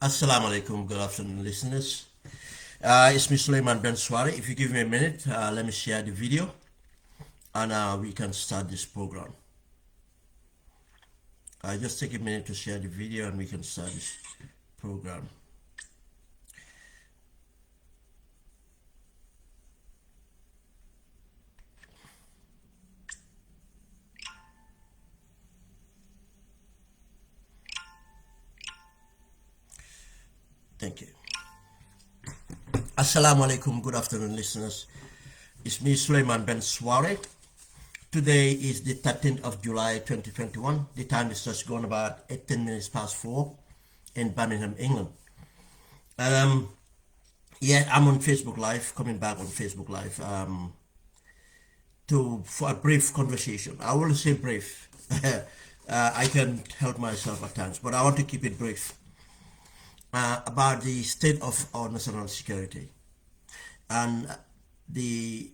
Assalamu alaikum, good afternoon listeners. It's me Sulayman Ben Suwareh. If you give me a minute, let me share the video and we can start this program. Just take a minute to share the video and we can start this program. Thank you. Assalamu alaikum, good afternoon listeners. It's me Sulayman Ben Suwareh. Today is the 13th of July 2021. The time is just gone about 18 minutes past 4 in Birmingham, England. Yeah, I'm on Facebook Live, coming back on Facebook Live for a brief conversation. I will say brief. I can help myself at times, but I want to keep it brief. About the state of our national security, and the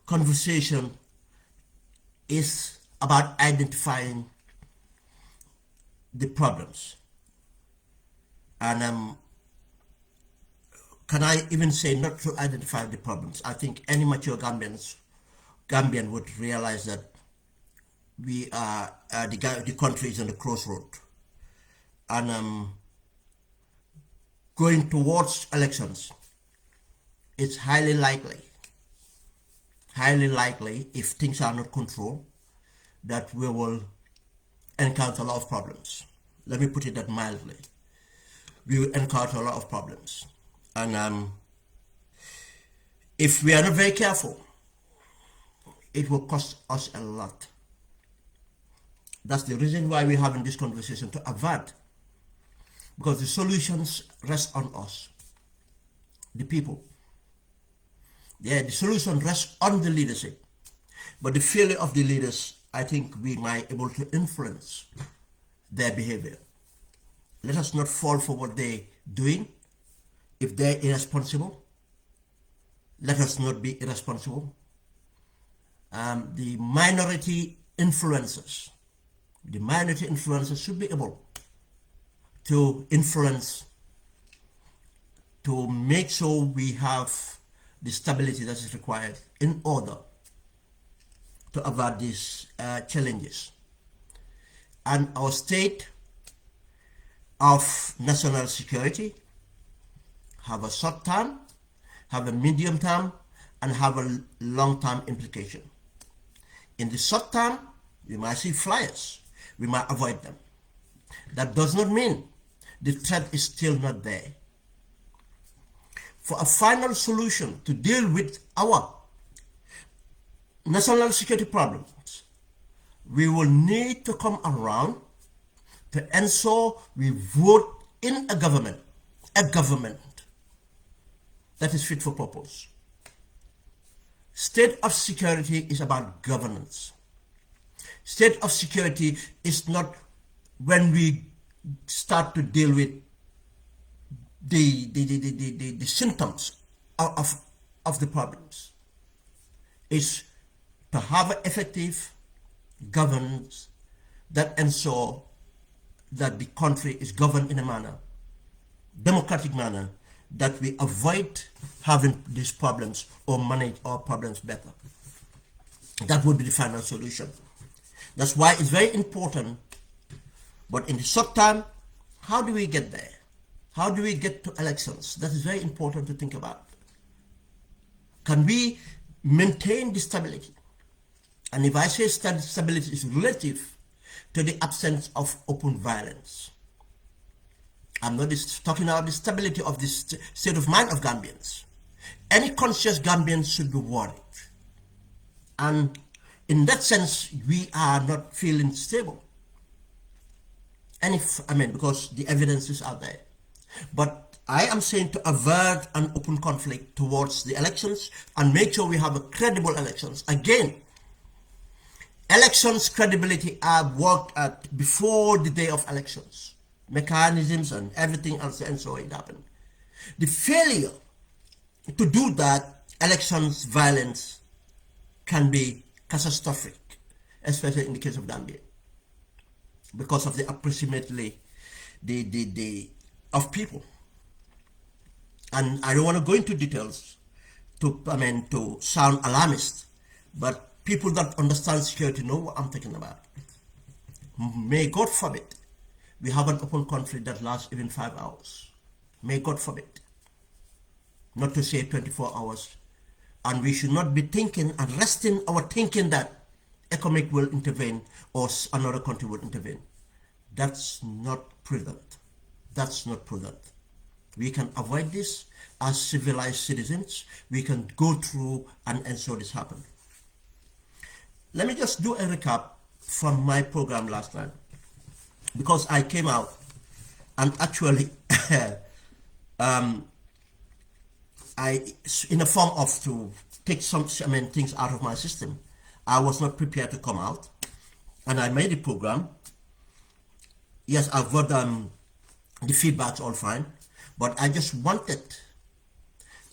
conversation is about identifying the problems, and can I even say not to identify the problems? I think any mature Gambian would realize that we are the country is on the crossroad, and going towards elections, it's highly likely, if things are not controlled, that we will encounter a lot of problems. Let me put it that mildly. We will encounter a lot of problems. And if we are not very careful, it will cost us a lot. That's the reason why we're having this conversation, to avert. Because the solutions rest on us, the people. Yeah, the solution rests on the leadership. But the failure of the leaders, I think we might be able to influence their behavior. Let us not fall for what they're doing. If they're irresponsible, let us not be irresponsible. The minority influencers should be able to influence, to make sure we have the stability that is required in order to avert these challenges. And our state of national security have a short term, have a medium term, and have a long term implication. In the short term, we might see flyers, we might avoid them. That does not mean the threat is still not there. For a final solution to deal with our national security problems, we will need to come around to ensure we vote in a government that is fit for purpose. State of security is about governance. State of security is not when we start to deal with the symptoms of the problems. Is to have effective governance that ensure that the country is governed in a manner, democratic manner, that we avoid having these problems or manage our problems better. That would be the final solution. That's why it's very important. But in the short term, how do we get there? How do we get to elections? That is very important to think about. Can we maintain the stability? And if I say stability is relative to the absence of open violence. I'm not talking about the stability of the state of mind of Gambians. Any conscious Gambian should be worried. And In that sense, we are not feeling stable. And if, I mean, because the evidences are there. But I am saying to avert an open conflict towards the elections and make sure we have a credible elections. Again, elections credibility are worked at before the day of elections. Mechanisms and everything else, and so it happened. The failure to do that, elections violence can be catastrophic, especially in the case of Gambia, because of the approximately the of people. And I don't want to go into details to sound alarmist, but people that understand security know what I'm talking about. May God forbid we have an open conflict that lasts even 5 hours. May God forbid. Not to say 24 hours. And we should not be thinking and resting our thinking that economic will intervene or another country will intervene. That's not prudent. That's not prudent. We can avoid this as civilized citizens. We can go through and ensure this happen. Let me just do a recap from my program last night, because I came out and actually in a form of to take some things out of my system. I was not prepared to come out, and I made a program. Yes, I've got the feedback's all fine, but I just wanted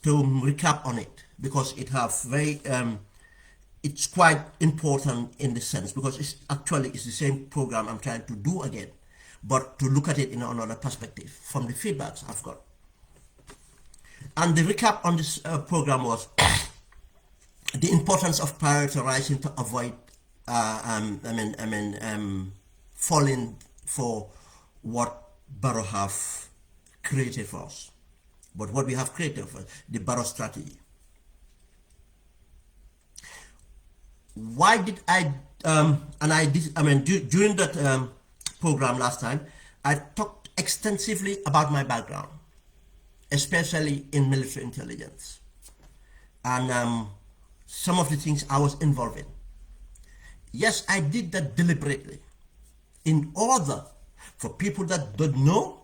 to recap on it because it have very it's quite important in the sense, because it's the same program I'm trying to do again, but to look at it in another perspective from the feedbacks I've got. And the recap on this program was the importance of prioritizing to avoid falling for what Barrow have created for us. But what we have created for the Barrow strategy. Why did I during that program last time, I talked extensively about my background, especially in military intelligence, and some of the things I was involved in. Yes, I did that deliberately in order for people that don't know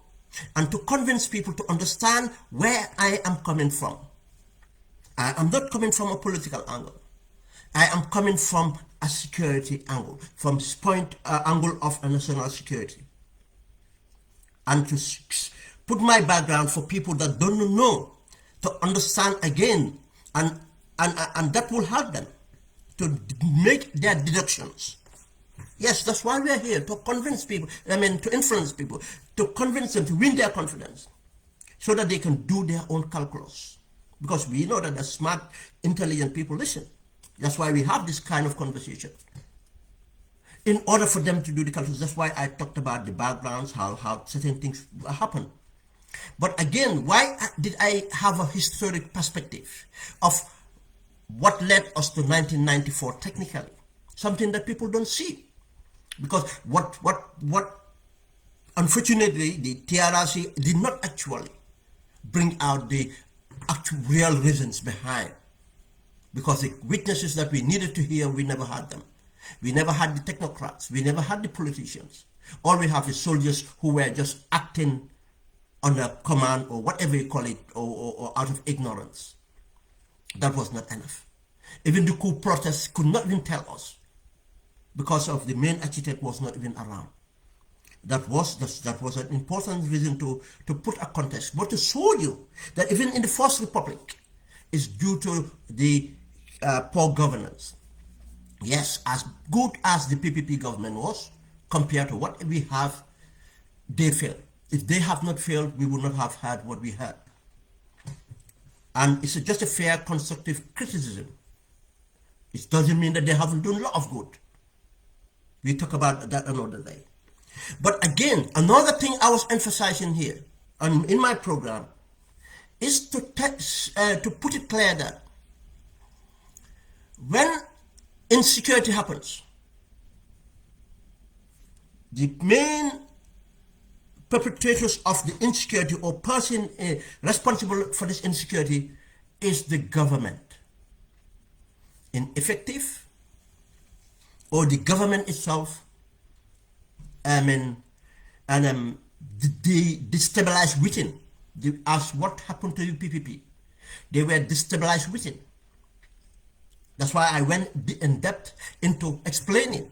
and to convince people to understand where I am coming from. I am not coming from a political angle. I am coming from a security angle, from this angle of a national security. And to put my background for people that don't know, to understand again, and that will help them to make their deductions. Yes, that's why we are here, to convince people, to influence people, to convince them to win their confidence, so that they can do their own calculus. Because we know that the smart, intelligent people listen. That's why we have this kind of conversation. In order for them to do the calculus, that's why I talked about the backgrounds, how certain things happen. But again, why did I have a historic perspective of what led us to 1994 technically? Something that people don't see. Because what unfortunately, the TRRC did not actually bring out the actual real reasons behind. Because the witnesses that we needed to hear, we never had them. We never had the technocrats. We never had the politicians. All we have is soldiers who were just acting under command or whatever you call it, or out of ignorance. That was not enough. Even the coup protests could not even tell us, because of the main architect was not even around. That was an important reason to put a context, but to show you that even in the First Republic, it's due to the poor governance. Yes, as good as the PPP government was, compared to what we have, they failed. If they have not failed, we would not have had what we had. And it's just a fair, constructive criticism. It doesn't mean that they haven't done a lot of good. We talk about that another day. But again, another thing I was emphasizing here, and in my program, is to put it clear that when insecurity happens, the main perpetrators of the insecurity or person responsible for this insecurity is the government. Ineffective, or the government itself, I mean, and they destabilized within. As what happened to the PPP, they were destabilized within. That's why I went in depth into explaining.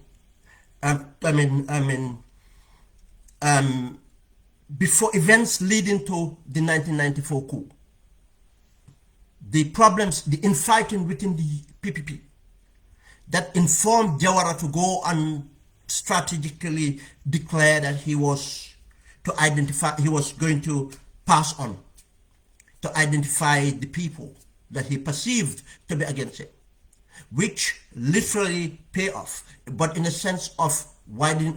Before events leading to the 1994 coup, the problems, the infighting within the PPP, that informed Jawara to go and strategically declare that he was going to pass on to identify the people that he perceived to be against him, which literally pay off, but in a sense of widening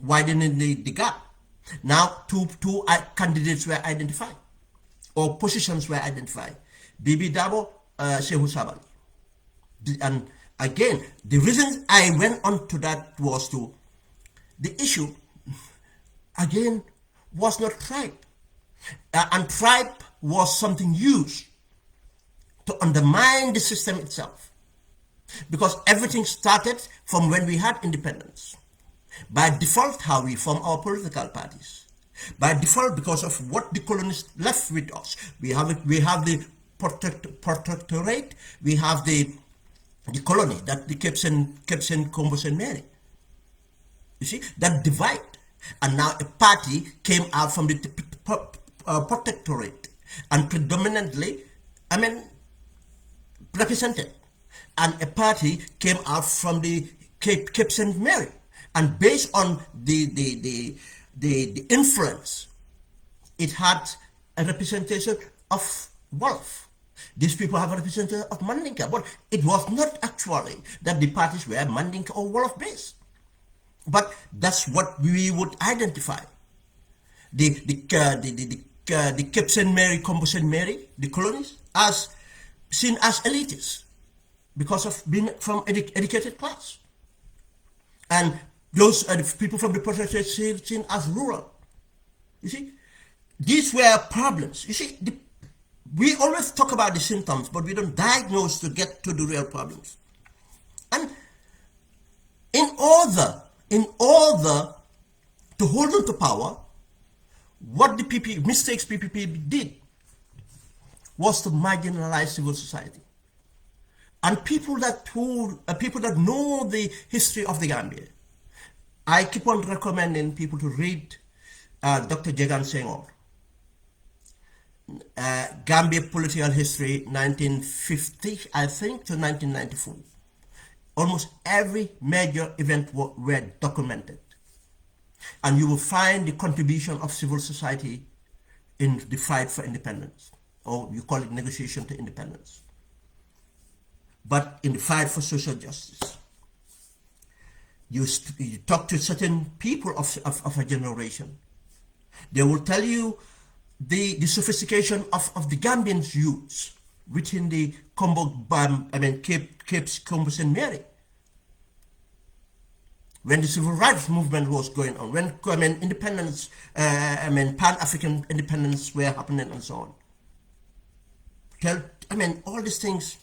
the gap. Now two candidates were identified, or positions were identified: Bibi Dabo, Shehu Sabali. And again, the reason I went on to that was the issue again was not tribe, and tribe was something used to undermine the system itself, because everything started from when we had independence. By default, how we form our political parties. By default, because of what the colonists left with us, we have the protectorate, we have the colony that the Cape St. Combos and Mary. You see that divide, and now a party came out from the protectorate and predominantly, represented, and a party came out from the Cape St. Mary. And based on the influence, it had a representation of Wolof. These people have a representation of Mandinka, but it was not actually that the parties were Mandinka or Wolof based. But that's what we would identify. The Cape St. Mary, Combo St. Mary, the colonies, as seen as elitists because of being from educated class. And those people from the protectorate seen as rural. You see, these were problems. You see, we always talk about the symptoms, but we don't diagnose to get to the real problems. And in order to hold on to power, what the mistakes PPP did was to marginalize civil society. And people that know the history of the Gambia, I keep on recommending people to read Dr. Jegan Senghor, Gambia Political History, 1950, I think, to 1994. Almost every major event were documented. And you will find the contribution of civil society in the fight for independence, or you call it negotiation to independence. But in the fight for social justice, you talk to certain people of a generation, they will tell you the sophistication of the Gambian youths within the Cape Combos and Mary. When the civil rights movement was going on, when independence, Pan-African independence were happening and so on. All these things,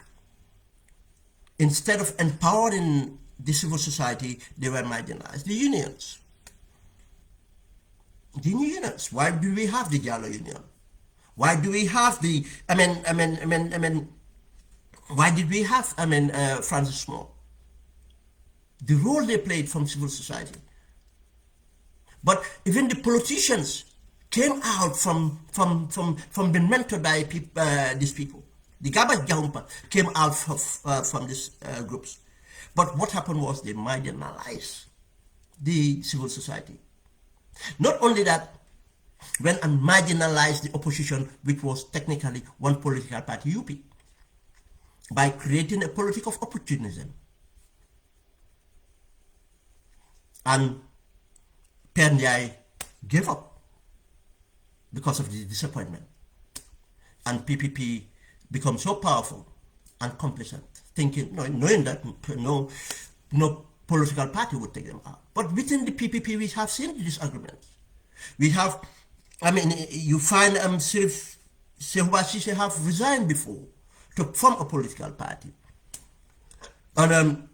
instead of empowering the civil society, they were marginalized. The unions. Why do we have the Jalo Union? Why do we have the, why did we have, Francis Small? The role they played from civil society. But even the politicians came out from being mentored by these people. The Gaba Jumpa came out from these groups. But what happened was they marginalized the civil society. Not only that, when I marginalized the opposition, which was technically one political party, UP, by creating a politic of opportunism. And Penjai gave up because of the disappointment. And PPP become so powerful and complacent, knowing that no political party would take them out. But within the PPP, we have seen the disagreements. We have, you find Sirif Sehubashishe have resigned before to form a political party. And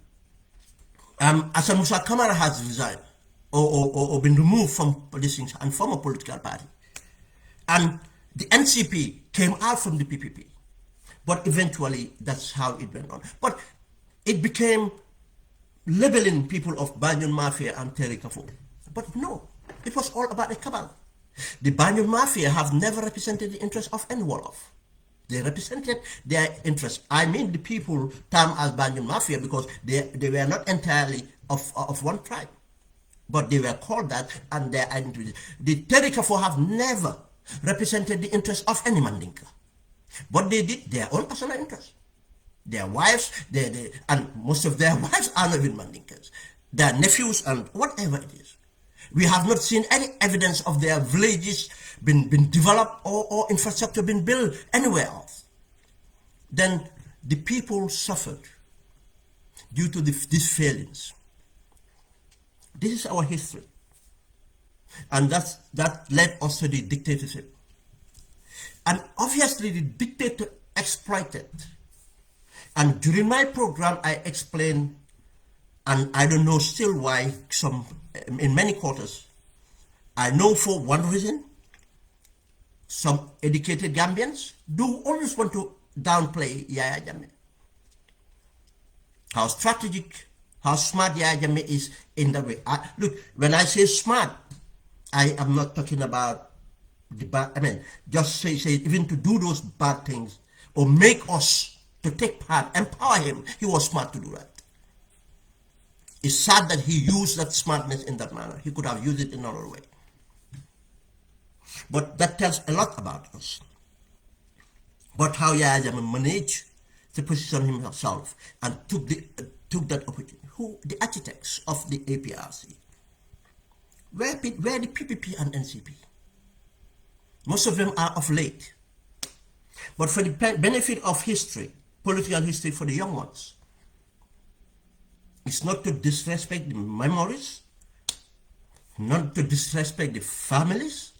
Hassan Musa Kamara has resigned or been removed from policing and from a political party. And the NCP came out from the PPP. But eventually, that's how it went on. But it became labeling people of Banjul Mafia and Terry Kafur. But no, it was all about a cabal. The Banjul Mafia have never represented the interests of any Wolof. They represented their interests. I mean the people termed as Banjul Mafia because they were not entirely of one tribe. But they were called that and their identity. The Terry Kafur have never represented the interests of any Mandinka. But they did their own personal interests. Their wives, and most of their wives are not even Mandinkas. Their nephews and whatever it is. We have not seen any evidence of their villages been developed or infrastructure been built anywhere else. Then the people suffered due to these failings. This is our history. And that led us to the dictatorship. And obviously the dictator exploited. And during my program I explained, and I don't know still why in many quarters, I know for one reason, some educated Gambians do always want to downplay Yaya Jammeh. How strategic, how smart Yaya Jammeh is in that way. Look, when I say smart, I am not talking about the bad, just say even to do those bad things or make us to take part, empower him, he was smart to do that. It's sad that he used that smartness in that manner. He could have used it in another way. But that tells a lot about us. But how Yaya Jammeh managed to position himself and took that opportunity. Who the architects of the APRC? Where the PPP and NCP? Most of them are of late. But for the benefit of history, political history for the young ones, it's not to disrespect the memories, not to disrespect the families,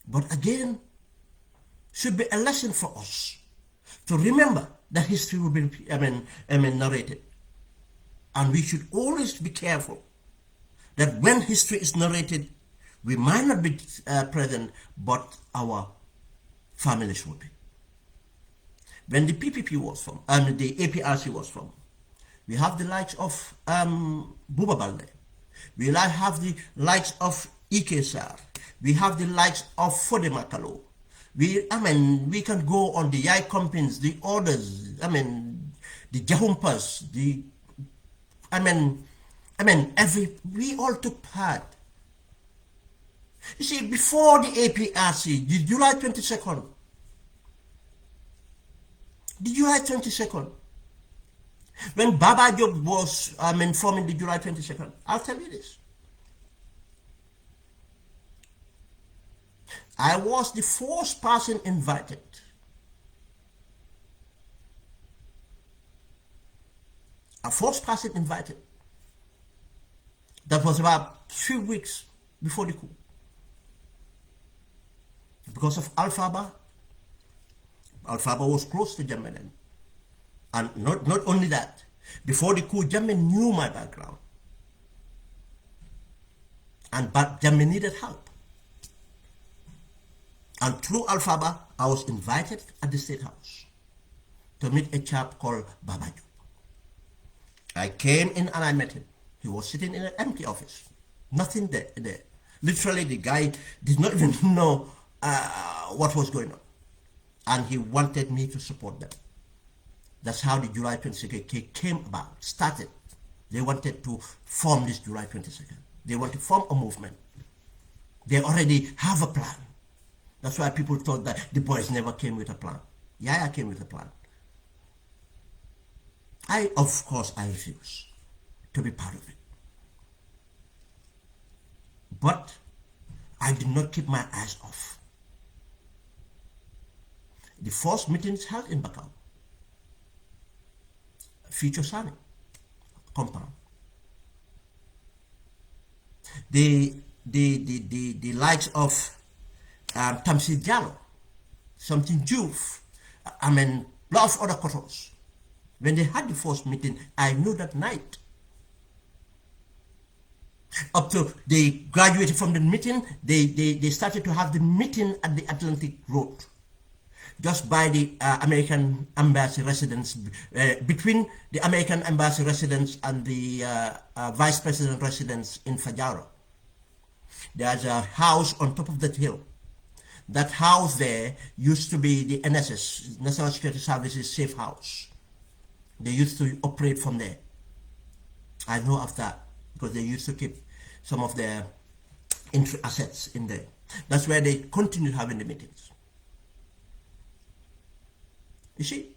but again, should be a lesson for us to remember that history will be narrated. And we should always be careful that when history is narrated, we might not be present, but our families will be. When the PPP was formed, and the APRC was formed, we have the likes of Buba Balde. We have the likes of Ike Sar. We have the likes of Fode Makalo. We can go on the Yai Compins, the others, the Jahumpas, we all took part. You see, before the APRC, the July 22nd, when Baba Job was forming the July 22nd, I'll tell you this. I was the first person invited. That was about 3 weeks before the coup. Because of Alphaba. Alphaba was close to Jammeh then. And not only that, before the coup, Jammeh knew my background. But Jammeh needed help. And through Alphaba, I was invited at the State House to meet a chap called Babaju. I came in and I met him. He was sitting in an empty office. Nothing there. Literally, the guy did not even know what was going on. And he wanted me to support them. That's how the July 22nd came about, started. They wanted to form this July 22nd. They want to form a movement. They already have a plan. That's why people thought that the boys never came with a plan. Yaya came with a plan. Of course, I refuse to be part of it. But I did not keep my eyes off. The first meetings held in Bakau, Future Sani compound. The likes of Tamsi Jallo, something Juf, lot of other quarters. When they had the first meeting, I knew that night Up to they graduated from the meeting, they started to have the meeting at the Atlantic Road, just by the American embassy residence, between the American embassy residence and the vice president residence in Fajaro. There's a house on top of that hill. That house there used to be the NSS, National Security Services safe house. They used to operate from there. I know of that because they used to keep some of their assets in there. That's where they continued having the meetings. You see,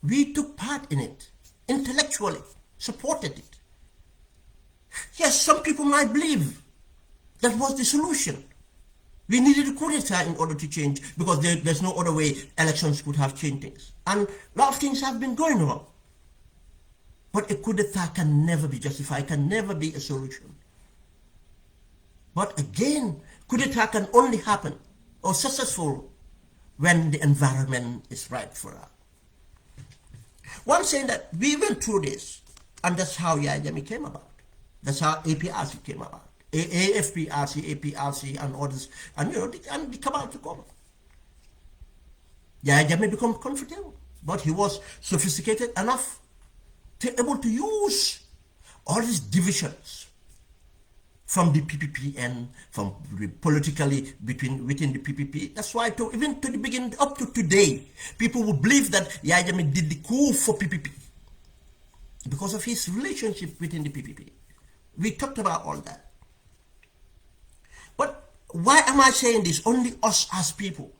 we took part in it, intellectually, supported it. Yes, some people might believe that was the solution. We needed a coup d'etat in order to change, because there's no other way elections could have changed things. And a lot of things have been going wrong. But a coup d'etat can never be justified, can never be a solution. But again, coup d'etat can only happen or successful when the environment is right for us. One saying that we went through this, and that's how Yajami came about. That's how APRC came about. AFPRC, APRC, and others, and they come out to government. Yajami become comfortable, but he was sophisticated enough to able to use all these divisions from the PPP and from politically within the PPP. That's why even to the beginning, up to today, people would believe that Yahya Jammeh did the coup for PPP because of his relationship within the PPP. We talked about all that. But why am I saying this? Only us as people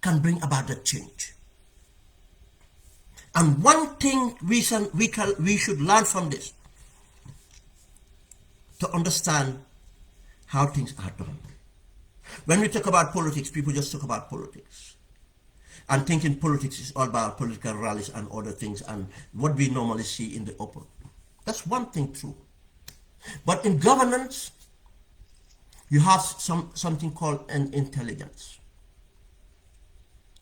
can bring about that change. And one thing we should learn from this, to understand how things are done. When we talk about politics, people just talk about politics, and thinking politics is all about political rallies and other things, and what we normally see in the open. That's one thing true. But in governance, you have something called an intelligence.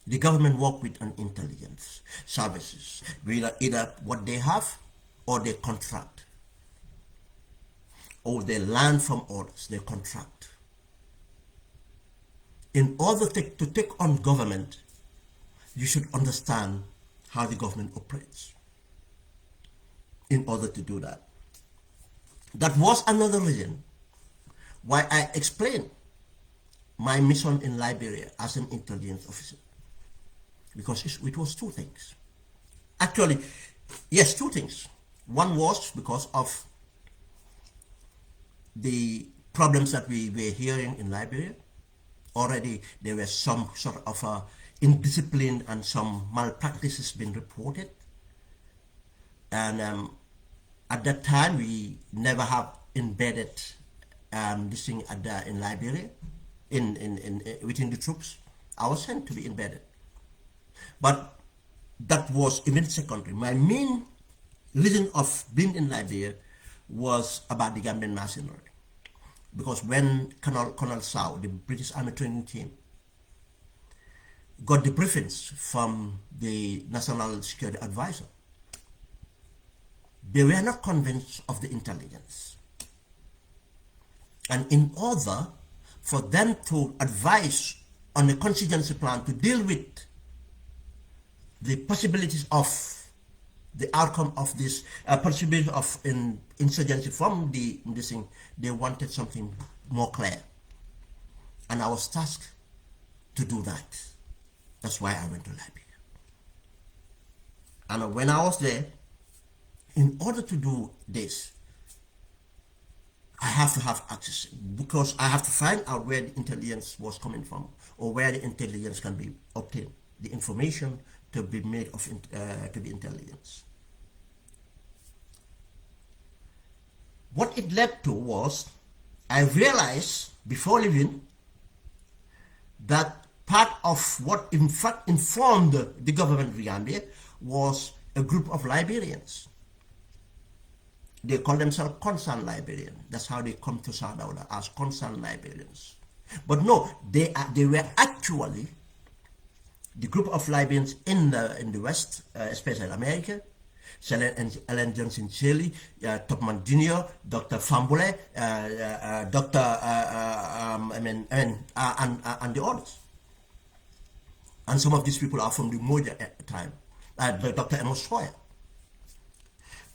The government work with an intelligence services, either what they have or they contract, or they learn from others, they contract. In order to take on government, you should understand how the government operates in order to do that. That was another reason why I explained my mission in Liberia as an intelligence officer. Because it was two things. Actually, yes, two things. One was because of the problems that we were hearing in Liberia. Already there were some sort of indiscipline and some malpractices being reported. And at that time, we never have embedded this thing in Liberia, within the troops. I was sent to be embedded. But that was even secondary. My main reason of being in Liberia was about the Gambian mercenary. Because when Colonel Sao, the British Army training team, got the briefings from the National Security Advisor, they were not convinced of the intelligence. And in order for them to advise on a contingency plan to deal with the possibilities of the outcome of this possibility of insurgency from this thing, they wanted something more clear. And I was tasked to do that. That's why I went to Liberia. And when I was there, in order to do this, I have to have access, because I have to find out where the intelligence was coming from, or where the intelligence can be obtained, the information to be made of to the intelligence. What it led to was, I realized before leaving that part of what in fact informed the government of Gambia was a group of Liberians. They call themselves concerned Liberians. That's how they come to Sadauda, as concerned Liberians. But no, they were actually the group of Libyans in the West, especially America, Ellen Johnson Shirley, Topman Jr., Dr. Fambule, Dr. And the others. And some of these people are from the Moja at the time, Dr. Amos Hoyer.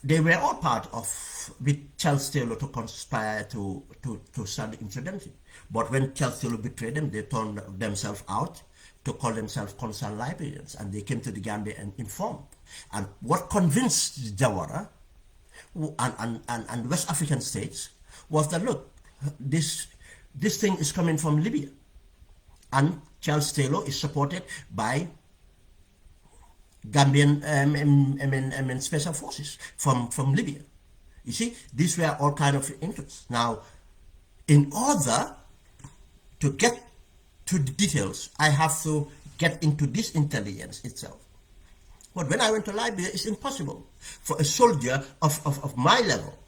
They were all part of, with Charles Taylor to conspire to start the insurgency. But when Charles Taylor betrayed them, they turned themselves out to call themselves concerned Liberians, and they came to the Gambia and informed. And what convinced Jawara and West African states was that, look, this thing is coming from Libya, and Charles Taylor is supported by Gambian special forces from Libya. You see, these were all kind of interests. Now, in order to get to the details, I have to get into this intelligence itself. But when I went to Liberia, it's impossible for a soldier of my level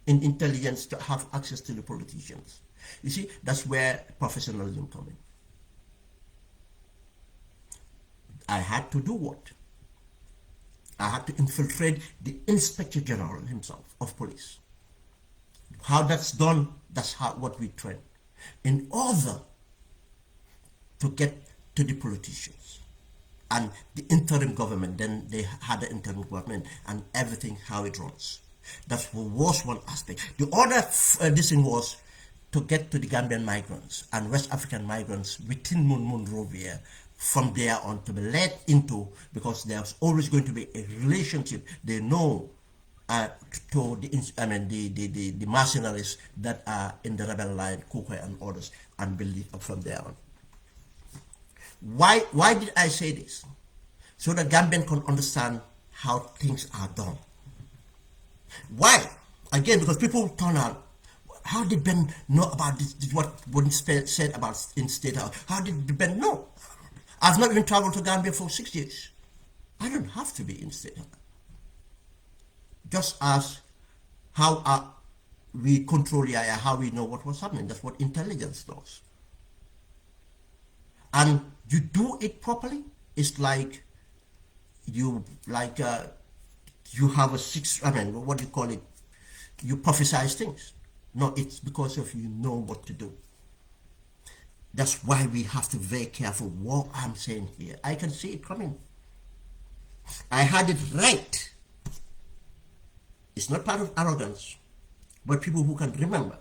in intelligence to have access to the politicians. You see, that's where professionalism comes in. I had to do what? I had to infiltrate the Inspector General himself of police. How that's done, that's what we train. In order to get to the politicians and the interim government, then they had the interim government and everything, how it runs. That was one aspect. The other this thing was to get to the Gambian migrants and West African migrants within Monrovia, from there on to be led into, because there's always going to be a relationship, they know, to the mercenaries that are in the rebel line, Kukwe and others, and build it up from there on. Why did I say this? So that Gambian can understand how things are done. Why? Again, because people turn out, how did Ben know about this, what said about in State House? How did Ben know? I've not even traveled to Gambia for 6 years. I don't have to be in State House. Just as how we control the area, how we know what was happening. That's what intelligence does. And you do it properly. It's like you have what do you call it? You prophesize things. No, it's because of you know what to do. That's why we have to be very careful what I'm saying here. I can see it coming. I had it right. It's not part of arrogance, but people who can remember.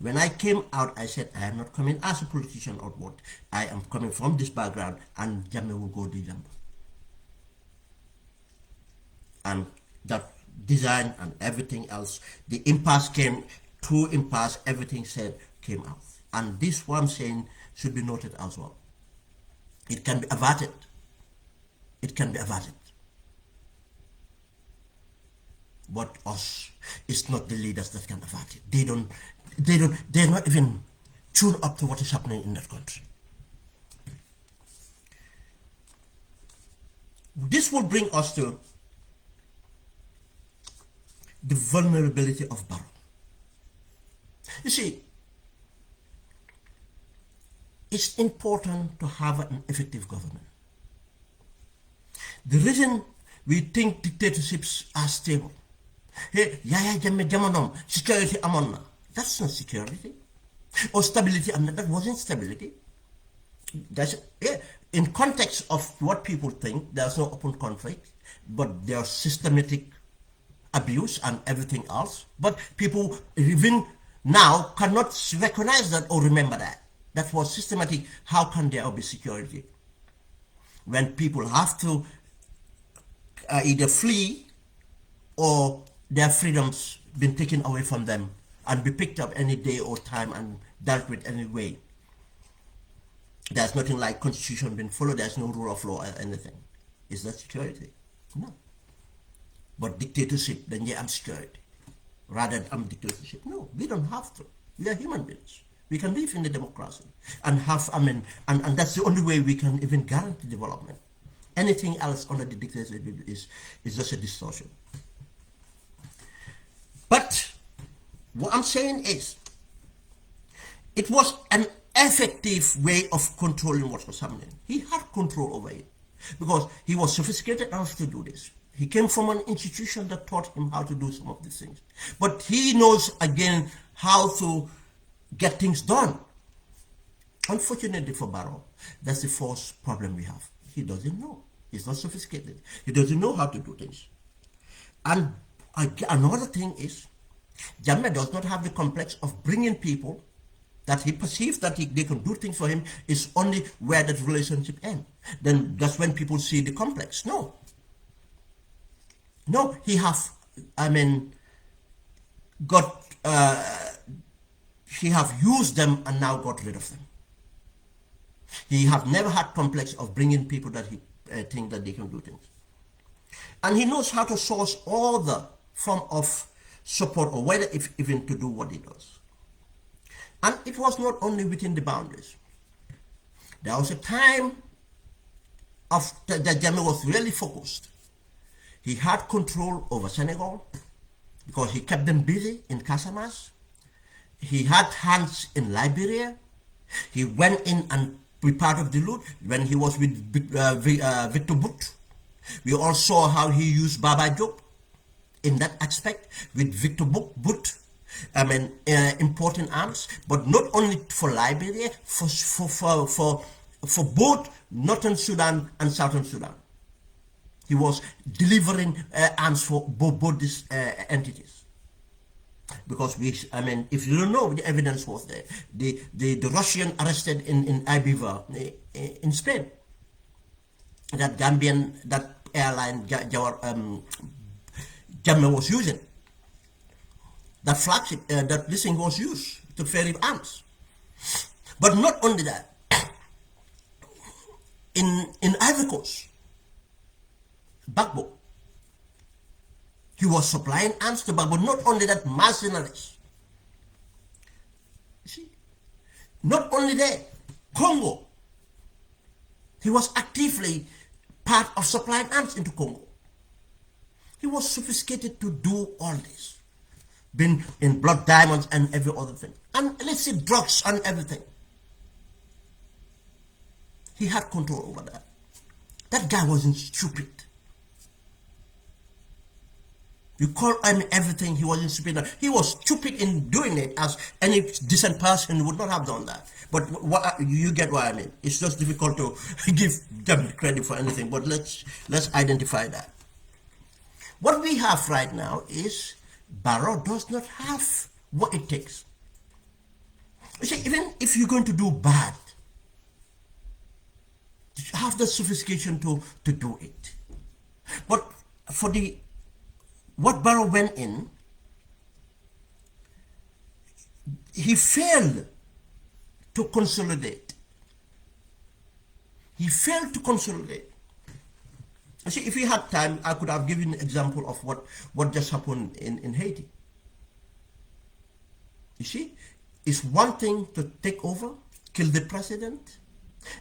When I came out, I said, I am not coming as a politician or what. I am coming from this background, and Jammeh will go to Jamba. And that design and everything else, the impasse came, through impasse, everything said came out. And this, what I'm saying, should be noted as well. It can be averted. It can be averted. But us, it's not the leaders that can avert it. They're not even tuned up to what is happening in that country. This will bring us to the vulnerability of Barrow. You see, it's important to have an effective government. The reason we think dictatorships are stable, hey, Yaya Jammeh Jamonom, security amonna, that's not security. Or stability, and that wasn't stability. That's, yeah, in context of what people think, there's no open conflict, but there's systematic abuse and everything else. But people even now cannot recognize that or remember that. That was systematic. How can there be security when people have to either flee or their freedoms been taken away from them and be picked up any day or time and dealt with any way? There's nothing like constitution being followed. There's no rule of law or anything. Is that security? No. But dictatorship, then yeah, I'm security. Rather than dictatorship. No, we don't have to. We are human beings. We can live in the democracy and have, and that's the only way we can even guarantee development. Anything else under the dictatorship is just a distortion. But what I'm saying is, it was an effective way of controlling what was happening. He had control over it. because he was sophisticated enough to do this. He came from an institution that taught him how to do some of these things. But he knows, again, how to get things done. Unfortunately for Barrow, that's the first problem we have. He doesn't know. He's not sophisticated. He doesn't know how to do things. And another thing is, Jammeh does not have the complex of bringing people that he perceives that they can do things for him is only where that relationship ends. Then that's when people see the complex. No. No, he have, he have used them and now got rid of them. He have never had complex of bringing people that he think that they can do things. And he knows how to source all the form of support or whether if even to do what he does. And it was not only within the boundaries. There was a time of that Jammeh was really focused. He had control over Senegal because he kept them busy in Casamance. He had hands in Liberia. He went in and be part of the loot when he was with Victor Bout. We all saw how he used Baba Diop in that aspect with Victor Bout. Importing arms, but not only for Liberia, for both Northern Sudan and Southern Sudan. He was delivering arms for both these entities. Because if you don't know, the evidence was there. The Russian arrested in Ibiza in Spain, that airline Jammeh was using. That flagship, that this thing was used to ferry arms. But not only that, in Ivory Coast, Gbagbo, he was supplying arms to Gbagbo. Not only that, mercenaries. You see? Not only that, Congo, he was actively part of supplying arms into Congo. He was sophisticated to do all this. Been in blood diamonds and every other thing. And illicit drugs and everything. He had control over that. That guy wasn't stupid. You call him everything, he wasn't stupid. He was stupid in doing it, as any decent person would not have done that. But you get what I mean. It's just difficult to give them credit for anything, but let's identify that. What we have right now is Barrow does not have what it takes. You see, even if you're going to do bad, you have the sophistication to do it. But for what Barrow went in, he failed to consolidate. He failed to consolidate. You see, if we had time, I could have given an example of what just happened in Haiti. You see, it's one thing to take over, kill the president.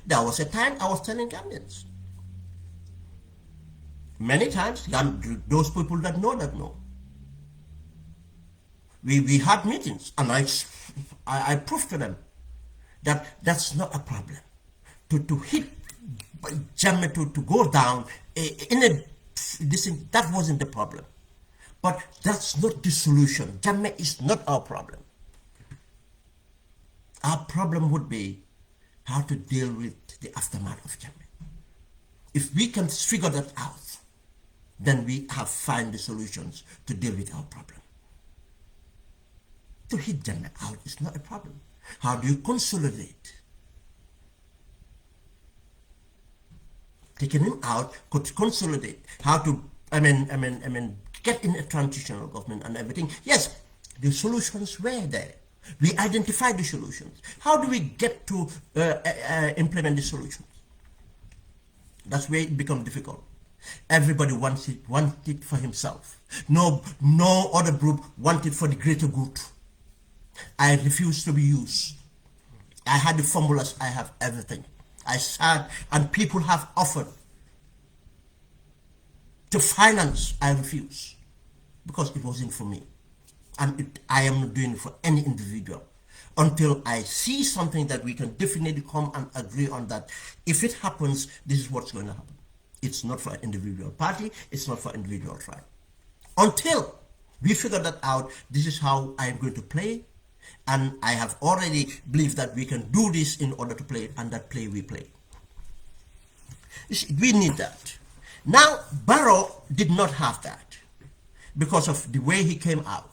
There was a time I was telling Gambians. Many times, those people that know. We had meetings, and I proved to them that that's not a problem. To hit Jammeh to go down that wasn't the problem. But that's not the solution. Jammeh is not our problem. Our problem would be how to deal with the aftermath of Jammeh. If we can figure that out, then we have find the solutions to deal with our problem. To hit Jammeh out is not a problem. How do you consolidate? Taking him out could consolidate. How to, get in a transitional government and everything. Yes, the solutions were there. We identified the solutions. How do we get to implement the solutions? That's where it becomes difficult. Everybody wants it for himself. No other group wants it for the greater good. I refuse to be used. I had the formulas, I have everything. I sat and people have offered to finance. I refuse because it wasn't for me. And I am not doing it for any individual until I see something that we can definitely come and agree on that. If it happens, this is what's going to happen. It's not for an individual party. It's not for individual tribe. Until we figure that out, this is how I'm going to play. And I have already believed that we can do this in order to play it, and that play we play. You see, we need that. Now, Barrow did not have that because of the way he came out,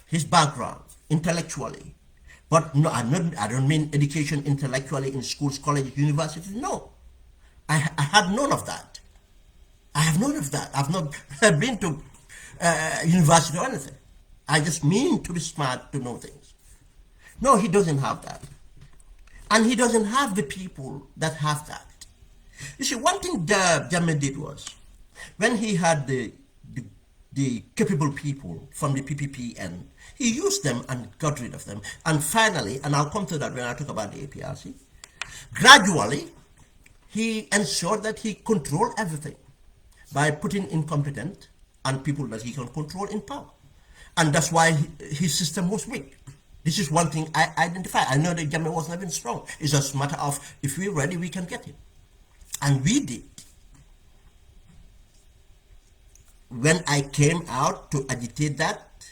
his background, intellectually. But no, I don't mean education intellectually in schools, colleges, universities. No. I had none of that. I have none of that. I've not been to university or anything. I just mean to be smart, to know things. No, he doesn't have that. And he doesn't have the people that have that. You see, one thing Jammeh did was, when he had the capable people from the PPP end, he used them and got rid of them. And finally, and I'll come to that when I talk about the APRC, gradually, he ensured that he controlled everything by putting incompetent and people that he can control in power. And that's why his system was weak. This is one thing I identify. I know that Jammeh was not even strong. It's just a matter of, if we're ready, we can get it. And we did. When I came out to agitate that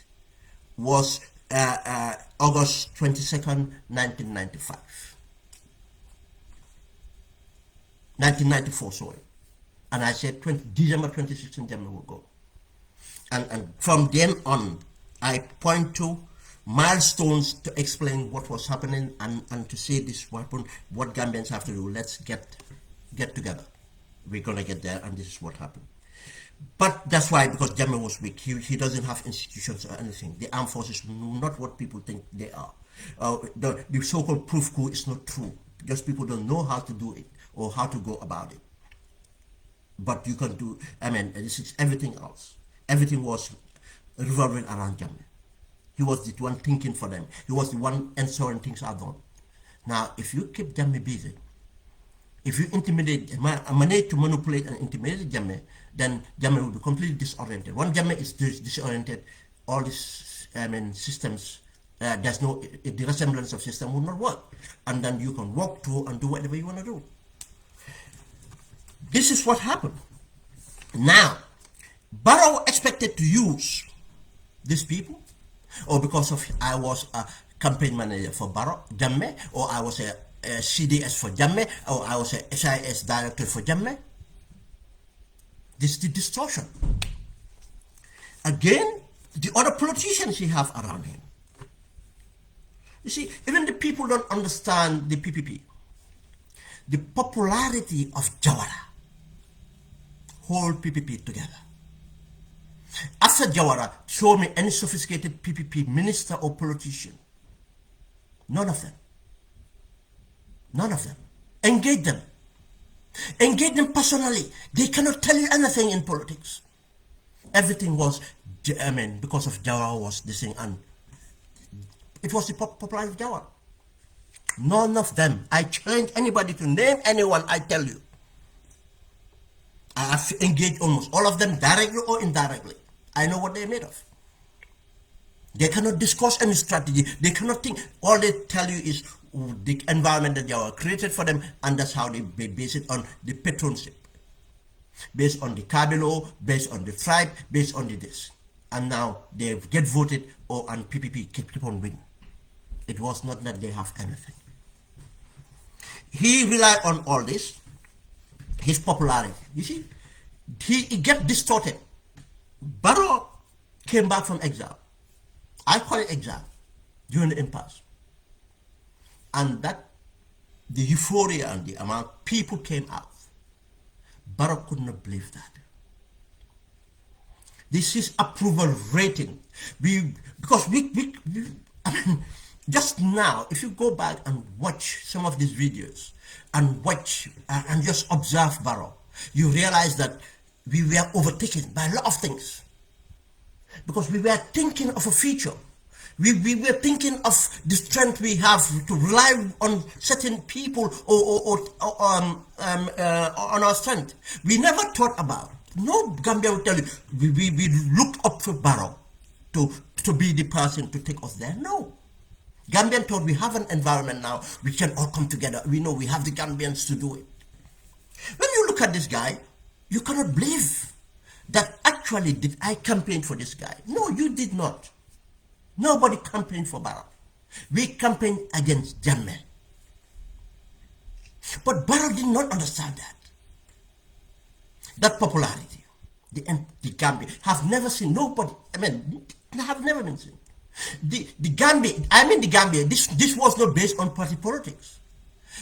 was August 22nd, 1995. 1994, sorry. And I said December 2016, Jammeh will go. And from then on, I point to milestones to explain what was happening and to say this weapon, what Gambians have to do. Let's get together. We're going to get there, and this is what happened. But that's why, because Jammeh was weak. He doesn't have institutions or anything. The armed forces are not what people think they are. The so-called proof coup is not true. Just people don't know how to do it or how to go about it. But you can do, I mean, this is everything else. Everything was revolving around Jammeh. He was the one thinking for them. He was the one ensuring things are done. Now, if you keep Jammeh busy, if you intimidate, manage to manipulate and intimidate Jammeh, then Jammeh will be completely disoriented. When Jammeh is disoriented, all these systems, there's no, the resemblance of system will not work. And then you can walk through and do whatever you want to do. This is what happened. Now, Barrow expected to use these people, or because of I was a campaign manager for Jammeh, or I was a CDS for Jammeh, or I was a SIS director for Jammeh. This is the distortion. Again, the other politicians he have around him. You see, even the people don't understand the PPP. The popularity of Jawara hold PPP together. After Jawara, show me any sophisticated PPP minister or politician. None of them. None of them. Engage them. Engage them personally. They cannot tell you anything in politics. Everything was, because of Jawara was this thing, and it was the popularity of Jawara. None of them. I challenge anybody to name anyone, I tell you. I have engaged almost all of them directly or indirectly. I know what they're made of. They cannot discuss any strategy. They cannot think. All they tell you is the environment that they are created for them, and that's how they base it on the patronship. Based on the Kabilo, based on the tribe, based on the this. And now they get voted, and PPP keep on winning. It was not that they have anything. He relied on all this, his popularity. You see, he get distorted. Barrow came back from exile. I call it exile during the impasse. And that the euphoria and the amount people came out. Barrow could not believe that. This is approval rating. Because just now, if you go back and watch some of these videos and watch and just observe Barrow, you realize that we were overtaken by a lot of things. Because we were thinking of a future. We were thinking of the strength we have to rely on certain people or on our strength. We never thought about. No Gambia will tell you, we looked up for Barrow to be the person to take us there. No. Gambian thought we have an environment now, we can all come together. We know we have the Gambians to do it. When you look at this guy, You cannot believe that actually did I campaign for this guy. No, you did not. Nobody campaigned for Barrow. We campaigned against Jammeh. But Barrow did not understand that. That popularity, the Gambia, have never seen nobody, have never been seen. The Gambia, the Gambia, this was not based on party politics.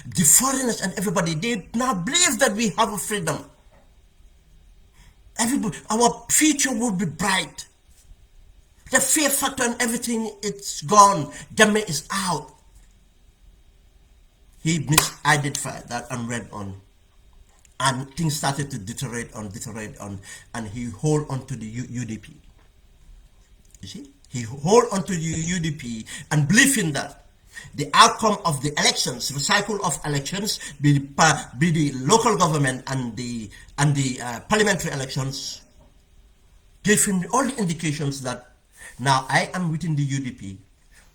The foreigners and everybody, they now believe that we have a freedom. Everybody, our future will be bright. The fear factor and everything, it's gone. Jammeh is out. He misidentified that and read on. And things started to deteriorate on, and he hold on to the UDP. You see? He hold on to the UDP and believe in that. The outcome of the elections, the cycle of elections, be the local government and the parliamentary elections, gave him all the indications that now I am within the UDP.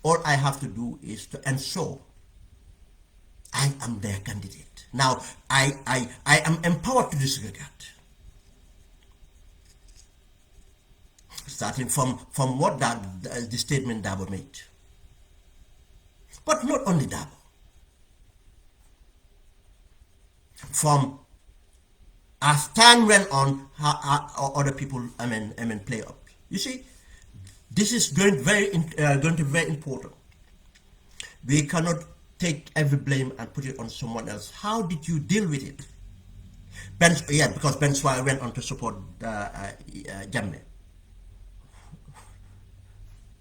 All I have to do is to ensure I am their candidate. Now, I am empowered to this regard. Starting from what the statement Dabo made. But not only Dabo. From as time went on, how other people play up. You see, this is going to be very important. We cannot take every blame and put it on someone else. How did you deal with it? Because Ben Swire went on to support Jammeh.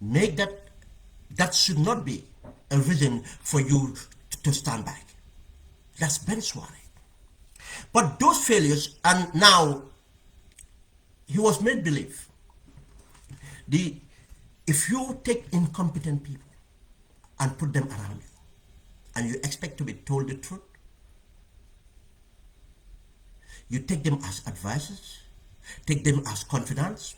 Make that should not be a reason for you to stand back. That's Ben Swire. But those failures, and now he was made believe. If you take incompetent people and put them around you, and you expect to be told the truth, you take them as advisors, take them as confidants.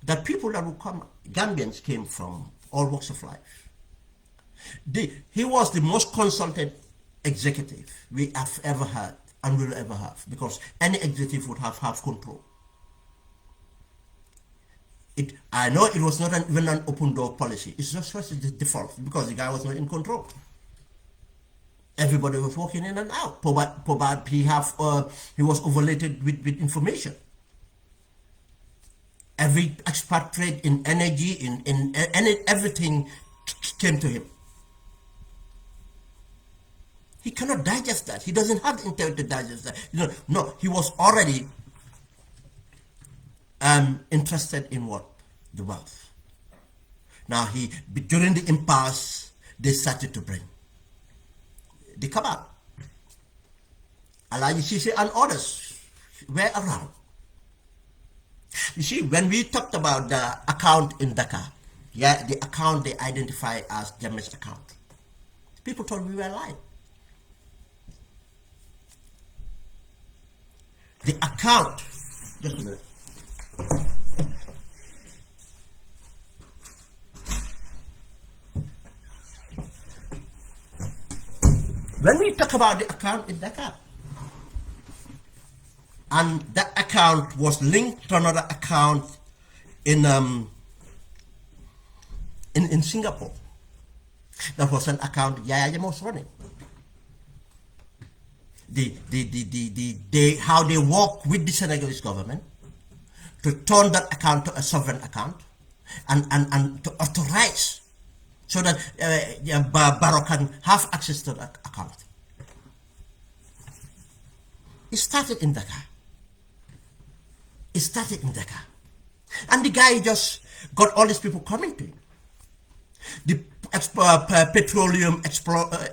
The people that will come, Gambians came from all walks of life. He was the most consulted executive we have ever had and will ever have, because any executive would have control. I know it was not even an open door policy. It's just the default, because the guy was not in control. Everybody was walking in and out. Probably he was overloaded with information. Every expatriate in energy, in everything came to him. He cannot digest that. He doesn't have the intellect to digest that. No, he was already interested in what? The wealth. Now during the impasse, they started to bring. They come out. Alaji Sisi and others were around. You see, when we talked about the account in Dakar, the account they identify as Jammeh's account, people thought we were lying. The account, just a minute. When we talk about the account in Dakar, and that account was linked to another account in Singapore, that was an account Yaya Jammeh was running. How they work with the Senegalese government to turn that account to a sovereign account and to authorize so that Barrow can have access to that account. It started in Dakar. And the guy just got all these people coming to him. The petroleum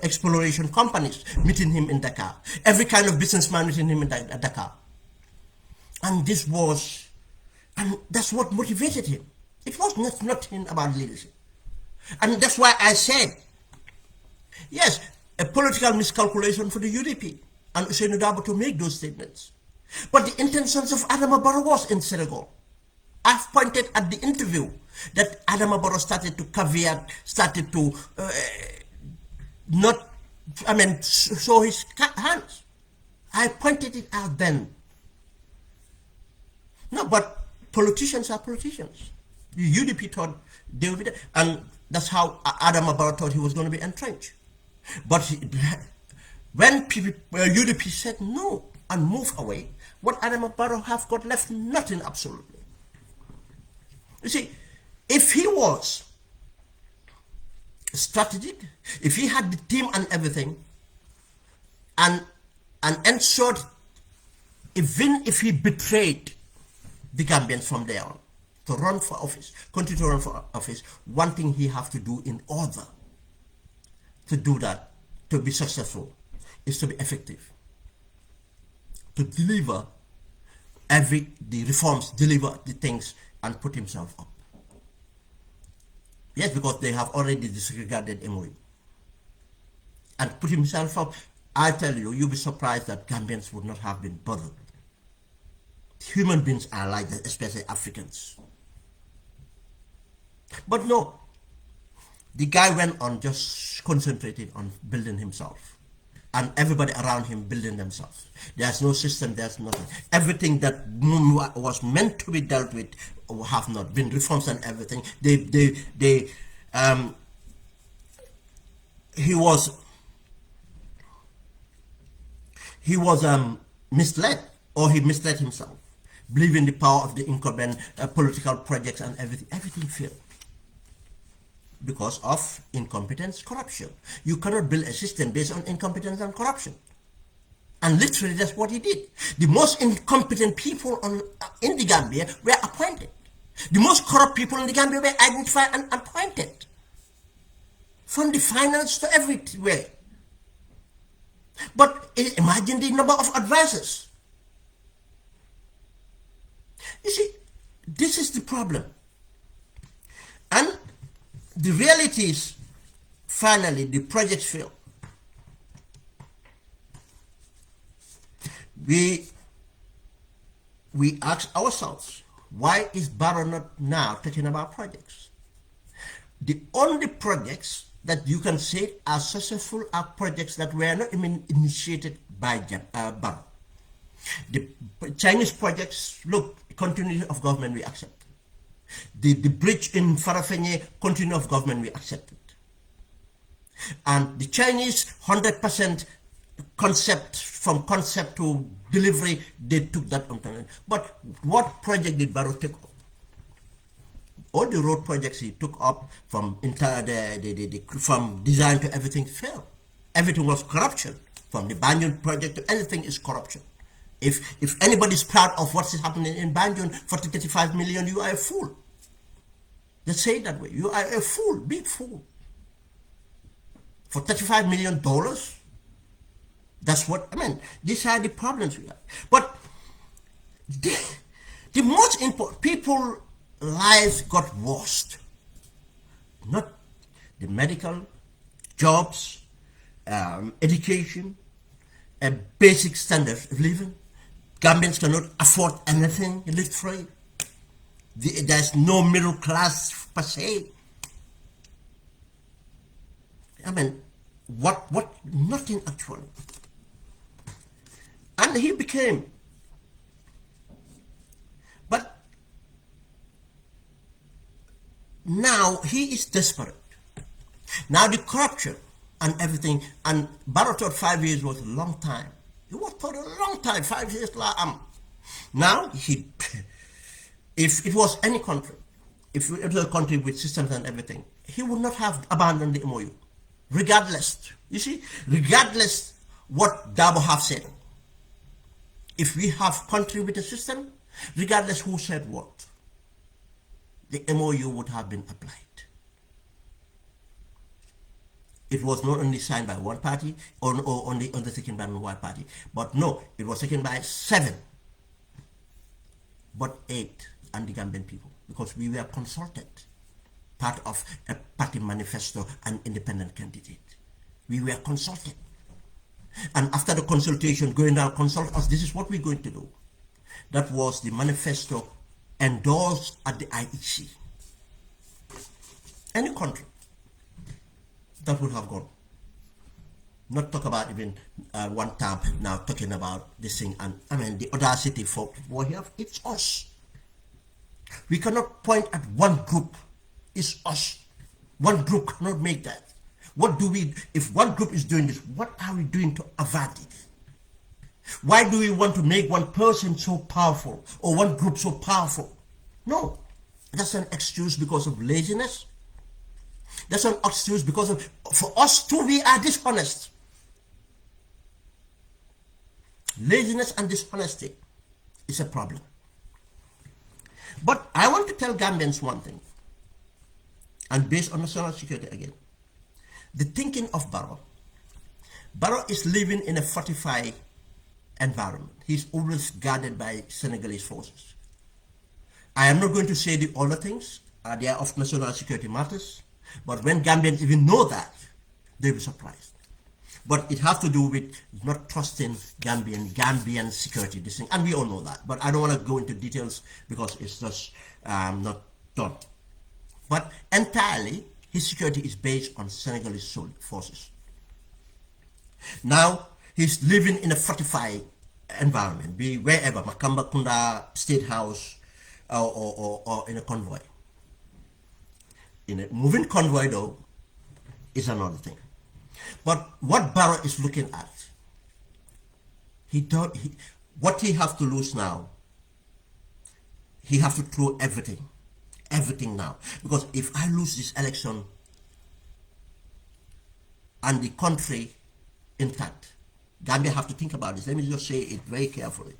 exploration companies meeting him in Dakar. Every kind of businessman meeting him in Dakar. And that's what motivated him. It was nothing about leadership. And that's why I said, yes, a political miscalculation for the UDP and Ousainou Darboe to make those statements. But the intentions of Adama Barrow was in Senegal. I've pointed at the interview that Adama Barrow started to caveat, started to show his hands. I pointed it out then. No, but politicians are politicians. The UDP thought they would be there. And that's how Adam Barrow thought he was going to be entrenched. But when UDP said no and moved away, what Adam Barrow have got left? Nothing, absolutely. You see, if he was strategic, if he had the team and everything, and ensured, even if he betrayed the Gambians from there on, to run for office, continue to run for office, one thing he have to do in order to do that, to be successful, is to be effective, to deliver the reforms, deliver the things, and put himself up. Yes, because they have already disregarded MOU. And put himself up, I tell you, you'll be surprised that Gambians would not have been bothered. Human beings are like that, especially Africans. But no, the guy went on just concentrating on building himself. And everybody around him building themselves. There's no system, there's nothing. Everything that was meant to be dealt with have not been reforms and everything. He was misled, or he misled himself, believing the power of the incumbent political projects and everything. Everything failed because of incompetence, corruption. You cannot build a system based on incompetence and corruption. And literally that's what he did. The most incompetent people in the Gambia were appointed. The most corrupt people in the Gambia were identified and appointed. From the finance to everywhere. But imagine the number of advisors. You see, this is the problem. And the reality is, finally, the projects fail. We ask ourselves, why is Barrow not now talking about projects? The only projects that you can say are successful are projects that were not even initiated by Barrow. The Chinese projects, look, continuity of government we accept. The bridge in Farafenye, continuity of government we accepted. And the Chinese 100% concept, from concept to delivery, they took that on time. But what project did Barrow take up? All the road projects he took up, from from design to everything, failed. Everything was corruption. From the Banjul project to anything is corruption. If anybody's proud of what's happening in Banjul for 35 million, you are a fool. Let's say it that way. You are a fool, big fool. For $35 million, that's what, I mean, these are the problems we have. But the most important, people lives got worse. Not the medical, jobs, education, a basic standard of living. Gambians cannot afford anything, literally. There's no middle class per se. I mean, nothing actually. And he became, but now he is desperate. Now the corruption and everything, and Barrow thought 5 years was a long time. It was for a long time, 5 years. Now, if it was any country, if it was a country with systems and everything, he would not have abandoned the MOU. Regardless, you see, regardless what Dabo have said. If we have country with a system, regardless who said what, the MOU would have been applied. It was not only signed by one party or only undertaken by one party, but no, it was taken by 7, but 8 and the Gambian people, because we were consulted, part of a party manifesto and independent candidate. We were consulted. And after the consultation, going down, consult us, this is what we're going to do. That was the manifesto endorsed at the IEC. Any country that would have gone. Not talk about even one time now talking about this thing, and I mean the audacity for what we have, it's us. We cannot point at one group. It's us. One group cannot make that. What do we, if one group is doing this, what are we doing to avert it? Why do we want to make one person so powerful or one group so powerful? No, that's an excuse because of laziness. That's an excuse because of, for us too, we are dishonest. Laziness and dishonesty is a problem. But I want to tell Gambians one thing, and based on national security again. The thinking of Barrow is living in a fortified environment. He's always guarded by Senegalese forces. I am not going to say the other things, they are of national security matters, but when Gambians even know that, they'll be surprised. But it has to do with not trusting Gambian security, this thing, and we all know that. But I don't want to go into details because it's just not done. But entirely, his security is based on Senegalese forces. Now, he's living in a fortified environment, be wherever, Makamba Kunda State House, or in a convoy. In a moving convoy, though, is another thing. But what Barrow is looking at, what he has to lose now, he has to throw everything now. Because if I lose this election and the country intact, Gambia have to think about this. Let me just say it very carefully.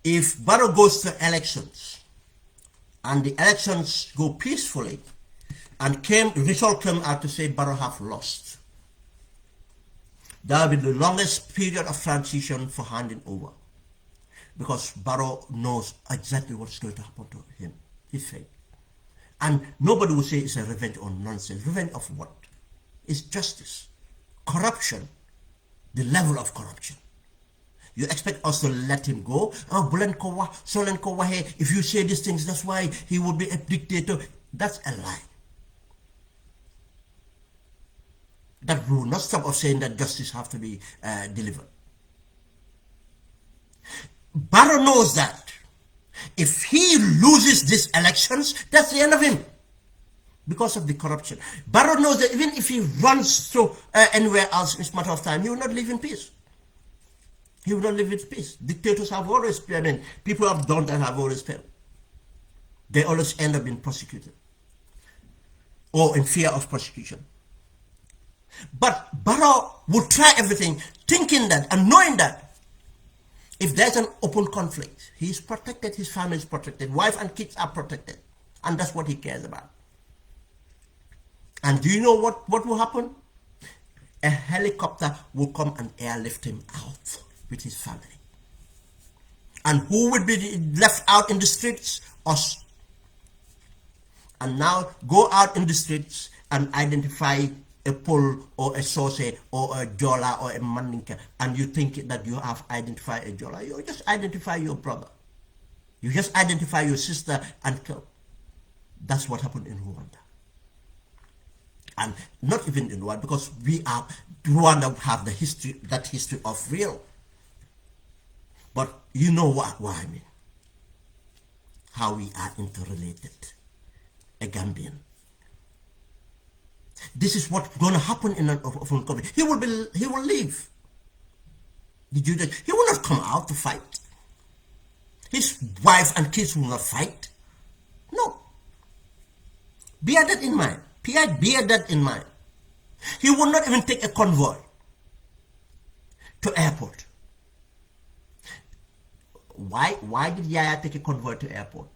If Barrow goes to elections and the elections go peacefully and result came out to say Barrow have lost, that will be the longest period of transition for handing over, because Barrow knows exactly what's going to happen to him, his fate. And nobody will say it's a revenge or nonsense. Revenge of what? It's justice. Corruption, the level of corruption. You expect us to let him go? Oh, if you say these things, that's why he will be a dictator. That's a lie. That will not stop us saying that justice has to be delivered. Barrow knows that if he loses these elections, that's the end of him because of the corruption. Barrow knows that even if he runs to anywhere else in a matter of time, he will not live in peace. He will not live in peace. Dictators have always, people have done that have always failed. They always end up being prosecuted or in fear of prosecution. But Barrow will try everything, thinking that and knowing that if there's an open conflict, he's protected, his family is protected, wife and kids are protected, and that's what he cares about. And do you know what will happen? A helicopter will come and airlift him out with his family. And who will be left out in the streets? Us. And now go out in the streets and identify a Pol or a Sose or a Jola or a Mandinka, and you think that you have identified a Jola. You just identify your brother. You just identify your sister and kill. That's what happened in Rwanda. And not even in Rwanda, because Rwanda have the history, that history of real. But you know what I mean. How we are interrelated. A Gambian. This is what's going to happen in an open conflict. He will leave. Did you? He will not come out to fight. His wife and kids will not fight. No. Bear that in mind. Bear that in mind. He will not even take a convoy to airport. Why did Yaya take a convoy to airport?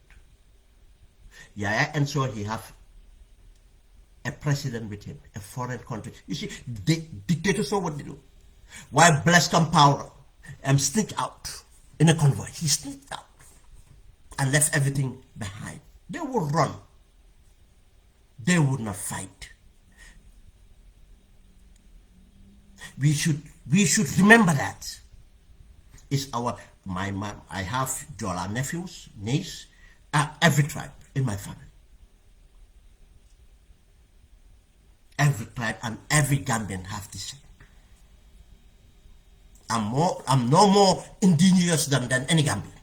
Yaya ensured he have a president with him, a foreign country. You see, dictators know what they do. Why Blaise Compaoré sneaked out in a convoy. He sneaked out and left everything behind. They would run. They would not fight. We should remember that. It's I have Jola nephews, niece, every tribe in my family. Every tribe and every Gambian have the same. I'm no more indigenous than any Gambian.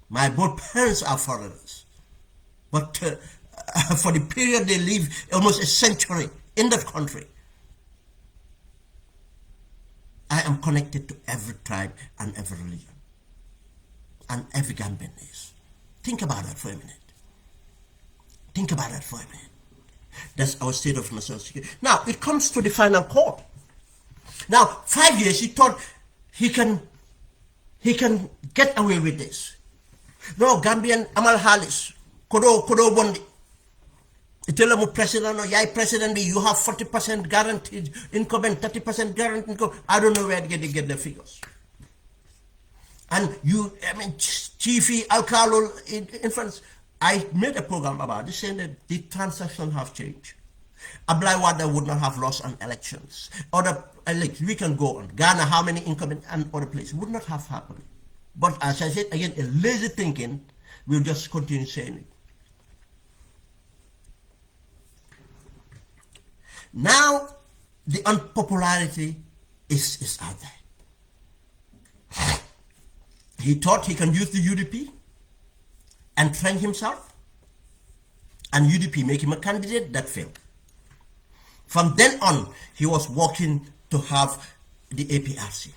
My both parents are foreigners. But for the period they live, almost a century in that country, I am connected to every tribe and every religion. And every Gambian is. Think about that for a minute. Think about that for a minute. That's our state of national security. Now, it comes to the final call. Now, 5 years, he thought he can get away with this. No, Gambian Amal Halis, Kodo Bondi. Tell them president or yai president, you have 40% guaranteed income and 30% guaranteed income. I don't know where they get the figures. And you, I mean, Chiefy, Alcalo in France, I made a program about this saying that the transactions have changed. Ablai Wada would not have lost on elections. Other elections, we can go on. Ghana, how many incoming and other places would not have happened. But as I said again, a lazy thinking will just continue saying it. Now, the unpopularity is out there. He thought he can use the UDP and train himself, and UDP make him a candidate. That failed. From then on, he was working to have the APRC.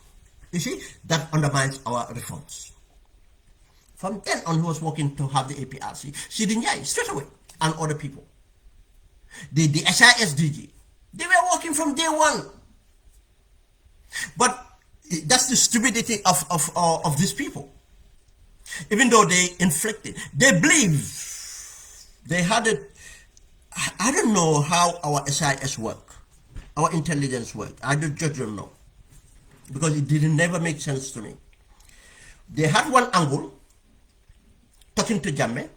You see, that undermines our reforms. From then on, he was working to have the APRC. Sidinyai, straight away, and other people. The SISDG, they were working from day one. But that's the stupidity of these people. Even though they inflicted, they believe they had it. I don't know how our SIS work, our intelligence work. I just don't know. Because it didn't never make sense to me. They had one angle talking to Jammeh.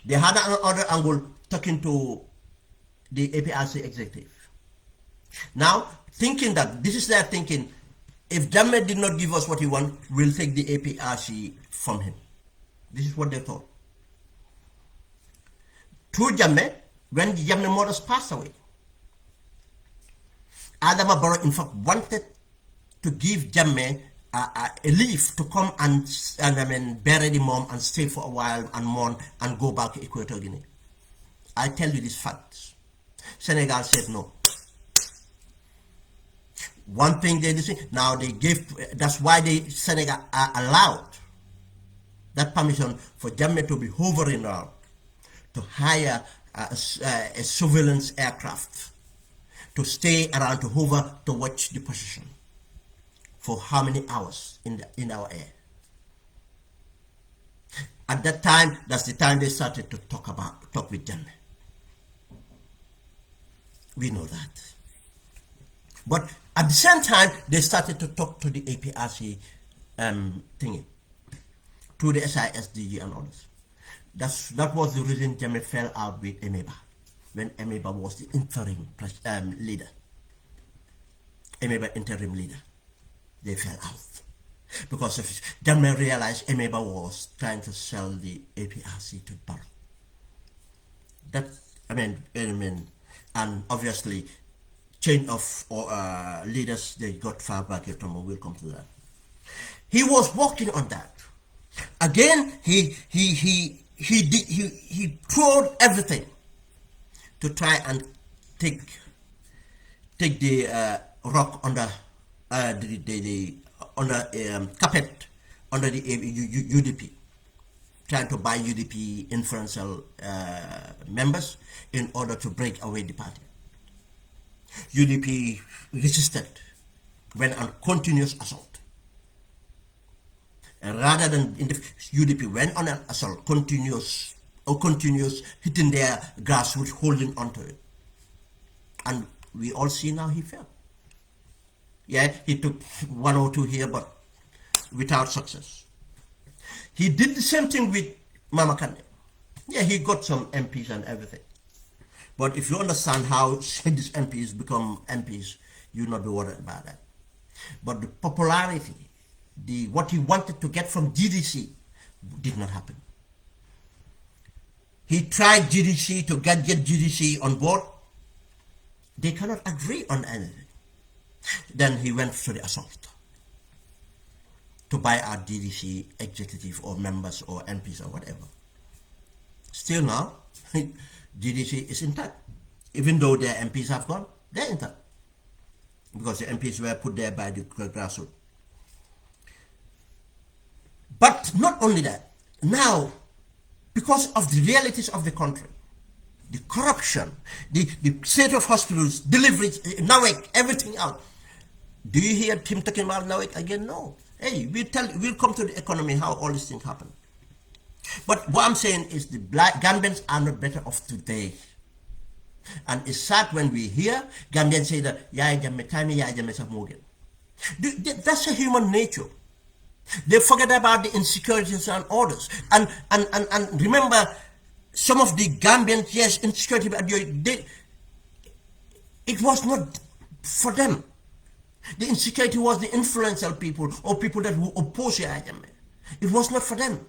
They had another angle talking to the APRC executive. Now, thinking that this is their thinking, if Jammeh did not give us what he wants, we'll take the APRC from him. This is what they thought. Through Jammeh, when Jammeh Morris passed away, Adama Barrow in fact wanted to give Jammeh a leave to come and bury the mom and stay for a while and mourn and go back to Equatorial Guinea. I tell you these facts. Senegal said no. One thing they did, now they gave, that's why Senegal allowed that permission for Jammeh to be hovering around, to hire a surveillance aircraft, to stay around, to hover, to watch the position for how many hours in our air. At that time, that's the time they started to talk with Jammeh. We know that. But at the same time, they started to talk to the APRC thingy, to the SISDG and others. That was the reason Jammeh fell out with Emeba, when Emeba was the interim leader. Emeba interim leader. They fell out. Because of Jammeh realized Emeba was trying to sell the APRC to Barrow. That, and obviously, change of leaders, they got far back. We'll come to that. He was working on that. Again, he poured everything to try and take the rock under carpet under the UDP, trying to buy UDP influential members in order to break away the party. UDP resisted, went on continuous assault. And rather than UDP went on an assault, continuous hitting their grassroots, holding onto it. And we all see now he fell. Yeah, he took 1 or 2 here, but without success. He did the same thing with Mama Kandeh. Yeah, he got some MPs and everything. But if you understand how these MPs become MPs, you'll not be worried about that. But the popularity, what he wanted to get from GDC did not happen. He tried GDC to get GDC on board. They cannot agree on anything. Then he went to the assault to buy our GDC executive or members or MPs or whatever. Still now, GDC is intact. Even though their MPs have gone, they're intact. Because the MPs were put there by the grassroots. But not only that, now, because of the realities of the country, the corruption, the state of hospitals, deliveries, NAWEC, everything out. Do you hear him talking about NAWEC again? No. Hey, we'll come to the economy, how all these things happen. But what I'm saying is the black Gambians are not better off today. And it's sad when we hear Gambians say that, that's a human nature. They forget about the insecurities and orders. And remember, some of the Gambians, yes, insecurity, but it was not for them. The insecurity was the influential people or people that who oppose the IMF. It was not for them.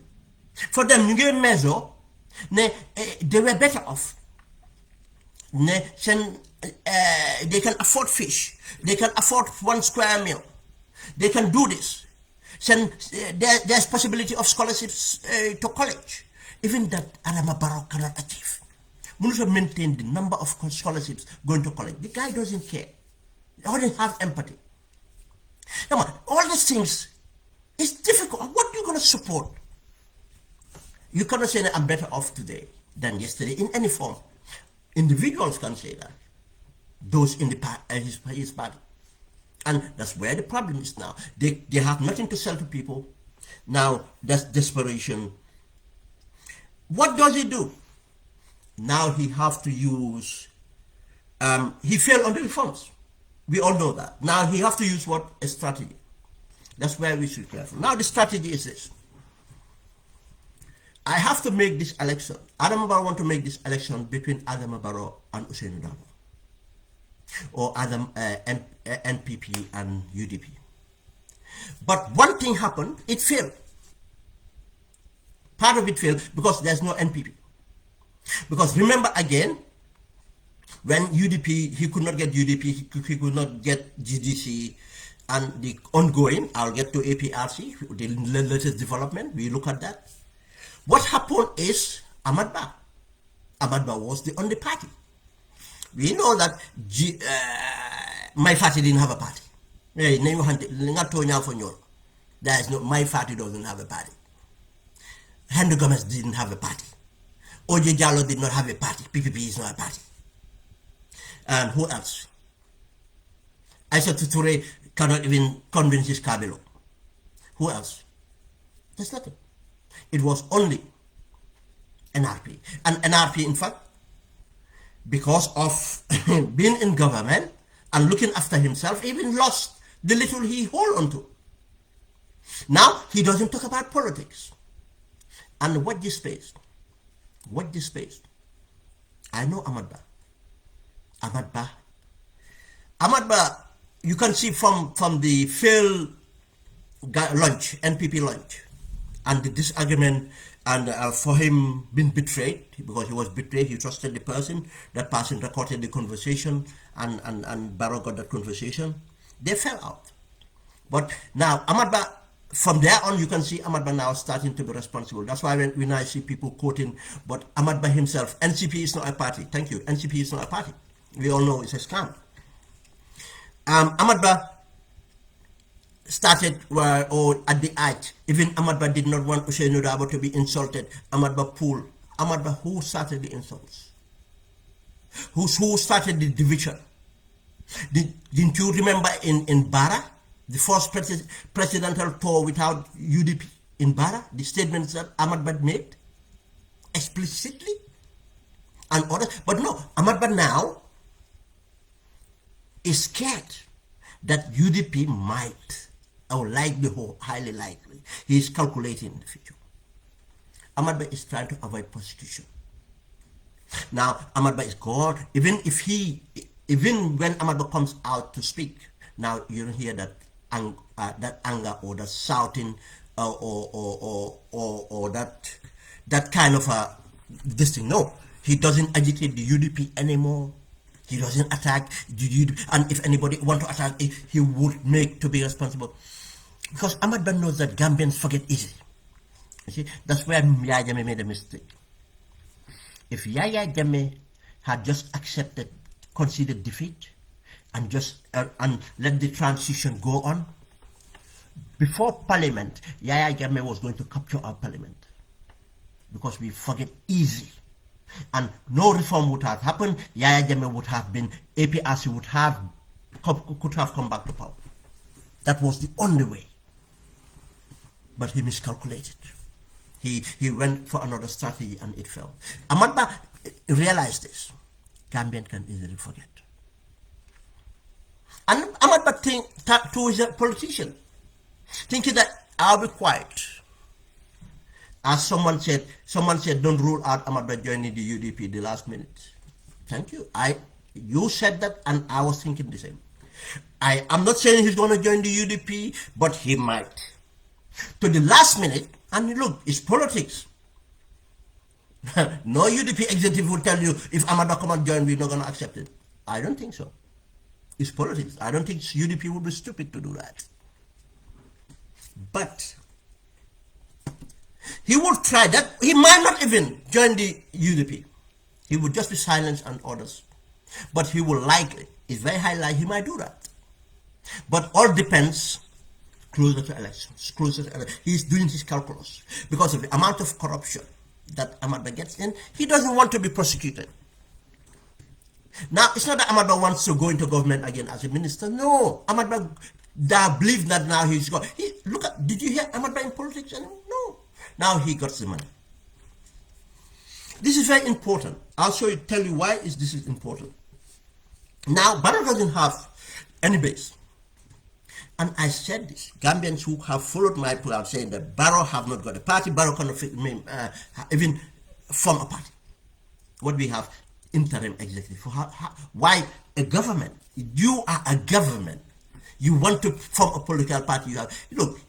For them, you get measure, they were better off. They can afford fish. They can afford 1 square meal. They can do this. There's possibility of scholarships to college. Even that Adama Barrow cannot achieve. We need to maintain the number of scholarships going to college. The guy doesn't care. He doesn't have empathy. Come on, all these things, it's difficult. What are you going to support? You cannot say that I'm better off today than yesterday in any form. Individuals can say that. Those in his party. And that's where the problem is now. They have nothing to sell to people. Now, that's desperation. What does he do? Now he have to use, he failed on the reforms. We all know that. Now he have to use what? A strategy. That's where we should be careful. Now the strategy is this. I have to make this election. Adama Barrow want to make this election between Adama Barrow and Ousainou Darboe. Or NPP and UDP. But one thing happened, it failed. Part of it failed because there's no NPP. Because remember again, when UDP, he could not get UDP, he could not get GDC, and the ongoing, I'll get to APRC, the latest development, we look at that. What happened is Ahmad Bah. Ahmad Bah was the only party. We know that my party didn't have a party. There is no, my party doesn't have a party. Henry Gomez didn't have a party. Oje Jallow did not have a party. PPP is not a party. And who else? Aissatou Touré cannot even convince his Kabilo. Who else? There's nothing. It was only NRP. And NRP, in fact, because of being in government and looking after himself, even lost the little he hold on to. Now, he doesn't talk about politics. And watch this space. Watch this space. I know Ahmad Bah. Ahmad Bah. Ahmad Bah, you can see from the failed launch, NPP launch, and the disagreement, and for him being betrayed, because he was betrayed, he trusted the person, that person recorded the conversation, and Barrow got that conversation. They fell out. But now, Ahmad Bah, from there on, you can see Ahmad Bah now starting to be responsible. That's why when I see people quoting, but Ahmad Bah himself, NCP is not a party. Thank you. NCP is not a party. We all know it's a scam. Ahmad Bah started at the edge. Even Ahmad Bah did not want Ousainou Darboe to be insulted. Ahmad Bah pulled. Ahmad Bah, who started the insults? Who started the division? Didn't you remember in Bara, the first presidential tour without UDP in Bara, the statements that Ahmad Bah made explicitly and others? But no, Ahmad Bah now is scared that UDP might, or likely, highly likely, he is calculating the future. Ahmad Bah is trying to avoid prosecution. Now, Ahmad Bah is gone. Even when Ahmad Bah comes out to speak, now you don't hear that anger or that shouting or that kind of this thing. No, he doesn't agitate the UDP anymore. He doesn't attack the UDP, and if anybody want to attack, he would make to be responsible. Because Ahmad Bah knows that Gambians forget easy. You see, that's where Yaya Jammeh made a mistake. If Yaya Jammeh had just accepted, conceded defeat, and just and let the transition go on, before Parliament, Yaya Jammeh was going to capture our Parliament, because we forget easy, and no reform would have happened. Yaya Jammeh would have been, APRC would have could have come back to power. That was the only way. But he miscalculated. He went for another strategy and it failed. Amadba realized this. Gambian can easily forget. And Amadba too is a politician, thinking that I'll be quiet. As someone said, don't rule out Amadba joining the UDP the last minute. Thank you. You said that, and I was thinking the same. I'm not saying he's going to join the UDP, but he might. To the last minute, and look, it's politics. No UDP executive will tell you, if Amadba come and join, we're not going to accept it. I don't think so. It's politics. I don't think UDP would be stupid to do that. But he would try that. He might not even join the UDP. He would just be silent and orders. But he will likely, it's very high likely he might do that. But all depends closer to elections. He's doing his calculus. Because of the amount of corruption that Amadba gets in, he doesn't want to be prosecuted. Now, it's not that Amadba wants to go into government again as a minister. No. Amadba believes that now he's got. Did you hear Amadba in politics anymore? No. Now he got the money. This is very important. I'll tell you why this is important. Now, Barrow doesn't have any base. And I said this. Gambians who have followed my program saying that Barrow have not got a party, Barrow cannot even form a party. What we have, interim executive. Why a government? You are a government. You want to form a political party. Look,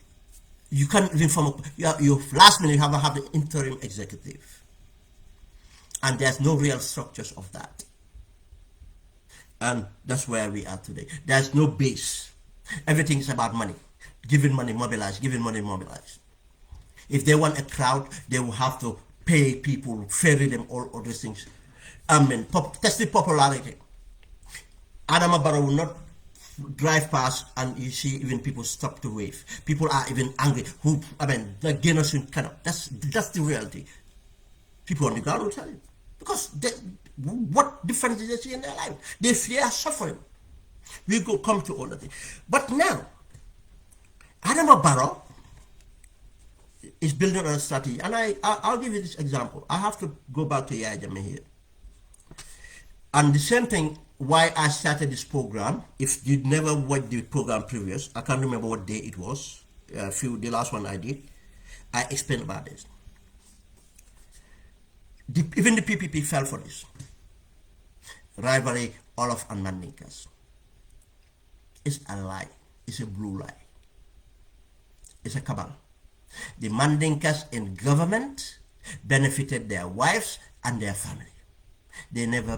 you can't even form your last minute you have the interim executive. And there's no real structures of that. And that's where we are today. There's no base. Everything is about money. Giving money, mobilize. Giving money, mobilize. If they want a crowd, they will have to pay people, ferry them, all these things. Test the popularity. Adama Barrow will not drive past and you see even people stop to wave. People are even angry. The generation cannot. That's the reality. People on the ground will tell you. Because what difference did they see in their life? They fear suffering. We go come to all of it. But now, Adama Barrow is building on a strategy. And I'll give you this example. I have to go back to Yaya Jammeh here. And the same thing, why I started this program, if you never watched the program previous, I can't remember what day it was, the last one I did, I explained about this. Even the PPP fell for this. Rivalry, Olaf and Mandinkas. It's a lie. It's a blue lie. It's a cabal. The Mandinkas in government benefited their wives and their family. They never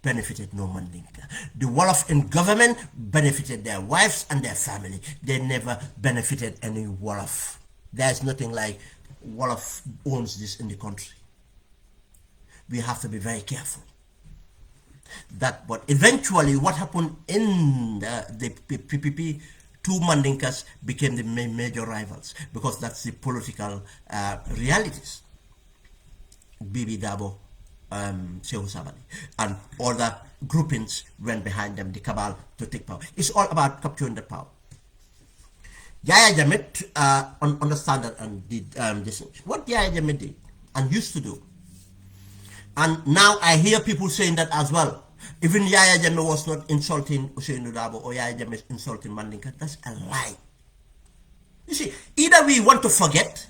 benefited no Mandinka. The Wolof in government benefited their wives and their family. They never benefited any Wolof. There's nothing like Wolof owns this in the country. We have to be very careful. But eventually what happened in the PPP, two Mandinkas became the major rivals because that's the political realities. Bibi Dabo, Sehu Sabali, and other groupings went behind them, the cabal, to take power. It's all about capturing the power. Yaya Jammeh understand that and did this. What Yaya Jammeh did and used to do. And now I hear people saying that as well. Even Yaya Jammeh was not insulting Ousainou Darboe or Yaya Jammeh insulting Mandinka. That's a lie. You see, either we want to forget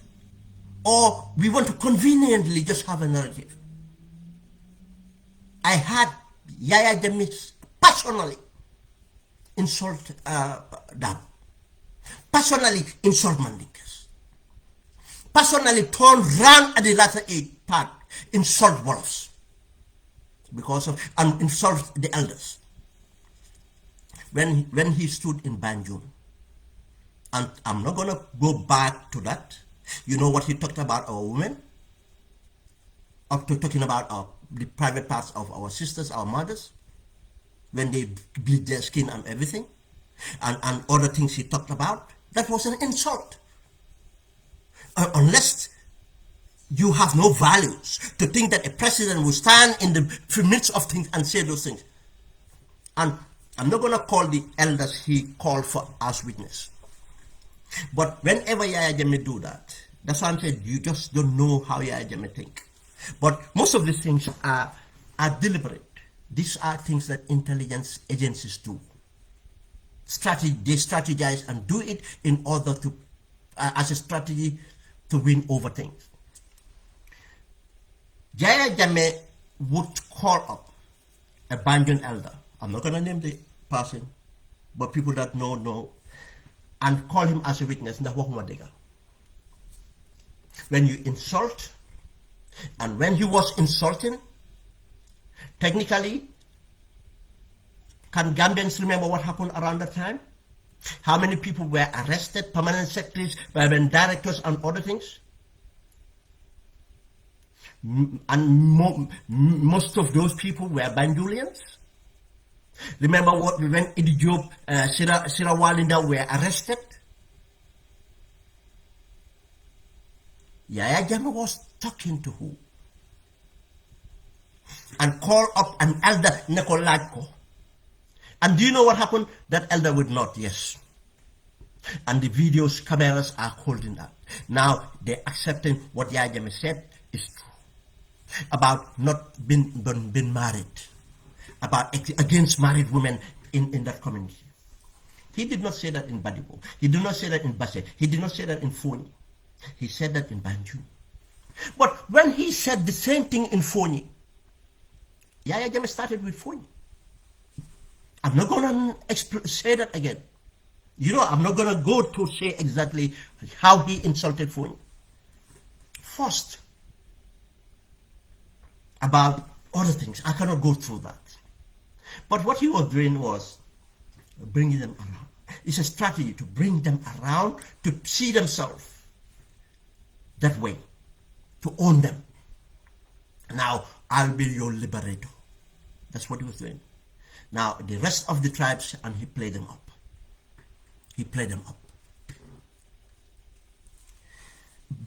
or we want to conveniently just have a narrative. I had Yaya Jammeh personally insult Darboe. Personally insult Mandinkas. Personally turn round at the latter part, insult Wolofs. Because of, and insult the elders. When he stood in Banjul, and I'm not gonna go back to that. You know what he talked about our women? up to talking about the private parts of our sisters, our mothers, when they bleed their skin and everything, and other things he talked about. That was an insult. Unless you have no values to think that a president will stand in the midst of things and say those things. And I'm not going to call the elders he called for as witness. But whenever Yaya Jammeh do that, that's why I'm saying you just don't know how Yaya Jammeh think. But most of these things are deliberate. These are things that intelligence agencies do. They strategize and do it in order to, as a strategy to win over things. Yaya Jammeh would call up a Banjul elder. I'm not going to name the person, but people that know, and call him as a witness. When you insult, and when he was insulting, technically, can Gambians remember what happened around that time? How many people were arrested, permanent secretaries, directors, and other things? And most of those people were Banjulians. Remember when Idi Diop, Sira Walinda were arrested? Yaya Jammeh was talking to who? And call up an elder, Nekolajko. And do you know what happened? That elder would not, yes. And the videos, cameras are holding that. Now, they're accepting what Yaya Jammeh said is true. About not being married. About against married women in that community. He did not say that in Badibo. He did not say that in Basse. He did not say that in Foni. He said that in Banjul. But when he said the same thing in Foni, Yaya Jammeh started with Foni. I'm not going to say that again. You know, I'm not going to go to say exactly how he insulted Foni. First, about other things. I cannot go through that. But what he was doing was bringing them around. It's a strategy to bring them around, to see themselves that way, to own them. Now, I'll be your liberator. That's what he was doing. Now, the rest of the tribes, and he played them up. He played them up.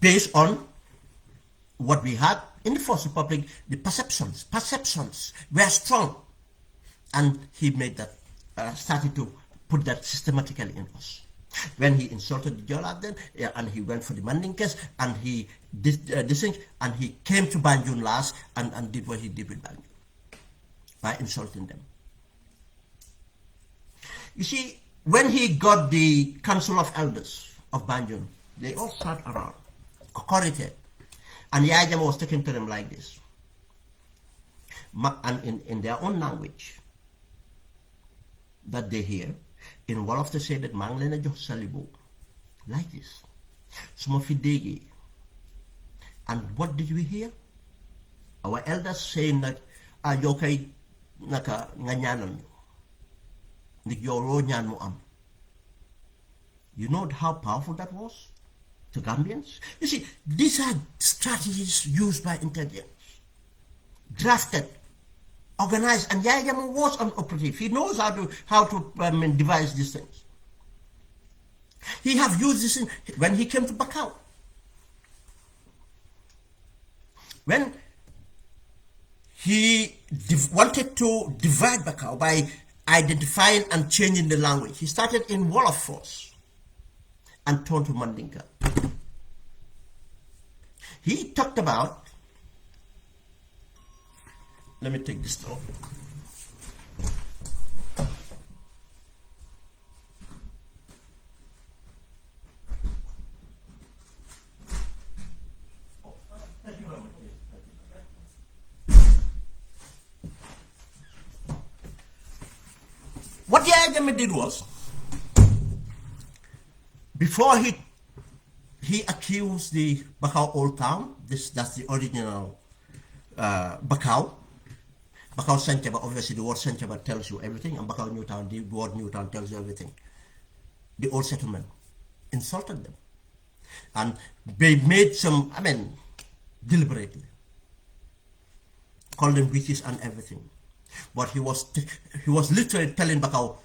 Based on what we had in the First Republic, the perceptions were strong. And he made that, started to put that systematically in us. When he insulted the Jola then, and he went for the Mandinkas, and he did this thing, and he came to Banjul last, and did what he did with Banjul, by insulting them. You see, when he got the Council of Elders of Banjul, they all sat around, corrected, and Yaya Jammeh was talking to them like this, and in their own language that they hear. In one of the say that maa ngi leen a jox salibo like this. Suma fi déggee. And what did we hear? Our elders saying that yow kay naka nga ñaanal ñu. Ndik yow loo ñaan mu am. You know how powerful that was to Gambians? You see, these are strategies used by intelligence, drafted, organized, and Yaya Jammeh was an operative. He knows how to devise these things. He have used this when he came to Bakau. When he wanted to divide Bakau by identifying and changing the language, he started in Wolof first and turned to Mandinka. He talked about, let me take this off. What Yaya Jammeh did was, before he accused the Bakau Old Town, that's the original Bakau. Bakau Sanchaba, obviously the word Sanchaba tells you everything, and Bakau Newtown, the word Newtown tells you everything. The old settlement insulted them. And they made some, deliberately. called them witches and everything. But he was literally telling Bakau,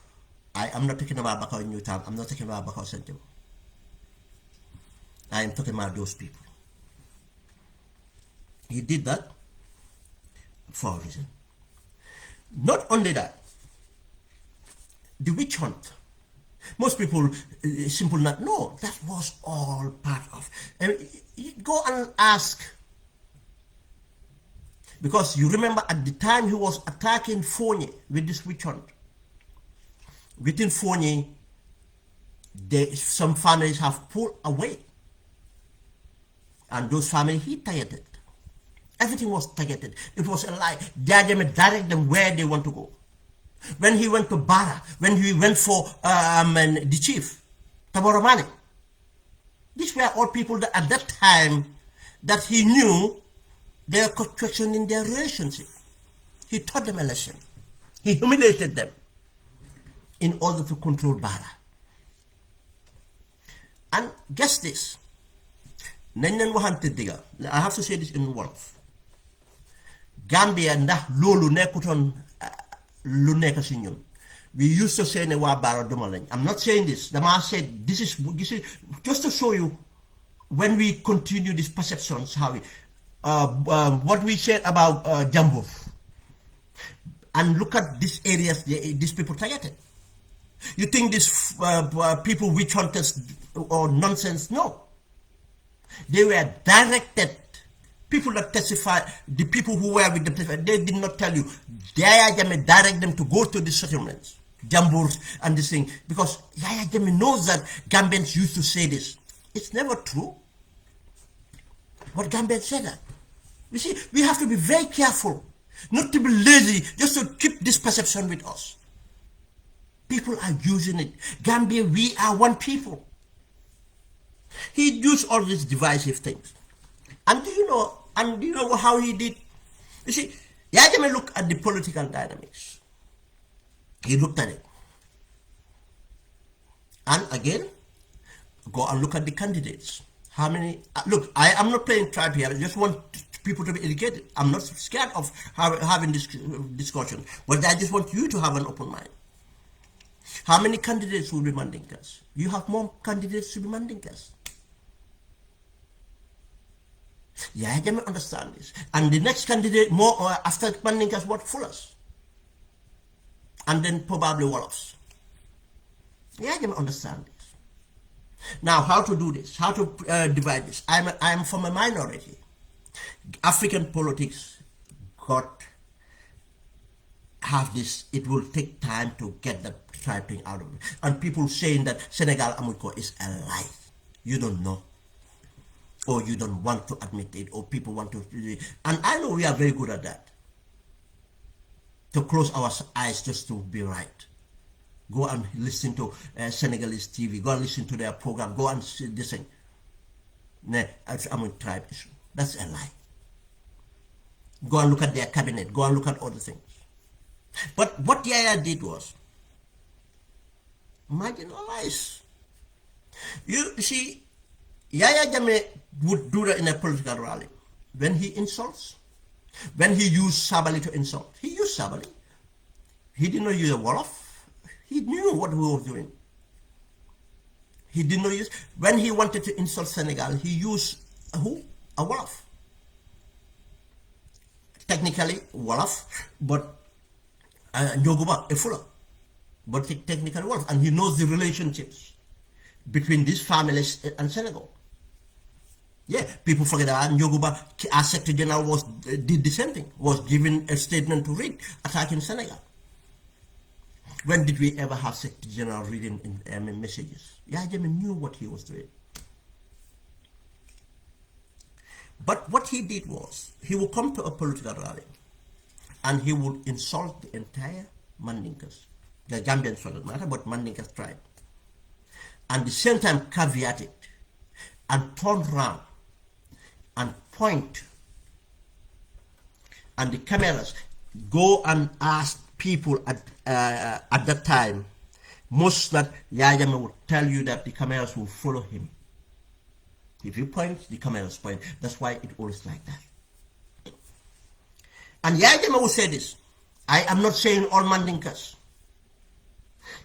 I am not talking about Bakau in Newtown, I'm not talking about Bakau Central. I am talking about those people. He did that for a reason. Not only that, the witch hunt. Most people simple not know that was all part of. You go and ask, because you remember at the time he was attacking Fonyi with this witch hunt. Within Fonyi, some families have pulled away, and those families he targeted. Everything was targeted. It was a lie. Jajame direct them where they want to go. When he went to Bara, when he went for the chief, Taboromani, these were all people that at that time that he knew they were questioning their relationship. He taught them a lesson. He humiliated them in order to control Bara. And guess this. I have to say this in Wolof. Gambia ndax lolu nekuton lu nek ci ñun. We used to say ne wa Bara duma lañ. I'm not saying this. Dama said this is just to show you when we continue these perceptions how we what we said about Jambur. And look at these areas these people targeted. You think these people witch hunters or nonsense? No. They were directed. People that testify, the people who were with them, they did not tell you. Yaya Jammeh direct them to go to the settlements, Jamburs and this thing. Because Yaya Jammeh knows that Gambians used to say this. It's never true. But Gambians said that. You see, we have to be very careful. Not to be lazy, just to keep this perception with us. People are using it. Gambia, we are one people. He used all these divisive things. And do you know how he did? You see, Yaya Jammeh looked at the political dynamics. He looked at it. And again, go and look at the candidates. How many? Look, I am not playing tribe here. I just want people to be educated. I'm not scared of having this discussion. But I just want you to have an open mind. How many candidates will be Mandinkas? You have more candidates to be Mandinkas. Yaya Jammeh understand this. And the next candidate more after Mandinkas what Fullers. And then probably Wolofs. Yaya Jammeh understand this. Now how to do this? How to divide this? I'm from a minority. African politics have this, it will take time to get the tribe thing out of it. And people saying that Senegal Amuko is a lie. You don't know. Or you don't want to admit it, or people want to, and I know we are very good at that. To close our eyes just to be right. Go and listen to Senegalese TV, go and listen to their program, go and see this thing. I'm a tribe issue. That's a lie. Go and look at their cabinet, go and look at other things. But what Yaya did was marginalize. You see, Yaya Jammeh would do that in a political rally. When he insults, when he used Sabali to insult, he used Sabali. He did not use a Wolof. He knew what he was doing. He did not use, when he wanted to insult Senegal, he used who? A Wolof. Technically Wolof, but Njoguba, a Fuller. But technically Wolof. And he knows the relationships between these families and Senegal. Yeah, people forget that Njoguba, as Secretary General, did the same thing, was given a statement to read, attacking Senegal. When did we ever have Secretary General reading in messages? Yaya Jammeh knew what he was doing. But what he did was, he would come to a political rally, and he would insult the entire Mandinkas, the Gambians for that matter, but Mandinkas tribe. And at the same time caveat it, and turn around, and point, and the cameras go and ask people at that time, most that Yaya Jammeh would tell you that the cameras will follow him. If you point, the cameras point. That's why it always like that. And Yaya Jammeh will say this. I am not saying all Mandinkas.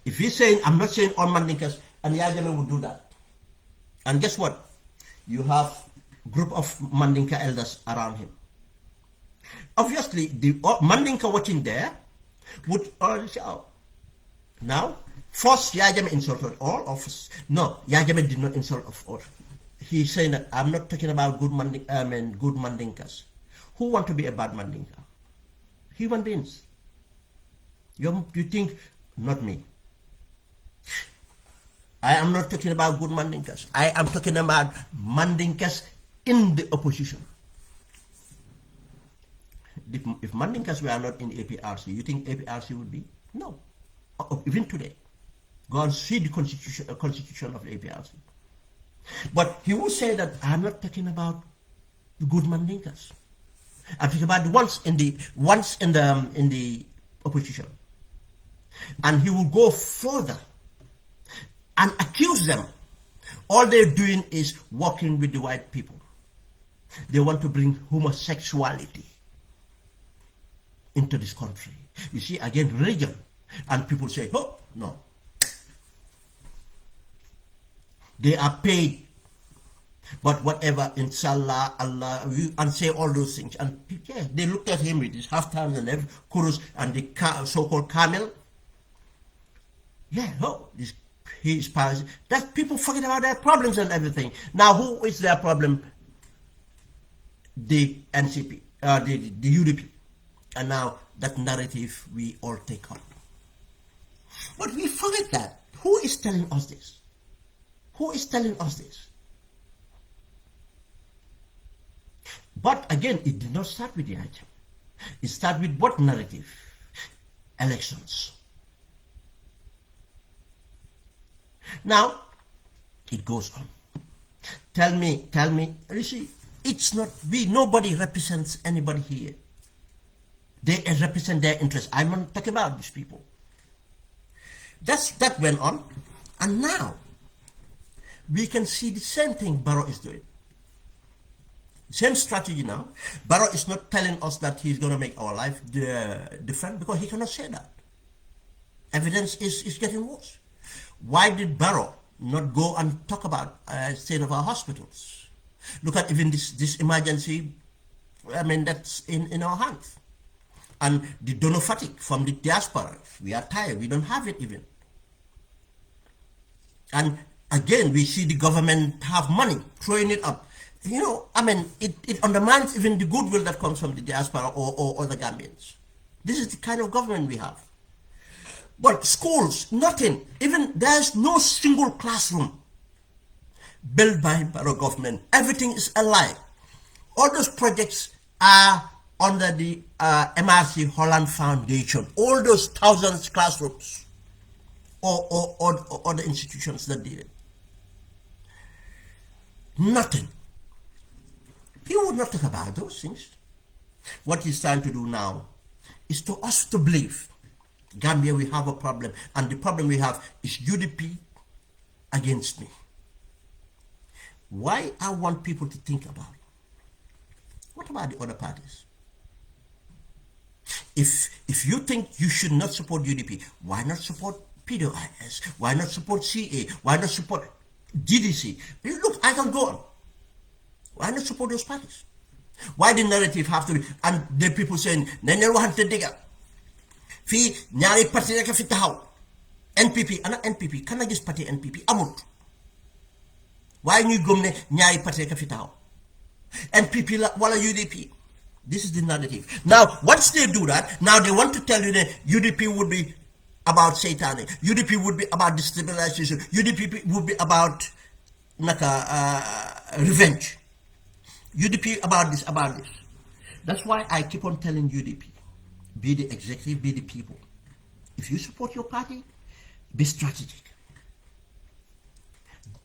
If he's saying I'm not saying all Mandinkas, and Yaya Jammeh will do that. And guess what? You have a group of Mandinka elders around him. Obviously, the Mandinka watching there would all shout. Now, first Yaya Jammeh insulted all of us. No, Yaya Jammeh did not insult of all. He's saying that I'm not talking about good Mandinkas. Who want to be a bad Mandinka? Human beings. You think, not me. I am not talking about good Mandinkas. I am talking about Mandinkas in the opposition. If Mandinkas were not in APRC, you think APRC would be? No. Even today. Go and see the constitution of the APRC. But he will say that I'm not talking about the good Mandinkas. I'm talking about the ones in the opposition. And he will go further and accuse them. All they're doing is working with the white people. They want to bring homosexuality into this country. You see, again, religion. And people say, oh, no. They are paid. But whatever, inshallah, Allah, and say all those things. And yeah, they looked at him with his half-time and every kurus and the so-called camel. Yeah, no, he's Paris. That people forget about their problems and everything. Now, who is their problem? The NCP, the UDP. And now that narrative we all take on. But we forget that. Who is telling us this? Who is telling us this? But again, it did not start with the item. It started with what narrative? Elections. Now, it goes on. Tell me, you see, it's not, nobody represents anybody here. They represent their interests. I'm not talking about these people. That went on. And now, we can see the same thing Barrow is doing. Same strategy now. Barrow is not telling us that he's going to make our life different because he cannot say that. Evidence is getting worse. Why did Barrow not go and talk about state of our hospitals? Look at even this emergency, that's in our hands. And the donor fatigue from the diaspora, we are tired, we don't have it even. And again, we see the government have money, throwing it up. It undermines even the goodwill that comes from the diaspora or the Gambians. This is the kind of government we have. But schools, nothing. Even there's no single classroom built by Barrow government. Everything is alive. All those projects are under the MRC Holland Foundation. All those thousands of classrooms or the institutions that did it. Nothing. He would not talk about those things. What he's trying to do now is to us to believe Gambia, we have a problem, and the problem we have is UDP against me. Why I want people to think about it? What about the other parties? If you think you should not support UDP, why not support PDOIS? Why not support CA? Why not support GDC? Look, I can go on. Why not support those parties? Why the narrative have to be, and the people saying, Nenel wahante diga. Fi nyari parti rek fi taxaw. NPP, ana NPP, kan na gis parti NPP amut. Why ñuy gëm ne ñaari parti rek fi taxaw? NPP la wala UDP. This is the narrative. Now, once they do that, now they want to tell you that UDP would be about Satan. UDP would be about destabilization. UDP would be about revenge. UDP about this, about this. That's why I keep on telling UDP, be the executive, be the people. If you support your party, be strategic.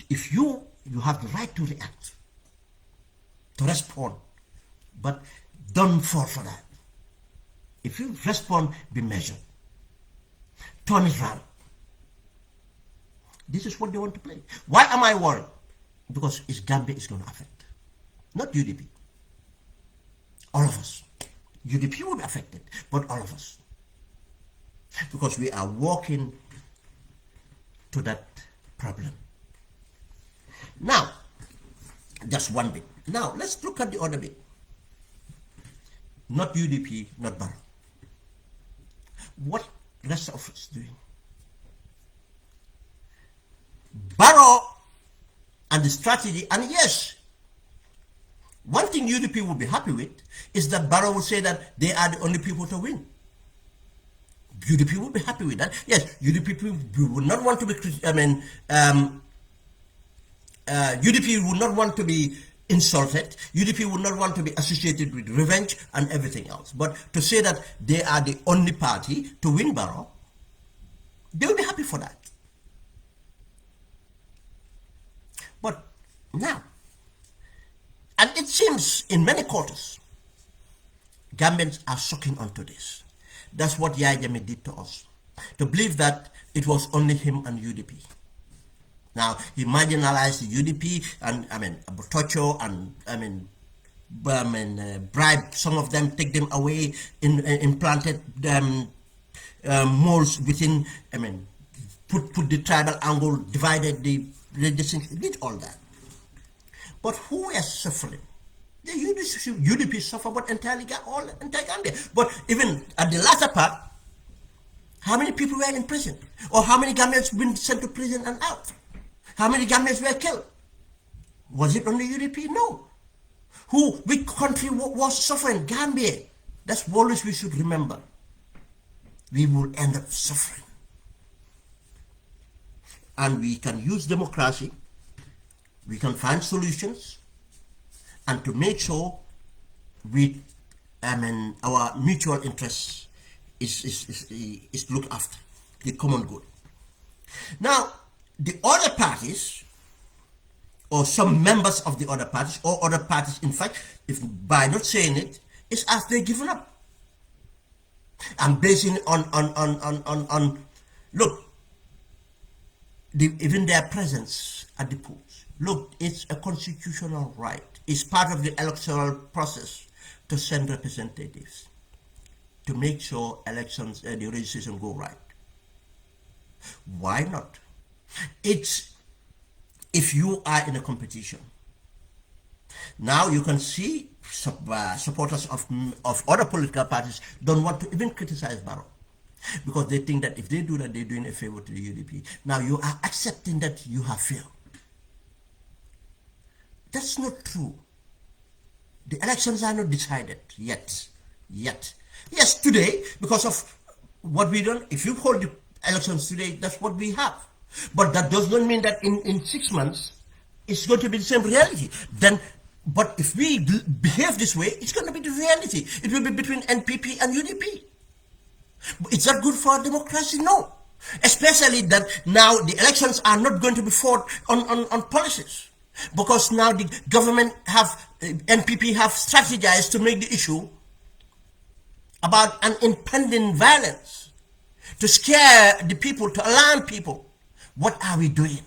If you have the right to react, to respond, but don't fall for that. If you respond, be measured. Turn it around. This is what they want to play. Why am I worried? Because it's Gambia is going to affect. Not UDP. All of us. UDP will be affected, but all of us. Because we are walking to that problem. Now, that's one bit. Now, let's look at the other bit. Not UDP, not Barrow. What rest of us doing? Barrow and the strategy, and yes, one thing UDP will be happy with is that Barrow will say that they are the only people to win. UDP will be happy with that. Yes, UDP will not want to be, UDP will not want to be insulted. UDP will not want to be associated with revenge and everything else. But to say that they are the only party to win Barrow, they will be happy for that. But now, and it seems in many quarters, Gambians are sucking onto this. That's what Yaya Jammeh did to us. To believe that it was only him and UDP. Now, he marginalized the UDP and, torture and, bribe some of them, take them away, implanted moles within, put the tribal angle, divided the did all that. But who is suffering? The UDP suffer, but entire Gambia. But even at the latter part, how many people were in prison? Or how many Gambians been sent to prison and out? How many Gambians were killed? Was it only UDP? No. Which country was suffering? Gambia. That's always we should remember. We will end up suffering. And we can use democracy, we can find solutions, and to make sure our mutual interests is looked after, the common good. Now, the other parties, or some members of the other parties, or other parties, in fact, if by not saying it, it's as they've given up. I'm basing on look, even their presence at the polls. Look, it's a constitutional right. It's part of the electoral process to send representatives to make sure elections, the registration go right. Why not? It's if you are in a competition. Now you can see supporters of other political parties don't want to even criticize Barrow, because they think that if they do that, they're doing a favor to the UDP. Now you are accepting that you have failed. That's not true. The elections are not decided yet. Yes, today, because of what we done, if you hold the elections today, that's what we have. But that does not mean that in 6 months, it's going to be the same reality. But if we behave this way, it's going to be the reality. It will be between NPP and UDP. Is that good for democracy? No. Especially that now the elections are not going to be fought on policies. Because now the government NPP have strategized to make the issue about an impending violence, to scare the people, to alarm people. What are we doing?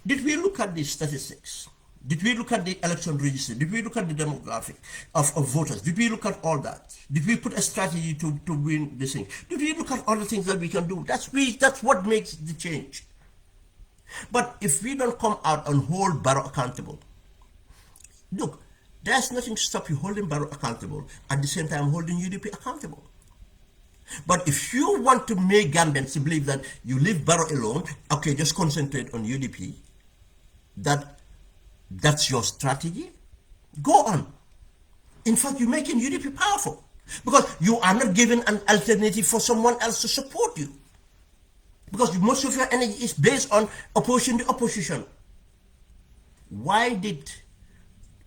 Did we look at the statistics? Did we look at the election register? Did we look at the demographic of voters? Did we look at all that? Did we put a strategy to win this thing? Did we look at all the things that we can do? That's what makes the change. But if we don't come out and hold Barrow accountable, look, there's nothing to stop you holding Barrow accountable, at the same time holding UDP accountable. But if you want to make Gambians to believe that you leave Barrow alone, okay, just concentrate on UDP, that's your strategy, go on. In fact, you're making UDP powerful, because you are not giving an alternative for someone else to support you. Because most of your energy is based on opposing the opposition. Why did,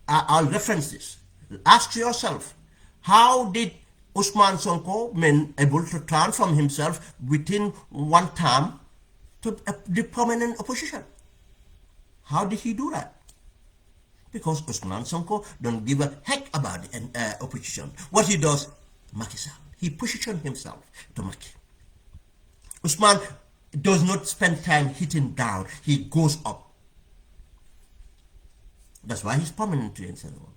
I'll reference this, ask yourself, how did Usman Sonko been able to transform himself within one term to the permanent opposition? How did he do that? Because Usman Sonko don't give a heck about the opposition. What he does, Macky Sall, he positions himself to Macky. Usman does not spend time hitting down, he goes up. That's why he's permanent in Senegal.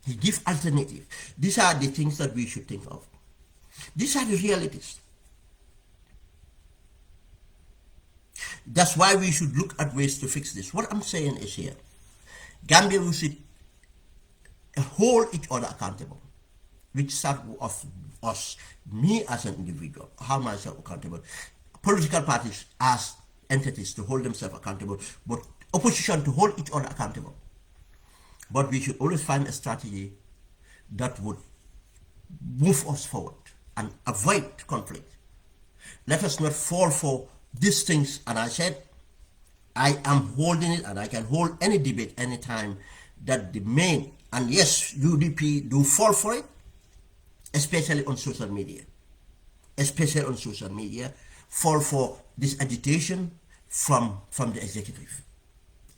He gives alternative. These are the things that we should think of. These are the realities. That's why we should look at ways to fix this. What I'm saying is here, Gambia, we should hold each other accountable, which start of us, me as an individual, how myself accountable, political parties as entities to hold themselves accountable, but opposition to hold each other accountable. But we should always find a strategy that would move us forward and avoid conflict. Let us not fall for these things. And I said, I am holding it, and I can hold any debate anytime that the main, and yes, UDP do fall for it, especially on social media. Especially on social media, fall for this agitation from the executive.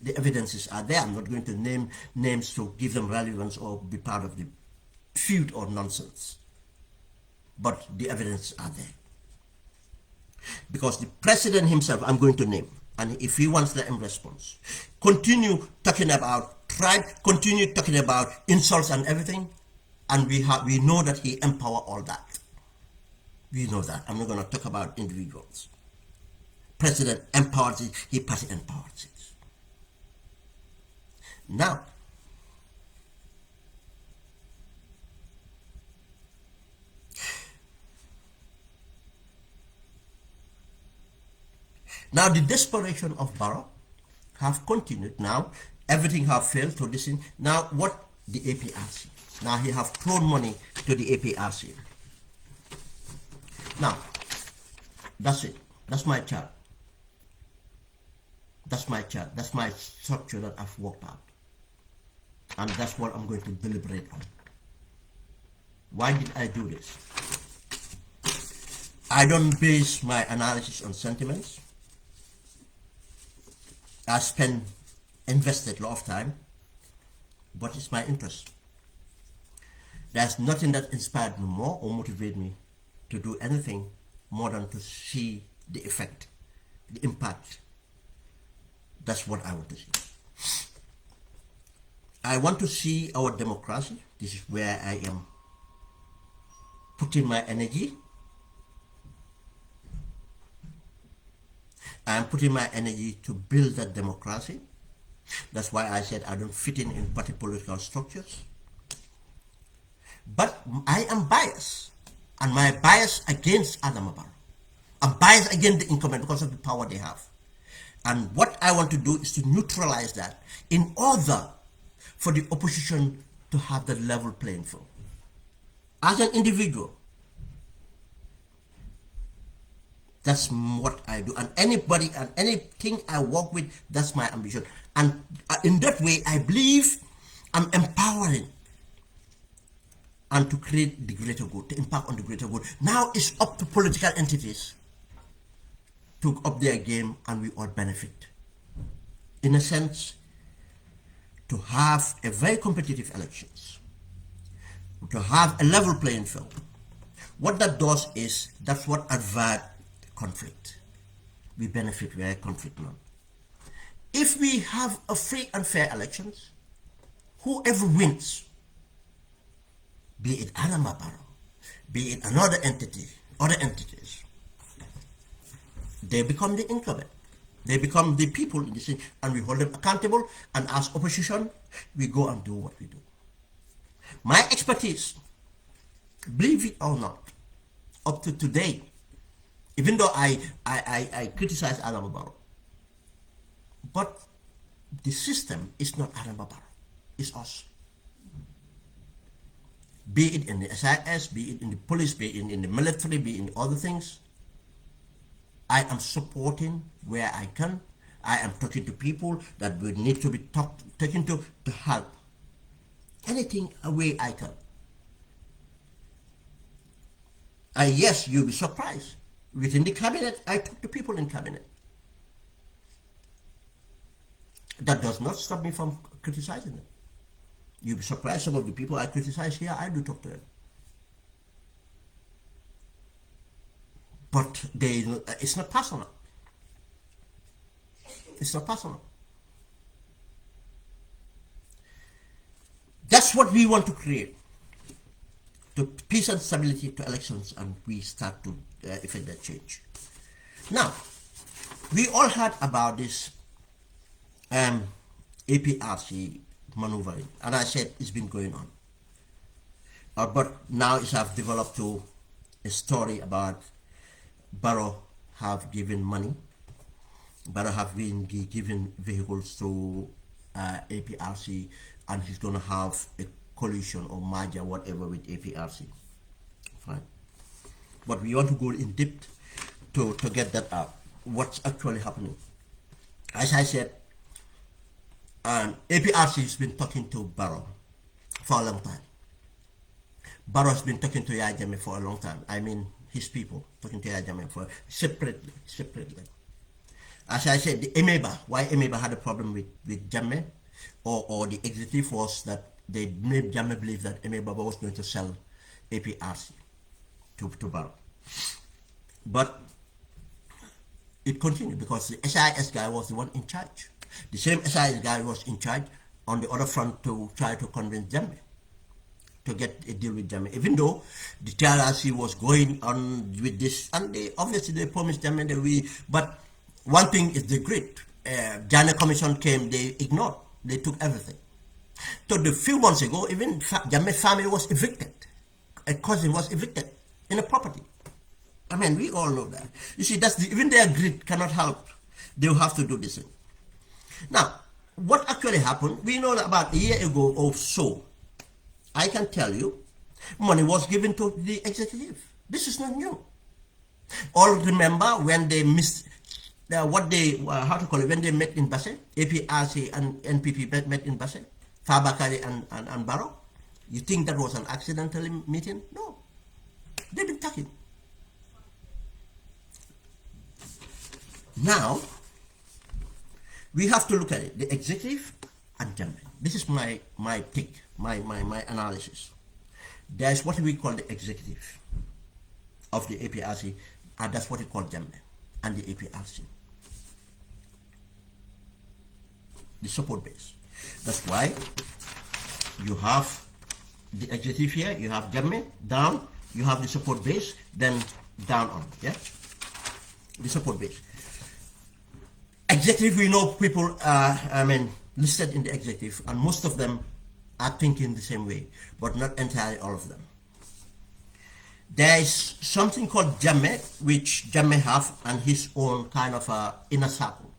The evidences are there. I'm not going to name names to give them relevance or be part of the feud or nonsense. But the evidence are there. Because the president himself, I'm going to name, and if he wants the response, continue talking about tribe, continue talking about insults and everything, and we know that he empower all that. We know that. I'm not going to talk about individuals. President empowers it, his party empowers it. Now, the desperation of Barrow have continued. Now, everything have failed to listen. Now, what the APRC? Now, he have thrown money to the APRC. Now, that's it. That's my chart. That's my chart. That's my structure that I've worked out. And that's what I'm going to deliberate on. Why did I do this? I don't base my analysis on sentiments. I invested a lot of time, but it's my interest. There's nothing that inspired me more or motivated me to do anything more than to see the effect, the impact. That's what I want to see. I want to see our democracy. This is where I am putting my energy. I am putting my energy to build that democracy. That's why I said I don't fit in party political structures. But I am biased, and my bias against Adama Barrow. I'm biased against the incumbent because of the power they have. And what I want to do is to neutralize that in order for the opposition to have the level playing field. As an individual, that's what I do. And anybody and anything I work with, that's my ambition. And in that way, I believe I'm empowering and to create the greater good, to impact on the greater good. Now it's up to political entities to up their game, and we all benefit. In a sense, to have a very competitive elections, to have a level playing field. What that does is, that's what avoid conflict. We benefit where conflict none. If we have a free and fair elections, whoever wins, be it Adama Barrow, be it another entity, other entities, they become the incumbent. They become the people in the city, and we hold them accountable, and as opposition, we go and do what we do. My expertise, believe it or not, up to today, even though I criticize Adama Barrow, but the system is not Adama Barrow, it's us. Be it in the SIS, be it in the police, be it in the military, be it in other things, I am supporting where I can. I am talking to people that will need to be taken to help. Anything way I can. And yes, you'll be surprised. Within the cabinet, I talk to people in cabinet. That does not stop me from criticizing them. You'll be surprised, some of the people I criticize here, I do talk to them. But it's not personal. It's not personal. That's what we want to create. To peace and stability to elections, and we start to effect that change. Now, we all heard about this APRC maneuvering, and I said it's been going on. But now it has developed to a story about Barrow have given money, Barrow have been given vehicles to APRC, and he's going to have a coalition or merger, whatever, with APRC. Fine. But we want to go in depth to get that out. What's actually happening? As I said, APRC has been talking to Barrow for a long time. Barrow has been talking to Yahya Jammeh for a long time. I mean, his people talking to Yahya Jammeh for separately. As I said, the EMEBA, why EMEBA had a problem with Jammeh, or the executive was that they made Jammeh believe that EMEBA was going to sell APRC to Barrow. But it continued because the SIS guy was the one in charge. The same SIS guy was in charge on the other front to try to convince Jammeh to get a deal with Jammeh, even though the TRRC was going on with this, and obviously they promised Jammeh that but one thing is the grid. Jammeh Commission came, they ignored, they took everything. So the few months ago, even Jammeh family was evicted. A cousin was evicted in a property. I mean, we all know that. You see, even their grid cannot help. They will have to do this thing. Now, what actually happened, we know that about a year ago or so, I can tell you, money was given to the executive. This is not new. All remember when they missed, when they met in Basse, APRC and NPP met in Basse, Fabakari and Barrow. You think that was an accidental meeting? No. They've been talking. Now, we have to look at it, the executive and Jammeh. This is my take, my analysis. There is what we call the executive of the APRC, and that's what we call Jammeh and the APRC. The support base. That's why you have the executive here, you have Jammeh down, you have the support base, then down on, yeah? The support base. Executive, we know people listed in the executive, and most of them are thinking the same way, but not entirely all of them. There is something called Jammeh, which Jammeh have, and his own kind of inner circle.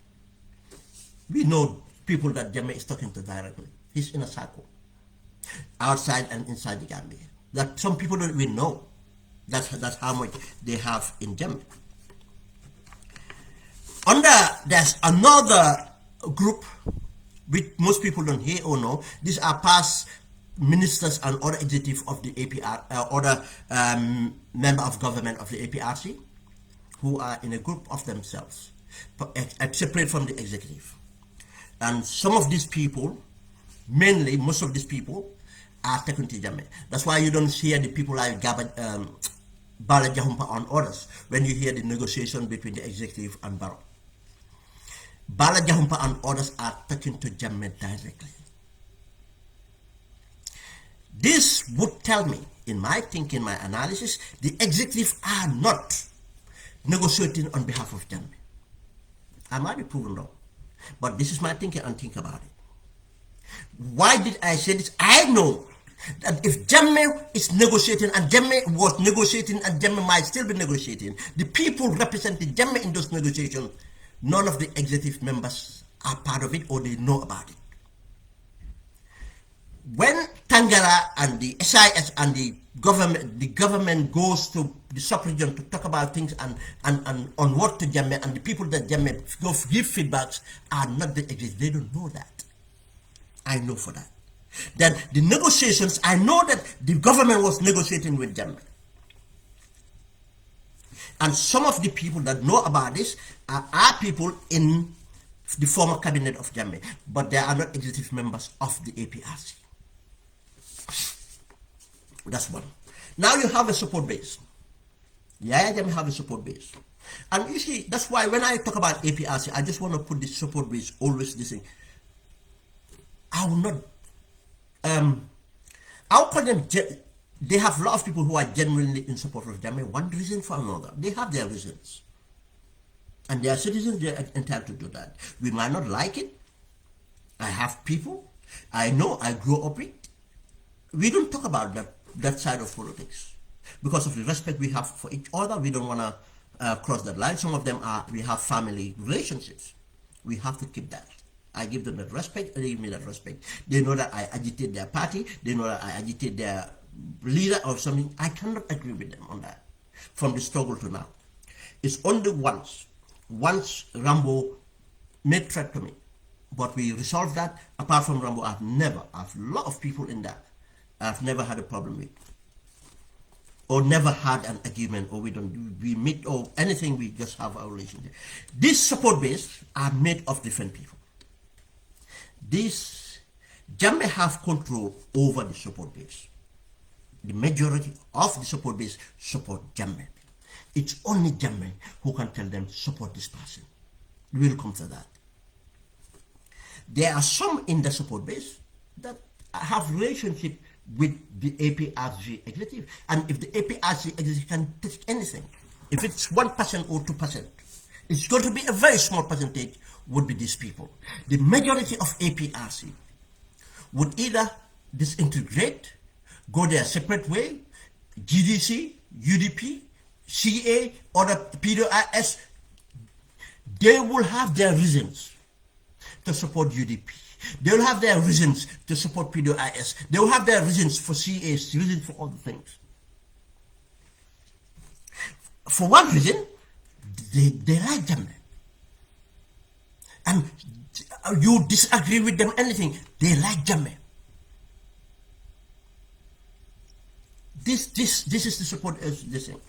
We know people that Jammeh is talking to directly, his inner circle, outside and inside the Gambia. That some people don't even know. That's how much they have in Jammeh. There's another group which most people don't hear or know. These are past ministers and other executives of the APR, other member of government of the APRC, who are in a group of themselves, separate from the executive. And some of these people, mainly most of these people, are taken to Jammeh. That's why you don't hear the people like Bala Jahumpa and others when you hear the negotiation between the executive and Barrow. Bala Jahumpa and others are taken to Jammeh directly. This would tell me, in my thinking, my analysis, the executive are not negotiating on behalf of Jammeh. I might be proven wrong, but this is my thinking, and think about it. Why did I say this? I know that if Jammeh is negotiating, and Jammeh was negotiating, and Jammeh might still be negotiating, the people representing Jammeh in those negotiations, none of the executive members are part of it, or they know about it. When Tangara and the SIS and the government goes to the sub-region to talk about things and on what to Jammeh, and the people that Jammeh give feedbacks are not the executive. They don't know that. I know for that. Then the negotiations, I know that the government was negotiating with Jammeh. And some of the people that know about this are people in the former cabinet of Jammeh, but they are not executive members of the APRC. That's one. Now you have a support base. Yahya Jammeh have a support base. And you see, that's why when I talk about APRC, I just want to put this support base always this thing. I will not I'll call them, they have a lot of people who are genuinely in support of Jammeh, one reason for another. They have their reasons. And they are citizens, they are entitled to do that. We might not like it. I have people I know I grew up with. We don't talk about that side of politics. Because of the respect we have for each other, we don't want to cross that line. Some of them we have family relationships. We have to keep that. I give them that respect, and they give me that respect. They know that I agitate their party. They know that I agitate their leader or something. I cannot agree with them on that. From the struggle to now. It's only once Rambo made threat to me. But we resolved that. Apart from Rambo, I've a lot of people in that I've never had a problem with. Or never had an argument, or we meet or anything, we just have our relationship. These support base are made of different people. This Jammeh have control over the support base. The majority of the support base support Jammeh. It's only Jammeh who can tell them support this person. We will come to that. There are some in the support base that have relationship with the APRC executive, and if the APRC executive can take anything, if it's 1% or 2%, it's going to be a very small percentage would be these people. The majority of APRC would either disintegrate, go their separate way, GDC, UDP, CA, or the PDIS, they will have their reasons to support UDP. They will have their reasons to support PDIS. They will have their reasons for CAs, reasons for other things. For one reason, they like Jammeh. And you disagree with them anything, they like Jammeh. This is the support as this thing.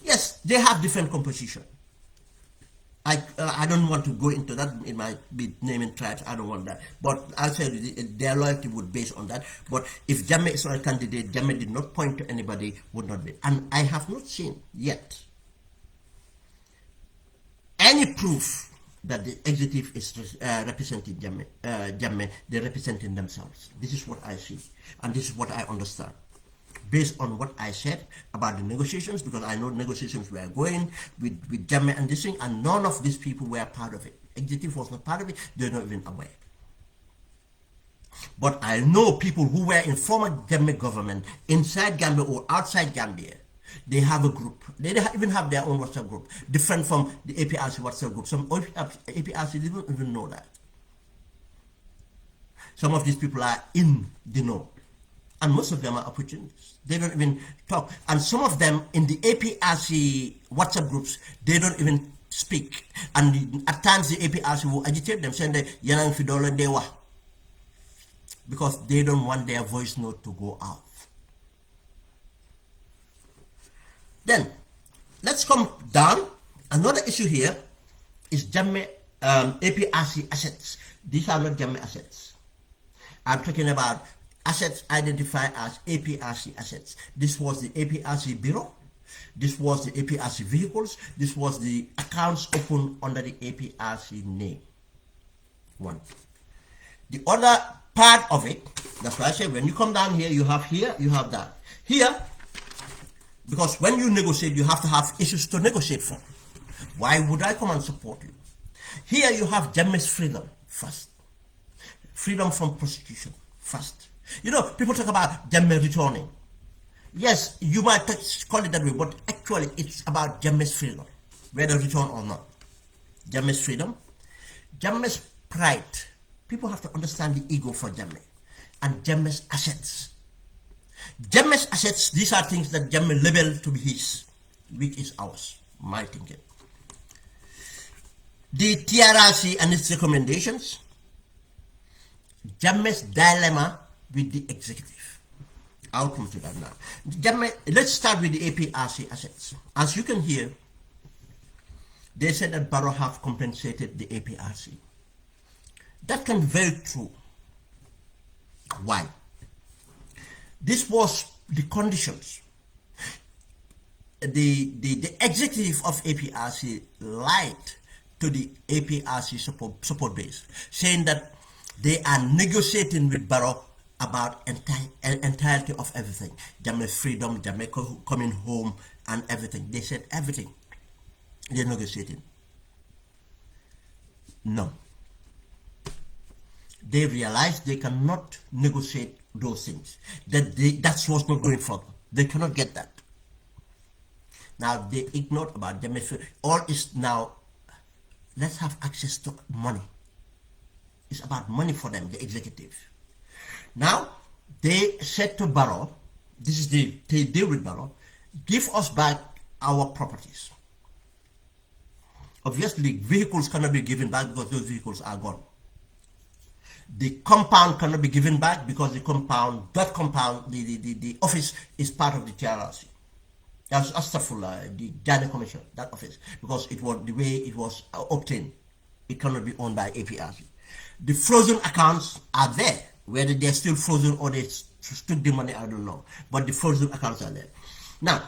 Yes, they have different composition. I don't want to go into that. It might be naming tribes. I don't want that. But I'll tell you, their loyalty would base on that. But if Jammeh is not a candidate, Jammeh did not point to anybody, would not be. And I have not seen yet any proof that the executive is representing Jammeh. They're representing themselves. This is what I see. And this is what I understand. Based on what I said about the negotiations, because I know negotiations were going with Jammeh and this thing, and none of these people were part of it. Executive was not part of it, they're not even aware. But I know people who were in former Jammeh government, inside Gambia or outside Gambia, they have a group. They even have their own WhatsApp group, different from the APRC WhatsApp group. Some APRC didn't even know that. Some of these people are in the know. And most of them are opportunists. They don't even talk. And some of them in the APRC WhatsApp groups, they don't even speak. And at times the APRC will agitate them, saying that Yanang Fidola Dewa. Because they don't want their voice note to go out. Then, let's come down. Another issue here is Jammeh APRC assets. These are not Jammeh assets. I'm talking about assets identified as APRC assets. This was the APRC Bureau. This was the APRC vehicles. This was the accounts opened under the APRC name. One. The other part of it, that's why I say when you come down here, you have that. Here, because when you negotiate, you have to have issues to negotiate for. Why would I come and support you? Here you have Jammeh's freedom first. Freedom from prosecution first. You know, people talk about Jammeh returning. Yes, you might call it that way, but actually it's about Jammeh's freedom, whether return or not. Jammeh's freedom, Jammeh's pride. People have to understand the ego for Jammeh and Jammeh's assets. Jammeh's assets, these are things that Jammeh labeled to be his, which is ours, my thinking. The TRRC and its recommendations, Jammeh's dilemma with the executive. I'll come to that now. Jammeh, let's start with the APRC assets. As you can hear, they said that Barrow have compensated the APRC. That can be very true. Why? This was the conditions. The executive of APRC lied to the APRC support base, saying that they are negotiating with Barrow about entirety of everything. Jammeh freedom, Jammeh coming home and everything. They said everything. They're negotiating. No. They realized they cannot negotiate those things. That's what's not going further. They cannot get that. Now they ignored about Jammeh. All is now, let's have access to money. It's about money for them, the executive. Now, they said to Barrow, this is the deal with Barrow, give us back our properties. Obviously, vehicles cannot be given back because those vehicles are gone. The compound cannot be given back because the office is part of the TRRC. That's Astagfirullah, the Ghana Commission, that office, because it was the way it was obtained. It cannot be owned by APRC. The frozen accounts are there. Whether they're still frozen or they took the money, I don't know. But the frozen accounts are there. Now,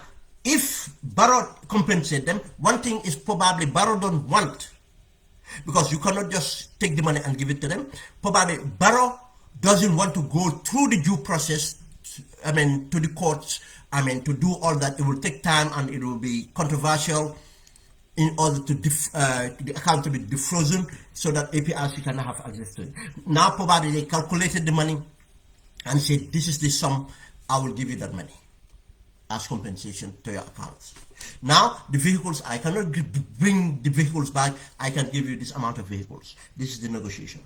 if Barrow compensate them, one thing is probably Barrow don't want, because you cannot just take the money and give it to them. Probably Barrow doesn't want to go through the due process, to the courts, to do all that. It will take time and it will be controversial in order to the account to be defrozen so that APRC can have access to it. Now probably they calculated the money and said, this is the sum, I will give you that money as compensation to your accounts. Now the vehicles, I cannot bring the vehicles back, I can give you this amount of vehicles. This is the negotiation.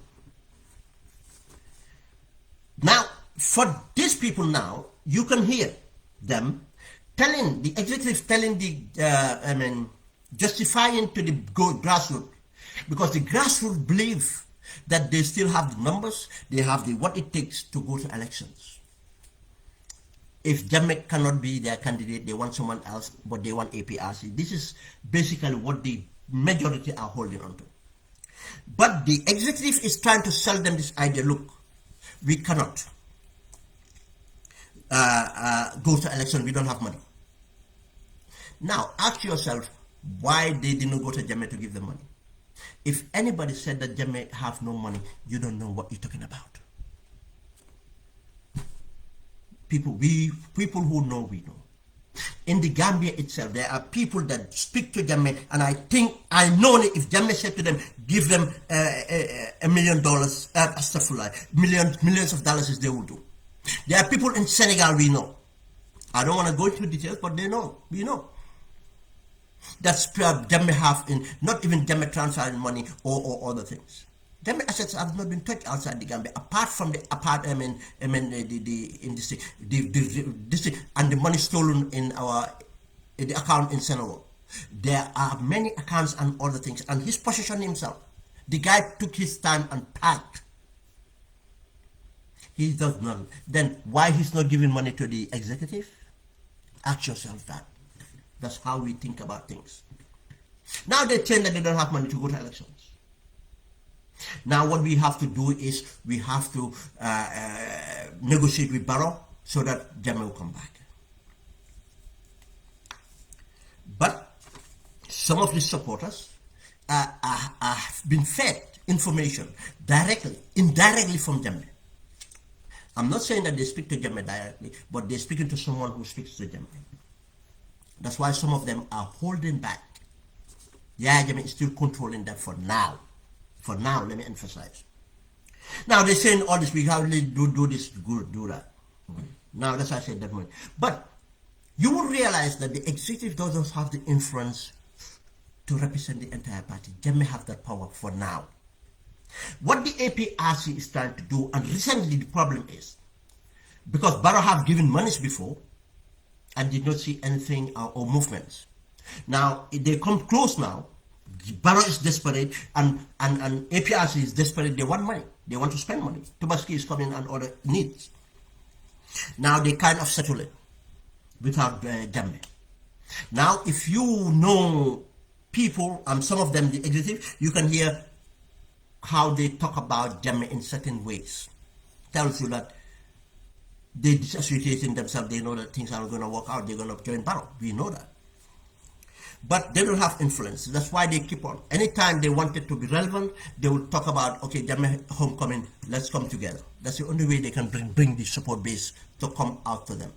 Now for these people now, you can hear them telling, the executive telling the, justifying to the grassroots, because the grassroots believe that they still have the numbers, they have the what it takes to go to elections. If Jammeh cannot be their candidate, they want someone else, but they want APRC. This is basically what the majority are holding on to. But the executive is trying to sell them this idea, look, we cannot go to election, we don't have money. Now ask yourself, why they didn't go to Jammeh to give them money? If anybody said that Jammeh have no money, you don't know what you're talking about. People who know, we know. In the Gambia itself, there are people that speak to Jammeh, and I know if Jammeh said to them, give them $1 million, millions of dollars, they will do. There are people in Senegal we know. I don't want to go into details, but they know, we know. That's Jammeh have in, not even Jammeh transferring money or other things. Jammeh assets have not been touched outside the Gambia, apart from the district and the money stolen in the account in Senegal. There are many accounts and other things, and his position himself. The guy took his time and packed. He does not. Then why he's not giving money to the executive? Ask yourself that. That's how we think about things. Now they claim that they don't have money to go to elections. Now what we have to do is we have to negotiate with Barrow so that Jammeh will come back. But some of these supporters have been fed information directly, indirectly from Jammeh. I'm not saying that they speak to Jammeh directly, but they're speaking to someone who speaks to Jammeh. That's why some of them are holding back. Yeah, Jammeh is still controlling that for now. For now, let me emphasize. Now they're saying all this, we have to do this, do that. Now that's why I said that much. But you will realize that the executive doesn't have the influence to represent the entire party. Jammeh have that power for now. What the APRC is trying to do, and recently the problem is, because Barrow have given monies before, and did not see anything or movements. Now they come close now. Barrow is desperate, and APRC is desperate. They want money. They want to spend money. Tobaski is coming and other needs. Now they kind of settle it without Jammeh. Now if you know people, and some of them the executive, you can hear how they talk about Jammeh in certain ways. Tells you that they disassociate themselves, they know that things are going to work out, they're going to join Barrow. We know that. But they don't have influence. That's why they keep on. Anytime they want it to be relevant, they will talk about, okay, Jammeh homecoming, let's come together. That's the only way they can bring the support base to come out to them.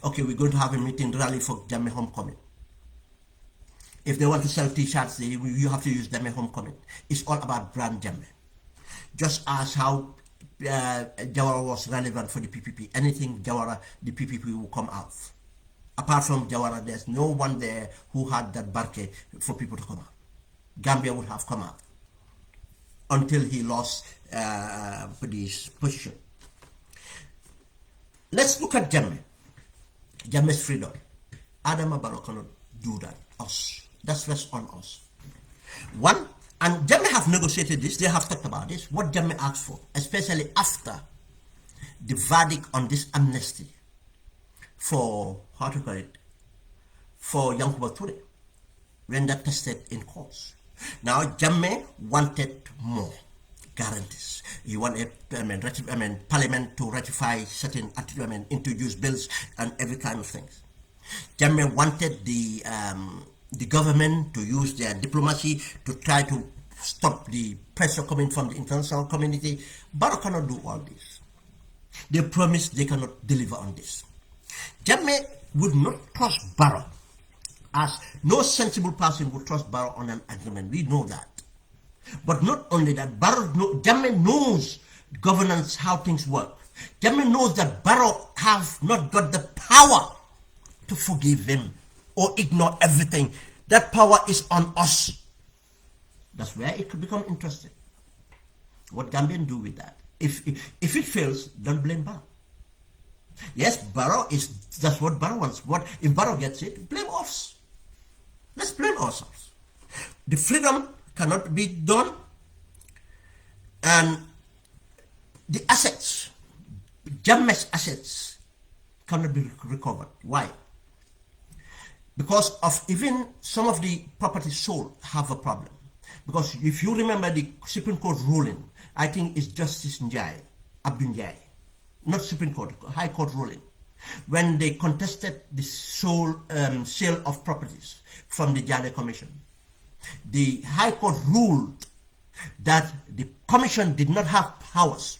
Okay, we're going to have a meeting rally for Jammeh homecoming. If they want to sell t-shirts, you have to use Jammeh homecoming. It's all about brand Jammeh. Just as how Jawara was relevant for the PPP. Anything Jawara, the PPP will come out. Apart from Jawara, there's no one there who had that barke for people to come out. Gambia would have come out until he lost this position. Let's look at Jammeh. Jammeh's freedom. Adama Barrow cannot do that. Us. That's what's on us. One, and Jammeh have negotiated this, they have talked about this, what Jammeh asked for, especially after the verdict on this amnesty for, how to call it, for Yankuba Toure, when that tested in courts. Now, Jammeh wanted more guarantees. He wanted Parliament to ratify certain, introduce bills and every kind of things. Jammeh wanted the government to use their diplomacy to try to stop the pressure coming from the international community. Barrow cannot do all this. They promise they cannot deliver on this. Jammeh would not trust Barrow, as no sensible person would trust Barrow on an agreement. We know that. But not only that, Jammeh knows governance, how things work. Jammeh knows that Barrow have not got the power to forgive him or ignore everything. That power is on us. That's where it could become interesting. What Gambians do with that. If it fails, don't blame Barrow. Yes, Barrow is, that's what Barrow wants. What if Barrow gets it? Blame us. Let's blame ourselves. The freedom cannot be done, and the assets, Jammeh's assets, cannot be recovered. Why? Because of even some of the properties sold have a problem. Because if you remember the Supreme Court ruling, I think it's Justice Njai, Abdul Njai, not Supreme Court, High Court ruling, when they contested the sale of properties from the Jale Commission. The High Court ruled that the Commission did not have powers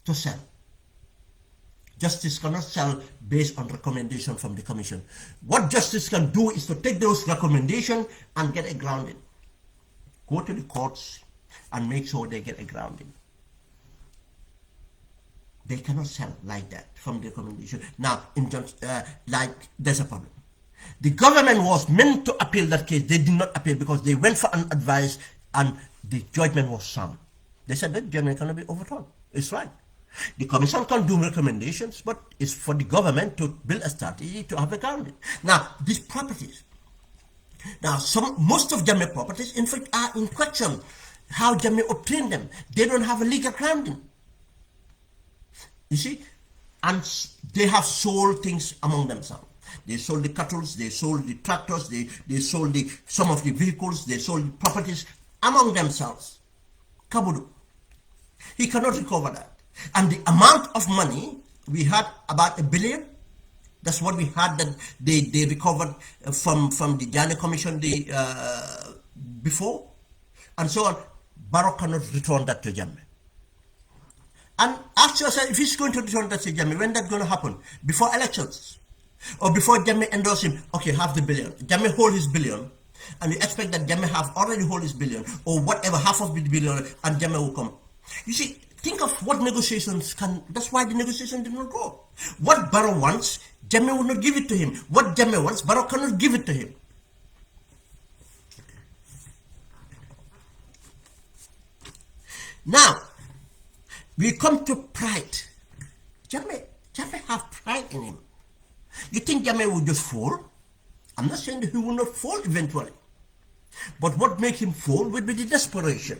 to sell. Justice cannot sell based on recommendation from the Commission. What Justice can do is to take those recommendations and get a grounding. Go to the courts and make sure they get a grounding. They cannot sell like that from the recommendation. Now, there's a problem. The government was meant to appeal that case. They did not appeal because they went for an advice and the judgment was sound. They said that judgment cannot be overturned. It's right. The Commission can do recommendations, but it's for the government to build a strategy to have a grounding. Now, these properties. Now, most of Jammeh properties, in fact, are in question. How Jammeh obtained them. They don't have a legal grounding. You see? And they have sold things among themselves. They sold the cattle, they sold the tractors, they sold some of the vehicles, they sold the properties among themselves. Kabudu. He cannot recover that. And the amount of money, we had about $1 billion. That's what we had that they recovered from the Janneh Commission before. And so on. Barrow cannot return that to Jammeh. And ask yourself, if he's going to return that to Jammeh, when that's going to happen? Before elections? Or before Jammeh endorse him? Okay, half the billion. Jammeh hold his billion. And you expect that Jammeh have already hold his billion. Or whatever, half of the billion, and Jammeh will come. You see, think of what negotiations can, that's why the negotiation did not go. What Barrow wants, Jammeh will not give it to him. What Jammeh wants, Barrow cannot give it to him. Now, we come to pride. Jammeh have pride in him. You think Jammeh will just fall? I'm not saying that he will not fall eventually. But what makes him fall will be the desperation.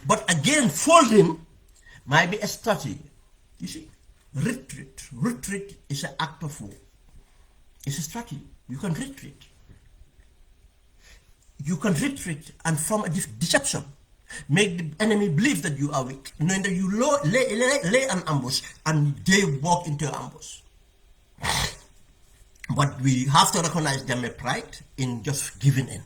But again, folding might be a strategy. You see, retreat is an act of war. It's a strategy. You can retreat. You can retreat and form a deception. Make the enemy believe that you are weak, knowing that you lay an ambush and they walk into your ambush. But we have to recognize Jammeh pride in just giving in.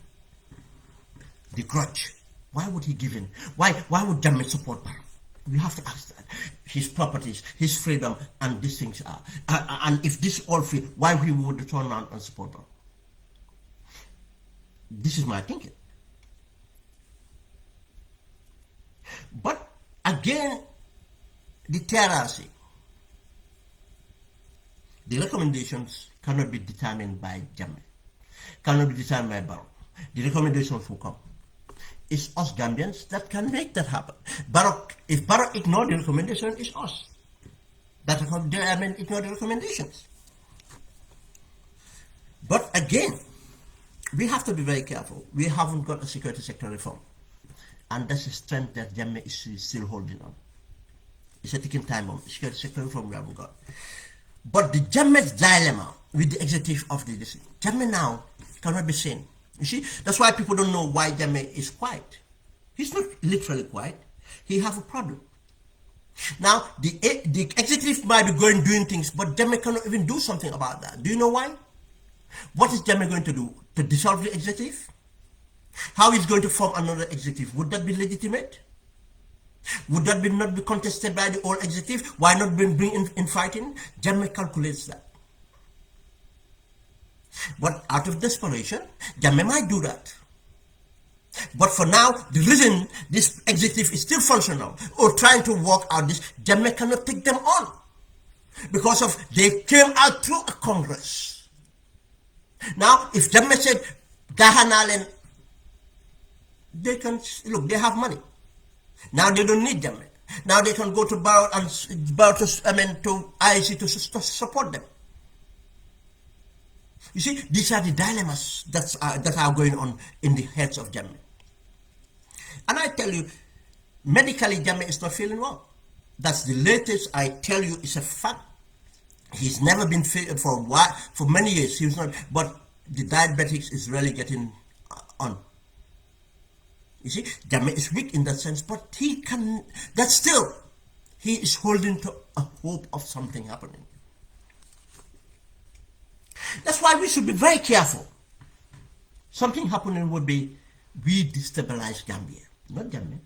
The grudge. Why would he give in? Why would Jammeh support Barrow? We have to ask that. His properties, his freedom, and these things are. And if this all free, why he would turn around and support Barrow? This is my thinking. But again, the TRRC, the recommendations cannot be determined by Jammeh, cannot be determined by Barrow. The recommendations will come. It's us Gambians that can make that happen. Barrow, if Barrow ignore the recommendation, it's us that ignore the recommendations. But again, we have to be very careful. We haven't got a security sector reform. And that's a strength that Jammeh is still holding on. It's a ticking time bomb. Security sector reform we haven't got. But the Jammeh's dilemma with the executive of the district, Jammeh now cannot be seen. You see, that's why people don't know why Jammeh is quiet. He's not literally quiet. He have a problem. Now, the executive might be going doing things, but Jammeh cannot even do something about that. Do you know why? What is Jammeh going to do? To dissolve the executive? How is going to form another executive? Would that be legitimate? Would that not be contested by the old executive? Why not bring in fighting? Jammeh calculates that. But out of desperation, Jammeh might do that. But for now, the reason this executive is still functional or trying to work out this, Jammeh cannot take them on. Because of they came out through a Congress. Now, if Jammeh said, Dahanalen, they can, look, they have money. Now they don't need Jammeh. Now they can go to Barrow and to IEC to support them. You see, these are the dilemmas that are going on in the heads of Jammeh. And I tell you, medically Jammeh is not feeling well. That's the latest I tell you is a fact. He's never been for a while, for many years. He was not, but the diabetics is really getting on. You see, Jammeh is weak in that sense, but he can. That still, he is holding to a hope of something happening. That's why we should be very careful. Something happening would be we destabilize Gambia, not Jammeh.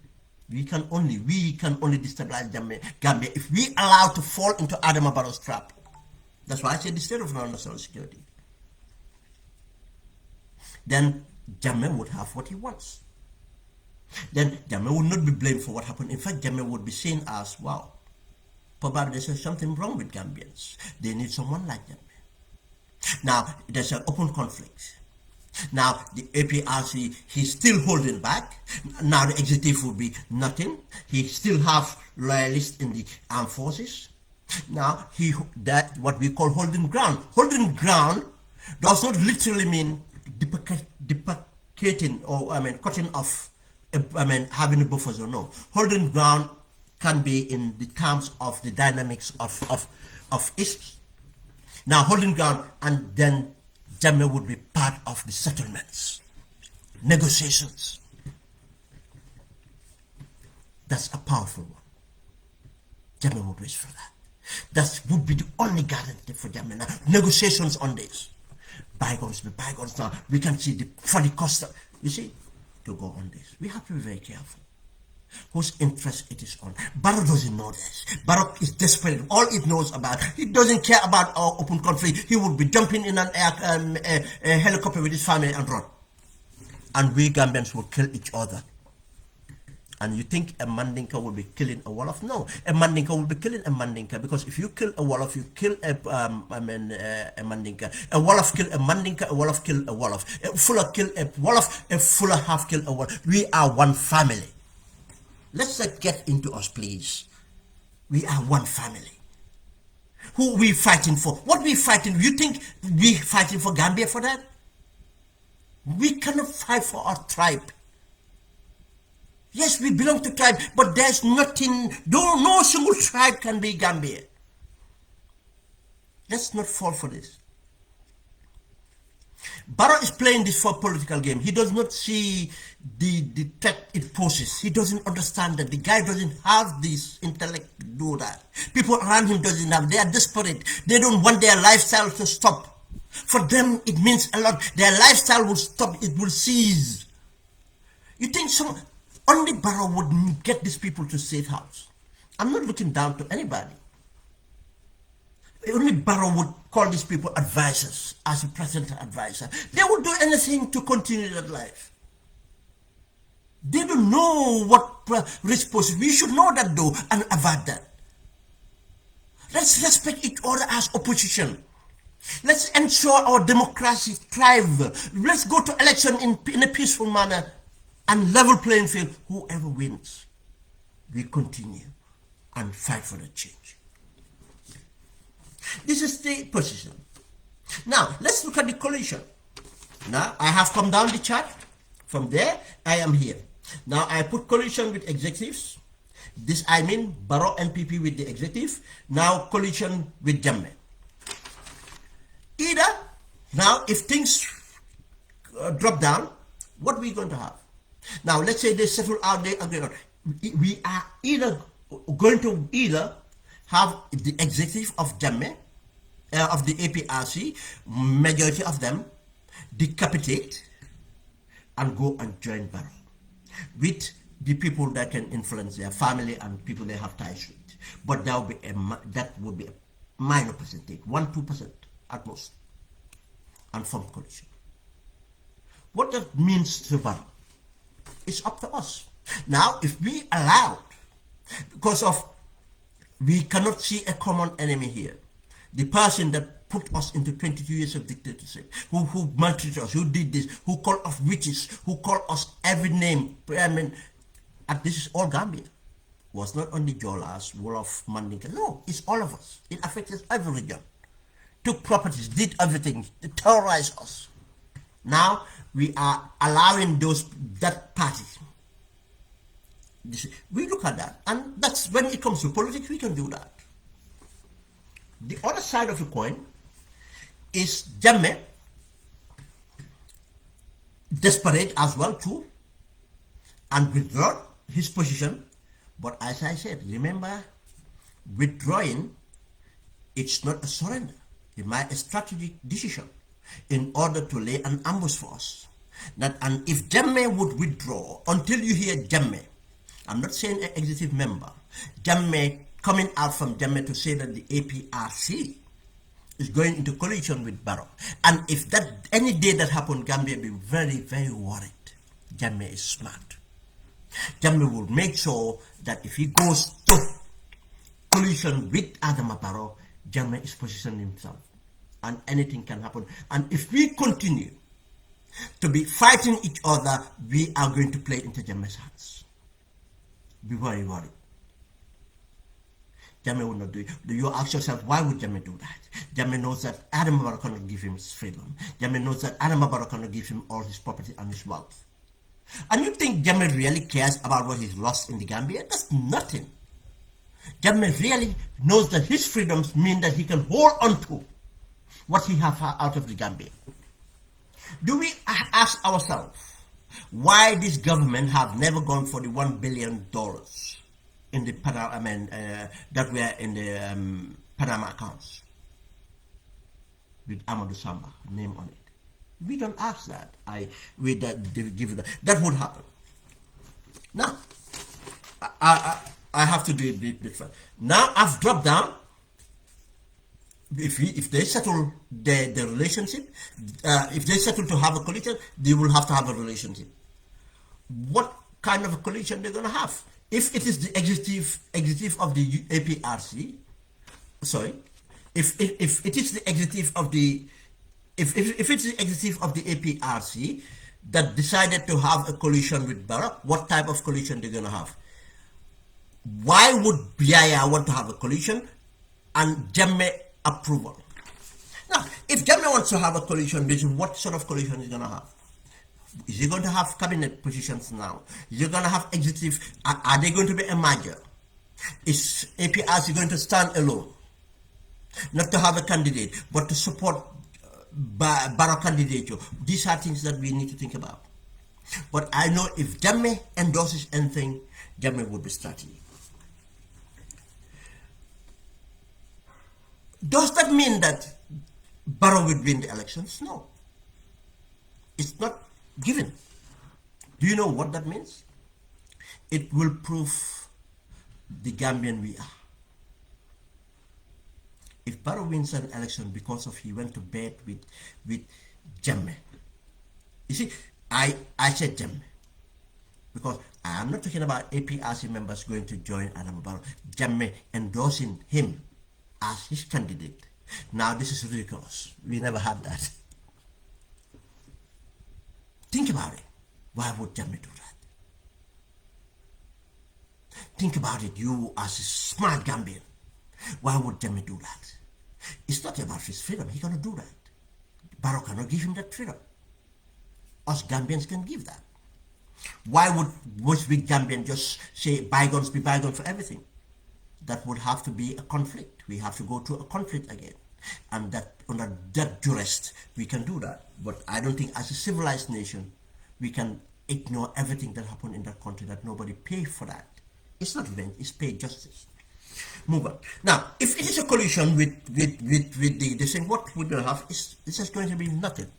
We can only destabilize Gambia if we allow to fall into Adama Barrow's trap. That's why I said the state of national security. Then Jammeh would have what he wants. Then Jammeh would not be blamed for what happened. In fact, Jammeh would be seen as, wow, probably there's something wrong with Gambians. They need someone like Jammeh. Now, there's an open conflict. Now, the APRC, he's still holding back. Now, the executive would be nothing. He still have loyalists in the armed forces. Now, that what we call holding ground. Holding ground does not literally mean deprecating or, cutting off, having a buffer zone. No. Holding ground can be in the terms of the dynamics of East. Now, holding ground, and then Jammeh would be part of the settlements, negotiations. That's a powerful one. Jammeh would wish for that. That would be the only guarantee for Jammeh. Now, negotiations on this. Bygones be bygones. Now, we can see for the cost, you see, to go on this. We have to be very careful. Whose interest it is on. Barrow doesn't know this. Barrow is desperate. All it knows about, he doesn't care about our open conflict. He would be jumping in a helicopter with his family and run. And we Gambians will kill each other. And you think a Mandinka will be killing a Wolof? No, a Mandinka will be killing a Mandinka, because if you kill a Wolof, you kill a Mandinka. A Wolof kill a Mandinka, a Wolof kill a Wolof. A Fuller kill a Wolof, a Fuller half kill a Wolof. We are one family. Let's not get into us, please. We are one family. Who we fighting for? What we fighting? You think we fighting for Gambia for that? We cannot fight for our tribe. Yes, we belong to tribe, but there's nothing, no single tribe can be Gambia. Let's not fall for this. Barrow is playing this for political game. He does not see the threat it poses. He doesn't understand that the guy doesn't have this intellect to do that. People around him doesn't have. They are desperate. They don't want their lifestyle to stop. For them, it means a lot. Their lifestyle will stop. It will cease. You think only Barrow would get these people to safe house? I'm not looking down to anybody. Only Barrow would call these people advisors, as a president advisor. They would do anything to continue that life. They don't know what risk poses. We should know that though and avoid that. Let's respect each other as opposition. Let's ensure our democracy thrive. Let's go to election in a peaceful manner and level playing field. Whoever wins, we continue and fight for the change. This is the position. Now, let's look at the coalition. Now, I have come down the chart. From there, I am here. Now, I put coalition with executives. This I mean Barrow NPP with the executive. Now, coalition with Jammeh. Either, now, if things drop down, what are we going to have? Now, let's say they settle out, they agree. We are either going to have the executive of Jammeh, of the APRC, majority of them, decapitate and go and join Barrow with the people that can influence their family and people they have ties with. But that would be a minor percentage, 1-2% at most, and form coalition. What that means to Barrow, it's up to us. Now, if we allowed, because of we cannot see a common enemy here, the person that put us into 22 years of dictatorship, who maltreated us, who did this, who called us witches, who called us every name. I mean, and this is all Gambia. It was not only Jolas, Wolof, Mandinka. No, it's all of us. It affected every region. Took properties, did everything, terrorized us. Now we are allowing that party. We look at that, and that's when it comes to politics, we can do that. The other side of the coin is Jammeh, desperate as well too, and withdraw his position. But as I said, remember, withdrawing, it's not a surrender. It might be a strategic decision in order to lay an ambush for us. And if Jammeh would withdraw, until you hear Jammeh, I'm not saying an executive member, Jammeh coming out from Jammeh to say that the APRC is going into coalition with Barrow. And if that any day that happened, Gambia will be very, very worried. Jammeh is smart. Jammeh will make sure that if he goes to coalition with Adama Barrow, Jammeh is positioning himself. And anything can happen. And if we continue to be fighting each other, we are going to play into Jammeh's hands. Be very worried. Jammeh will not do it. Do you ask yourself, why would Jammeh do that? Jammeh knows that Adama Barrow cannot give him his freedom. Jammeh knows that Adama Barrow cannot give him all his property and his wealth. And you think Jammeh really cares about what he's lost in the Gambia? That's nothing. Jammeh really knows that his freedoms mean that he can hold on to what he has out of the Gambia. Do we ask ourselves why this government have never gone for the $1 billion in the that were in the Panama accounts with Amadou Samba name on it? We don't ask that. That would happen. Now, I have to do it different. Now I've dropped down. If they settle the relationship, if they settle to have a coalition, they will have to have a relationship. What kind of a coalition they're going to have? If it is the executive of the APRC, sorry, if it is the executive of the if it's the executive of the APRC that decided to have a coalition with Barrow, what type of coalition they're going to have? Why would Biaya want to have a coalition and Jammeh approval? Now, if Jammeh wants to have a coalition, what sort of coalition is going to have? Is he going to have cabinet positions now? Is he going to have executive? Are they going to be a merger? Is APRC going to stand alone? Not to have a candidate, but to support Barrow candidature. These are things that we need to think about. But I know if Jammeh endorses anything, Jammeh would be strategy. Does that mean that Barrow would win the elections? No. It's not given. Do you know what that means? It will prove the Gambian we are. If Barrow wins an election because of he went to bed with Jammeh, you see, I said Jammeh because I am not talking about APRC members going to join Adam Barrow. Jammeh endorsing him as his candidate. Now this is ridiculous. We never had that. Think about it. Why would Jammeh do that? Think about it, you as a smart Gambian. Why would Jammeh do that? It's not about his freedom. He cannot do that. Barrow cannot give him that freedom. Us Gambians can give that. Why would most big Gambian just say bygones be bygones for everything? That would have to be a conflict. We have to go to a conflict again. And that under that duress, we can do that. But I don't think as a civilized nation, we can ignore everything that happened in that country, that nobody paid for that. It's not revenge, it's paid justice. Move on. Now, if it is a collision with the thing, what we will have is just going to be nothing.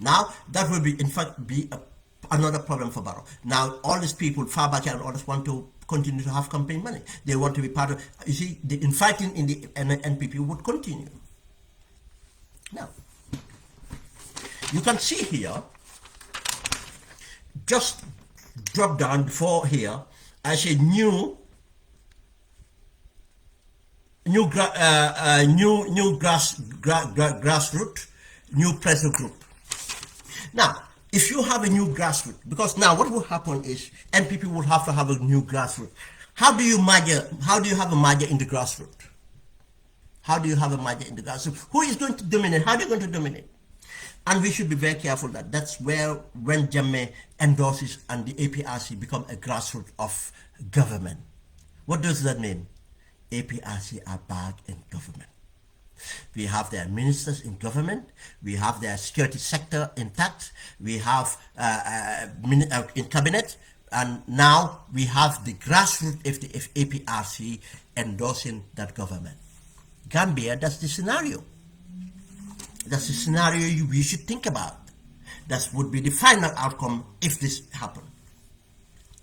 Now, that will be, in fact, be another problem for Barrow. Now, all these people, Farbaki and others, want to continue to have campaign money. They want to be part of, you see, the infighting in the NPP would continue. Now, you can see here, just drop down before here, I say grassroots, new pressure group. Now, if you have a new grassroots, because now what will happen is NPP will have to have a new grassroots. How do you have a merger in the grassroots? How do you have a merger in the grassroots? Who is going to dominate? How are they going to dominate? And we should be very careful that that's where, when Jammeh endorses and the APRC become a grassroots of government. What does that mean? APRC are back in government. We have their ministers in government. We have their security sector intact. We have in cabinet. And now we have the grassroots of the APRC endorsing that government. Gambia, that's the scenario. That's the scenario we should think about. That would be the final outcome if this happened.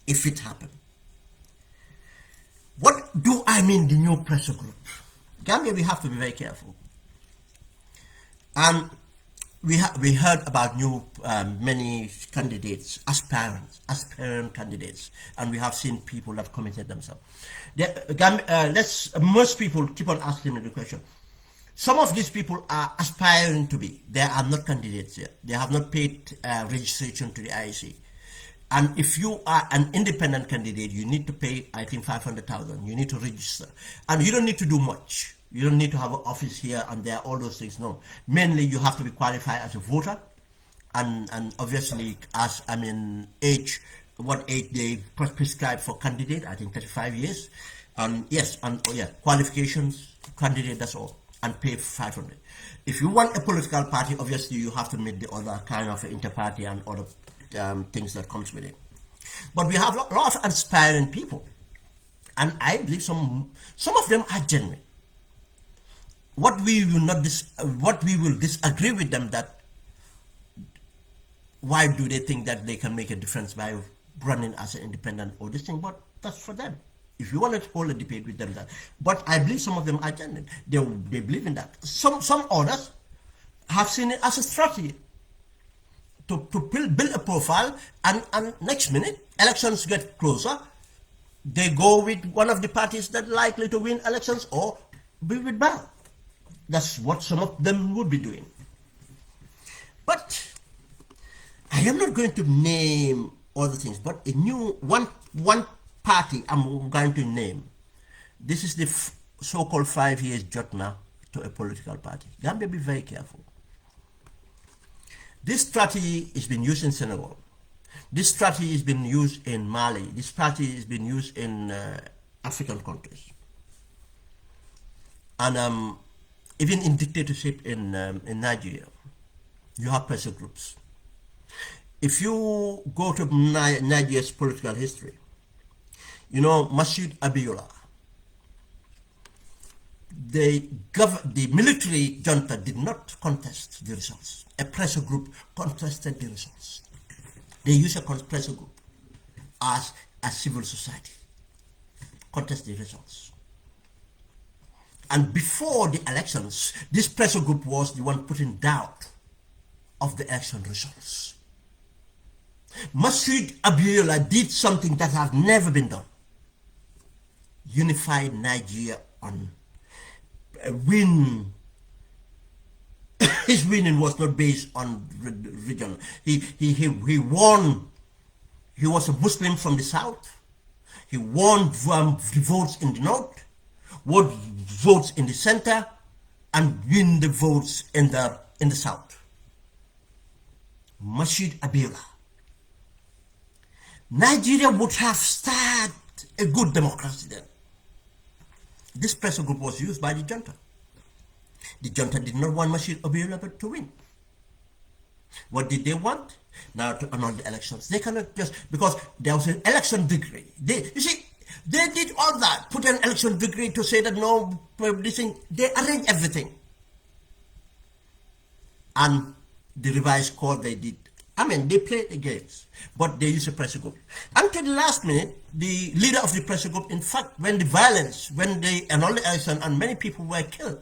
If it happened. What do I mean, the new pressure group? Gambia, we have to be very careful. We heard about new many candidates, aspirant candidates, and we have seen people that committed themselves. Most people keep on asking me the question. Some of these people are aspiring to be. They are not candidates yet. They have not paid registration to the IEC. And if you are an independent candidate, you need to pay, I think, 500,000. You need to register. And you don't need to do much. You don't need to have an office here and there, all those things. No. Mainly, you have to be qualified as a voter. And obviously, as, age, what age they prescribe for candidate, I think 35 years. Yes, and qualifications, candidate, that's all. And pay 500. If you want a political party, obviously, you have to meet the other kind of inter-party and other things that comes with it. But we have a lot of aspiring people, and I believe some of them are genuine. What we will disagree with them, that why do they think that they can make a difference by running as an independent or this thing? But that's for them. If you want to hold a debate with them, that. But I believe some of them are genuine. They believe in that. Some others have seen it as a strategy to build a profile, and next minute, elections get closer, they go with one of the parties that likely to win elections or be with Barrow. That's what some of them would be doing. But I am not going to name all the things, but a new one party I'm going to name. This is the so-called 5 years jotna to a political party. Gambia, be very careful. This strategy has been used in Senegal. This strategy has been used in Mali. This strategy has been used in African countries. And even in dictatorship in Nigeria, you have pressure groups. If you go to Nigeria's political history, you know Masud Abiola. the military junta did not contest the results. A pressure group contested the results. They used a pressure group as a civil society contest the results. And before the elections, this pressure group was the one putting doubt of the election results. Masud Abiola did something that has never been done. Unified Nigeria on a win. His winning was not based on region. He won. He was a Muslim from the south. He won the votes in the north, won votes in the center, and win the votes in the south. Masud Abiola. Nigeria would have started a good democracy then. This pressure group was used by the junta. The junta did not want Masud Abiola to win. What did they want? Now to annul the elections. They cannot just, because there was an election decree. You see, they did all that, put an election decree to say that no, this thing, they arranged everything. And the revised code they did, they played the games, but they used a pressure group. Until the last minute, the leader of the pressure group, in fact, when they annulled the election and many people were killed,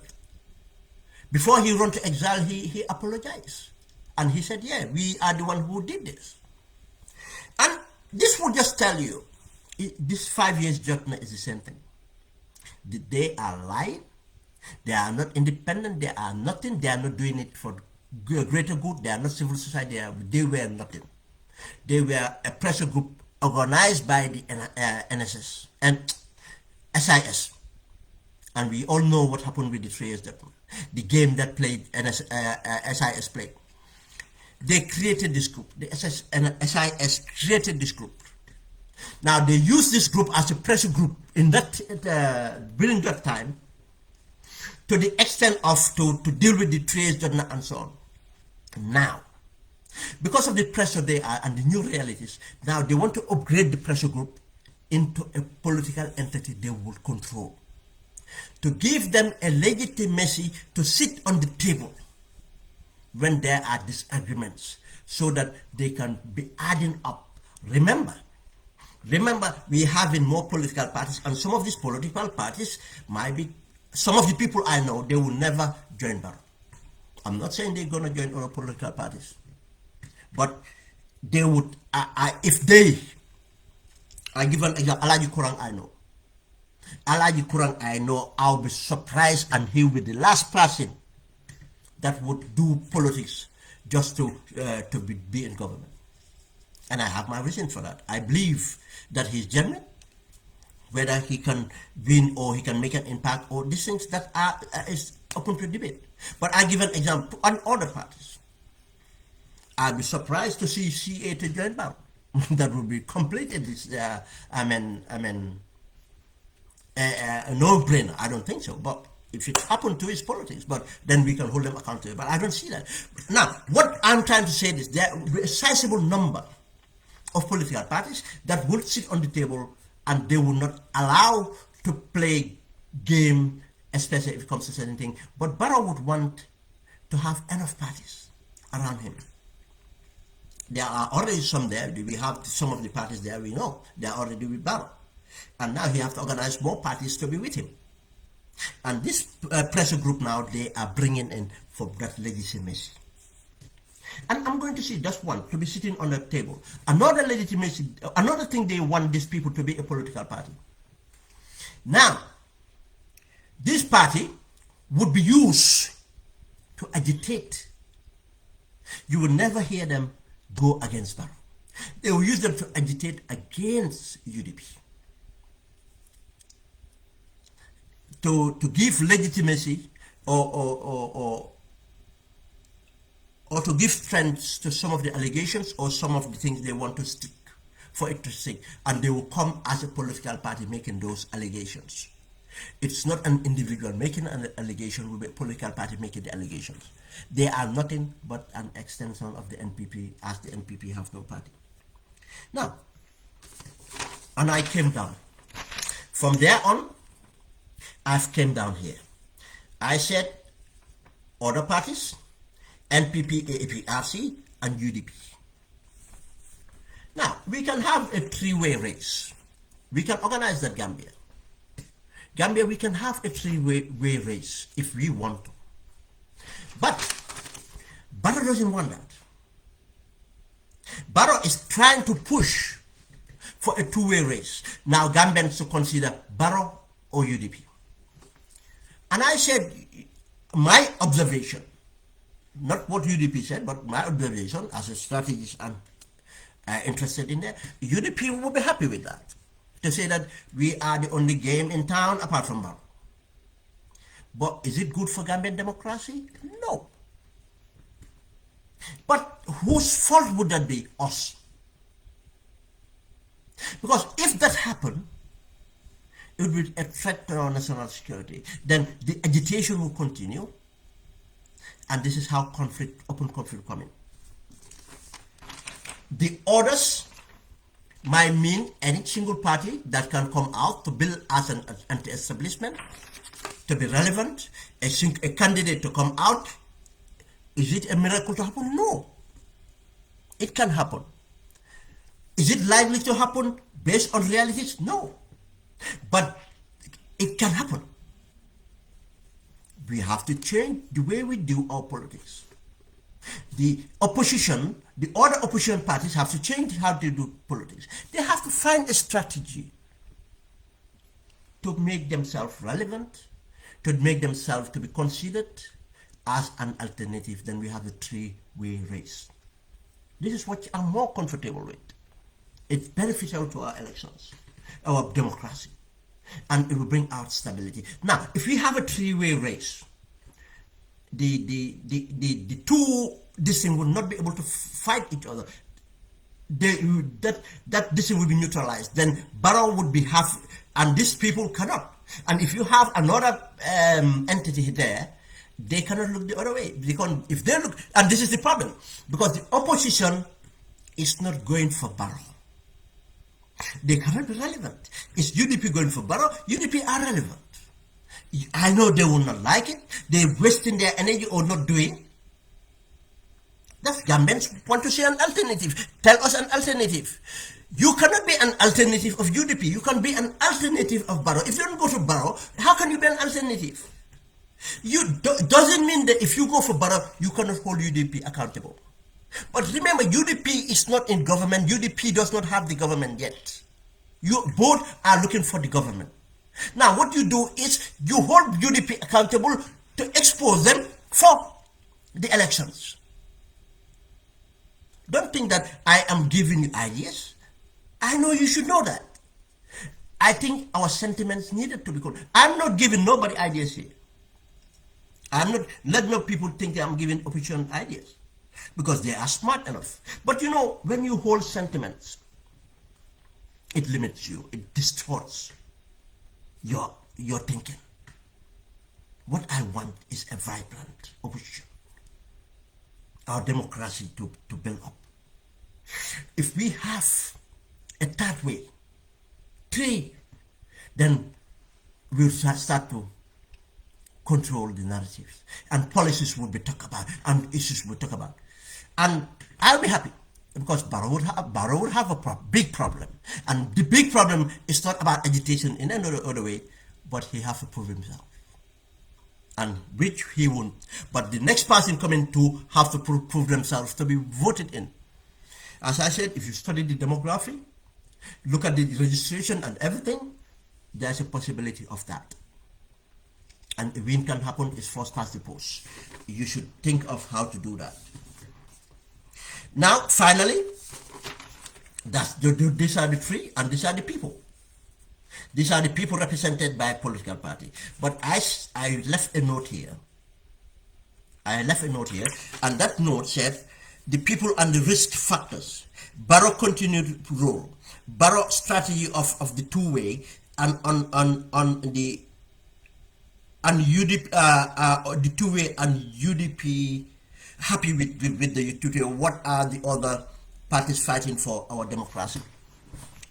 before he went to exile, he apologized. And he said, yeah, we are the one who did this. And this will just tell you, this 5 years judgment is the same thing. They are lying. They are not independent. They are nothing. They are not doing it for greater good. They are not civil society. They were nothing. They were a pressure group organized by the NSS and SIS. And we all know what happened with the 3 years judgment. The game that SIS played. They created this group. The SIS created this group. Now they use this group as a pressure group in that during that time, to the extent of to deal with the trades and so on. Now, because of the pressure they are and the new realities, now they want to upgrade the pressure group into a political entity they will control, to give them a legitimacy to sit on the table when there are disagreements, so that they can be adding up. Remember, we have in more political parties, and some of these political parties might be, some of the people I know, they will never join Barrow. I'm not saying they're going to join other political parties, but they would, if they, I give an example, Alaji Kurang I know. Alaji Kurang I know, I'll be surprised, and he will be the last person that would do politics just to be in government. And I have my reason for that. I believe that he's genuine, whether he can win or he can make an impact, or these things that is open to debate. But I give an example on other parties. I'll be surprised to see CA to join Barrow. That would be completely a no-brainer. I don't think so. But if it happened to his politics, but then we can hold them accountable. But I don't see that. Now, what I'm trying to say is there will be a sizable number of political parties that will sit on the table, and they will not allow to play game, especially if it comes to certain things. But Barrow would want to have enough parties around him. There are already some there. We have some of the parties there, we know. They are already with Barrow. And now he has to organize more parties to be with him. And this pressure group now, they are bringing in for that legitimacy. And I'm going to see just one, to be sitting on the table. Another legitimacy, another thing they want these people to be a political party. Now, this party would be used to agitate. You will never hear them go against Barrow. They will use them to agitate against UDP. To give legitimacy or to give strength to some of the allegations or some of the things they want to stick, for it to stick, and they will come as a political party making those allegations. It's not an individual making an allegation, will be a political party making the allegations. They are nothing but an extension of the NPP, as the NPP have no party. Now, and I came down. From there on, I've came down here. I said other parties, NPP, AAPRC, and UDP. Now, we can have a three-way race. We can organize that Gambia. Gambia, we can have a three-way race if we want to. But Barrow doesn't want that. Barrow is trying to push for a two-way race. Now, Gambians to consider Barrow or UDP. And I said, my observation, not what UDP said, but my observation as a strategist and interested in that, UDP will be happy with that. To say that we are the only game in town apart from Barrow. But is it good for Gambian democracy? No. But whose fault would that be? Us. Because if that happened, it would be a threat to our national security. Then the agitation will continue, and this is how open conflict come in. The orders might mean any single party that can come out to build as an anti-establishment, to be relevant, a candidate to come out. Is it a miracle to happen? No. It can happen. Is it likely to happen based on realities? No. But it can happen. We have to change the way we do our politics. The opposition, the other opposition parties have to change how they do politics. They have to find a strategy to make themselves relevant, to make themselves to be considered as an alternative. Then we have the three-way race. This is what I'm more comfortable with. It's beneficial to our elections, our democracy, and it will bring out stability. Now, if we have a three-way race, the two this thing will not be able to fight each other. That this thing will be neutralized. Then Barrow would be half, and these people cannot. And if you have another entity there, they cannot look the other way. If they look, and this is the problem, because the opposition is not going for Barrow. They cannot be relevant. Is UDP going for Barrow? UDP are relevant. I know they will not like it. They're wasting their energy or not doing. That's Gambians want to see an alternative. Tell us an alternative. You cannot be an alternative of UDP. You can be an alternative of Barrow. If you don't go to Barrow, how can you be an alternative? Doesn't mean that if you go for Barrow, you cannot hold UDP accountable. But remember, UDP is not in government. UDP does not have the government yet. You both are looking for the government. Now, what you do is you hold UDP accountable to expose them for the elections. Don't think that I am giving you ideas. I know you should know that. I think our sentiments needed to be called. I'm not giving nobody ideas here. I'm not, let no people think that I'm giving opposition ideas, because they are smart enough. But you know, when you hold sentiments, it limits you, it distorts your thinking. What I want is a vibrant opposition, our democracy to build up. If we have a third way, then we'll start to control the narratives, and policies will be talked about, and issues will talk about. And I'll be happy, because Barrow would have a big problem. And the big problem is not about agitation in any other way, but he has to prove himself. And which he won't. But the next person coming to have to prove themselves to be voted in. As I said, if you study the demography, look at the registration and everything, there's a possibility of that. And a win can happen is first past the post. You should think of how to do that. Now, finally, these are the three, and these are the people. These are the people represented by a political party. But I left a note here. And that note said, the people and the risk factors, Barrow continued role, Barrow strategy of the two-way, and on the UDP, the two-way and UDP happy with the two-way. What are the other parties fighting for our democracy?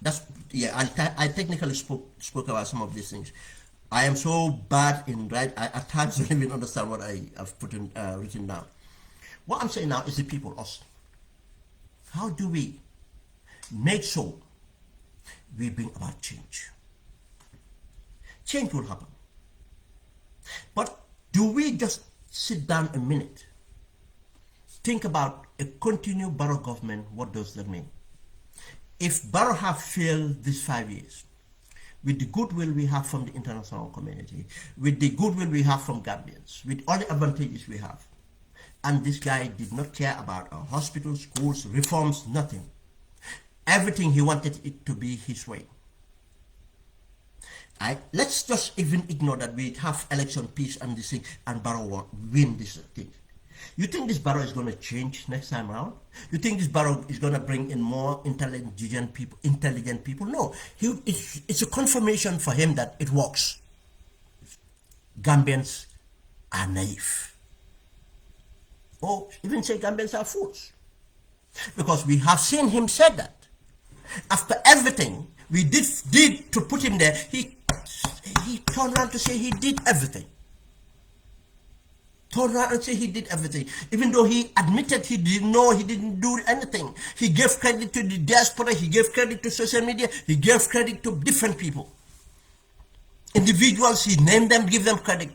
That's, yeah, I technically spoke about some of these things. I am so bad in I at times don't even understand what I have put in, written down. What I'm saying now is the people, us. How do we make sure we bring about change? Change will happen. But do we just sit down a minute, think about a continued Barrow government? What does that mean? If Barrow have failed these 5 years, with the goodwill we have from the international community, with the goodwill we have from Gambians, with all the advantages we have, and this guy did not care about our hospitals, schools, reforms, nothing. Everything he wanted it to be his way. Let's just even ignore that we have election peace and this thing, and Barrow win this thing. You think this Barrow is going to change next time around? You think this Barrow is going to bring in more intelligent people? No. It's a confirmation for him that it works. Gambians are naive. Or even say Gambians are fools. Because we have seen him say that. After everything we did to put him there, he turned around to say he did everything. Turned around and say he did everything. Even though he admitted he didn't know, he didn't do anything. He gave credit to the diaspora, he gave credit to social media, he gave credit to different people. Individuals, he named them, give them credit.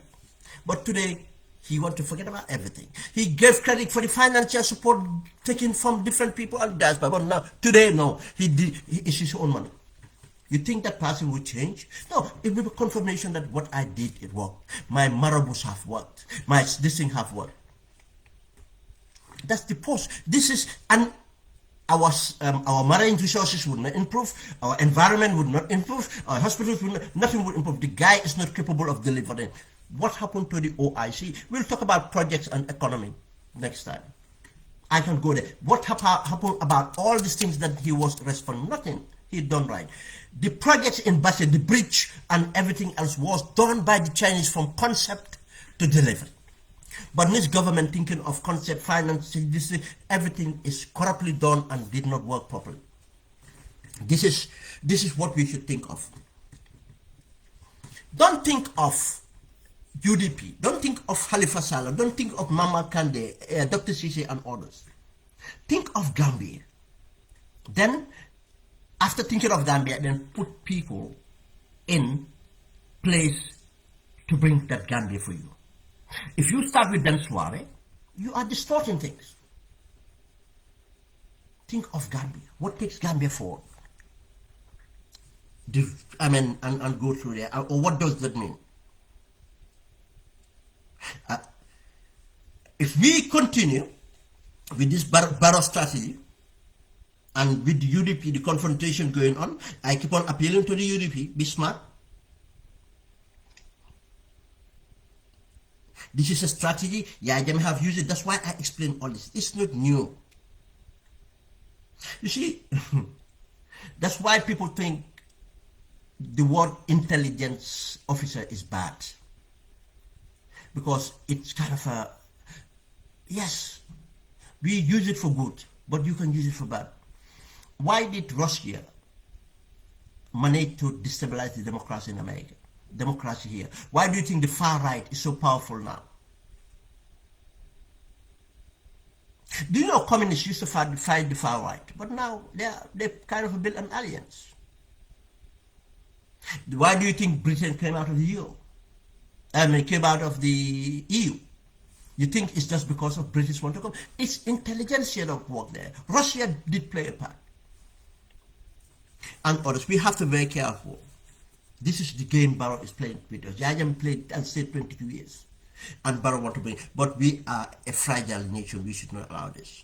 But today, he wants to forget about everything. He gave credit for the financial support taken from different people and diaspora. But now, today, no. It's his own money. You think that person will change? No, it will be confirmation that what I did, it worked. My marabouts have worked. This thing have worked. That's the post. This is, and our marine resources would not improve, our environment would not improve, our hospitals would not, nothing would improve. The guy is not capable of delivering. What happened to the OIC? We'll talk about projects and economy next time. I can go there. What happened about all these things that he was responding? Nothing. He done right. The projects in Basel, the bridge and everything else was done by the Chinese from concept to delivery. But this government thinking of concept, finance, this, everything is corruptly done and did not work properly. This is what we should think of. Don't think of UDP. Don't think of Halifa Saleh. Don't think of Mama Kande, Dr. Sisi and others. Think of Gambia. Then, after thinking of Gambia, then put people in place to bring that Gambia for you. If you start with them suwareh, you are distorting things. Think of Gambia. What takes Gambia forward? And go through there. Or what does that mean? If we continue with this Barrow strategy, and with the UDP, the confrontation going on, I keep on appealing to the UDP, be smart. This is a strategy. Yeah, they may have used it. That's why I explain all this. It's not new. You see, that's why people think the word intelligence officer is bad. Because it's kind of a, yes, we use it for good, but you can use it for bad. Why did Russia manage to destabilize the democracy in America? Democracy here. Why do you think the far right is so powerful now? Do you know communists used to fight the far right, but now they kind of built an alliance. Why do you think Britain came out of the EU? Came out of the EU? You think it's just because of British want to come? It's intelligentsia that work there. Russia did play a part. And others, we have to be very careful. This is the game Barrow is playing with us. Yajam played and stayed 22 years. And Barrow want to bring, but we are a fragile nation. We should not allow this.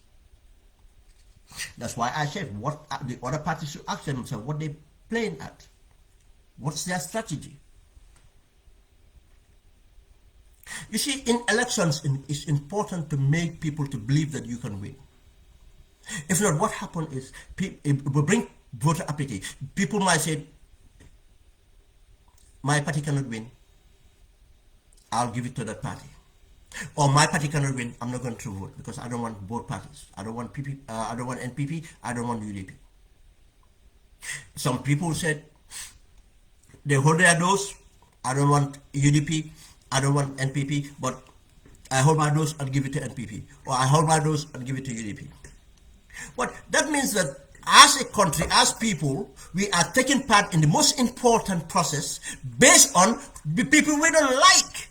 That's why I said, what the other parties should ask themselves what they playing at. What's their strategy? You see, in elections, it's important to make people to believe that you can win. If not, what happens is, it will bring voter apathy. People might say, my party cannot win, I'll give it to that party. Or my party cannot win, I'm not going to vote because I don't want both parties. I don't want I don't want NPP, I don't want UDP. Some people said they hold their nose I don't want UDP, I don't want NPP, but I hold my nose and give it to NPP, or I hold my nose and give it to UDP. But that means that as a country, as people, we are taking part in the most important process based on the people we don't like.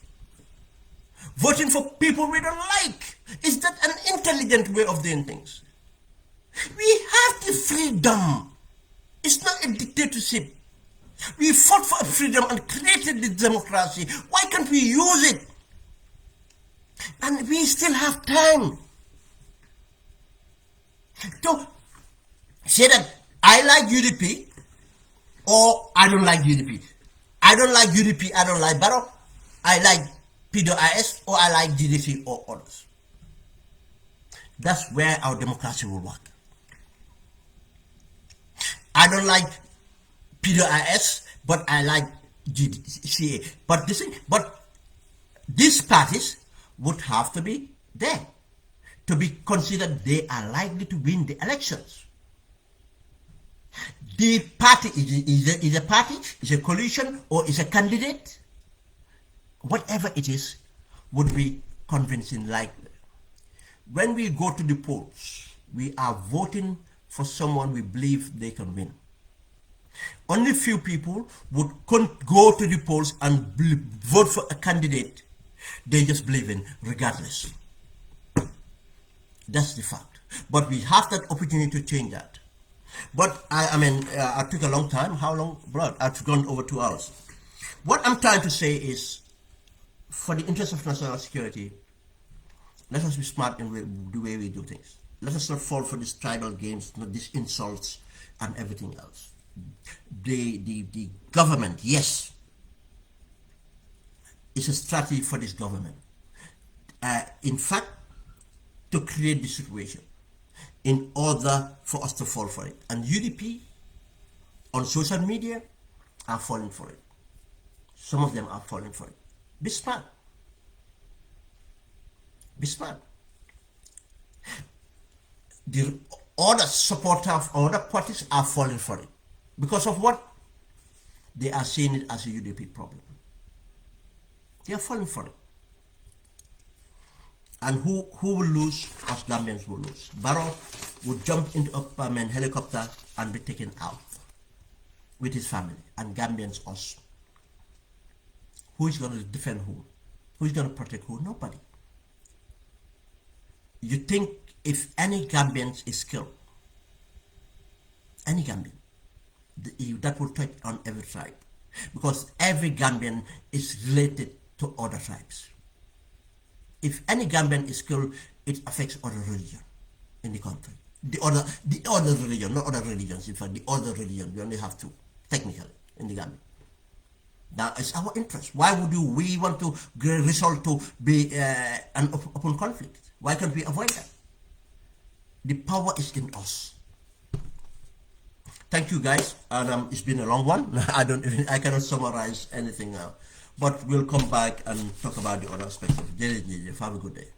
Voting for people we don't like. Is that an intelligent way of doing things? We have the freedom. It's not a dictatorship. We fought for freedom and created the democracy. Why can't we use it? And we still have time to say that I like UDP or I don't like UDP. I don't like UDP, I don't like Barrow. I like PWIS or I like GDC or others. That's where our democracy will work. I don't like PWIS, but I like GDCA. But these parties would have to be there to be considered they are likely to win the elections. The party is a party, is a coalition, or is a candidate. Whatever it is, would be convincing likely. When we go to the polls, we are voting for someone we believe they can win. Only few people would go to the polls and vote for a candidate they just believe in, regardless. That's the fact. But we have that opportunity to change that. But I took a long time. How long? Bro, I've gone over 2 hours. What I'm trying to say is, for the interest of national security, let us be smart in the way we do things. Let us not fall for these tribal games, these insults and everything else. The government, yes, it's a strategy for this government. In fact, to create this situation in order for us to fall for it. And UDP on social media are falling for it. Some of them are falling for it. Be smart. Be smart. The other supporters of other parties are falling for it. Because of what? They are seeing it as a UDP problem. They are falling for it. And who will lose? Us Gambians will lose. Barrow would jump into a helicopter and be taken out with his family. And Gambians, us. Who is going to defend who? Who is going to protect who? Nobody. You think if any Gambian is killed, any Gambian, that will touch on every tribe. Because every Gambian is related to other tribes. If any Gambian is killed, it affects other religion in the country. The other religion, not other religions. In fact, the other religion, we only have 2, technically, in the Gambia. That is our interest. Why would we want to result to be an open conflict? Why can't we avoid that? The power is in us. Thank you, guys. And it's been a long one. I cannot summarize anything now. But we'll come back and talk about the other aspects of it. Have a good day.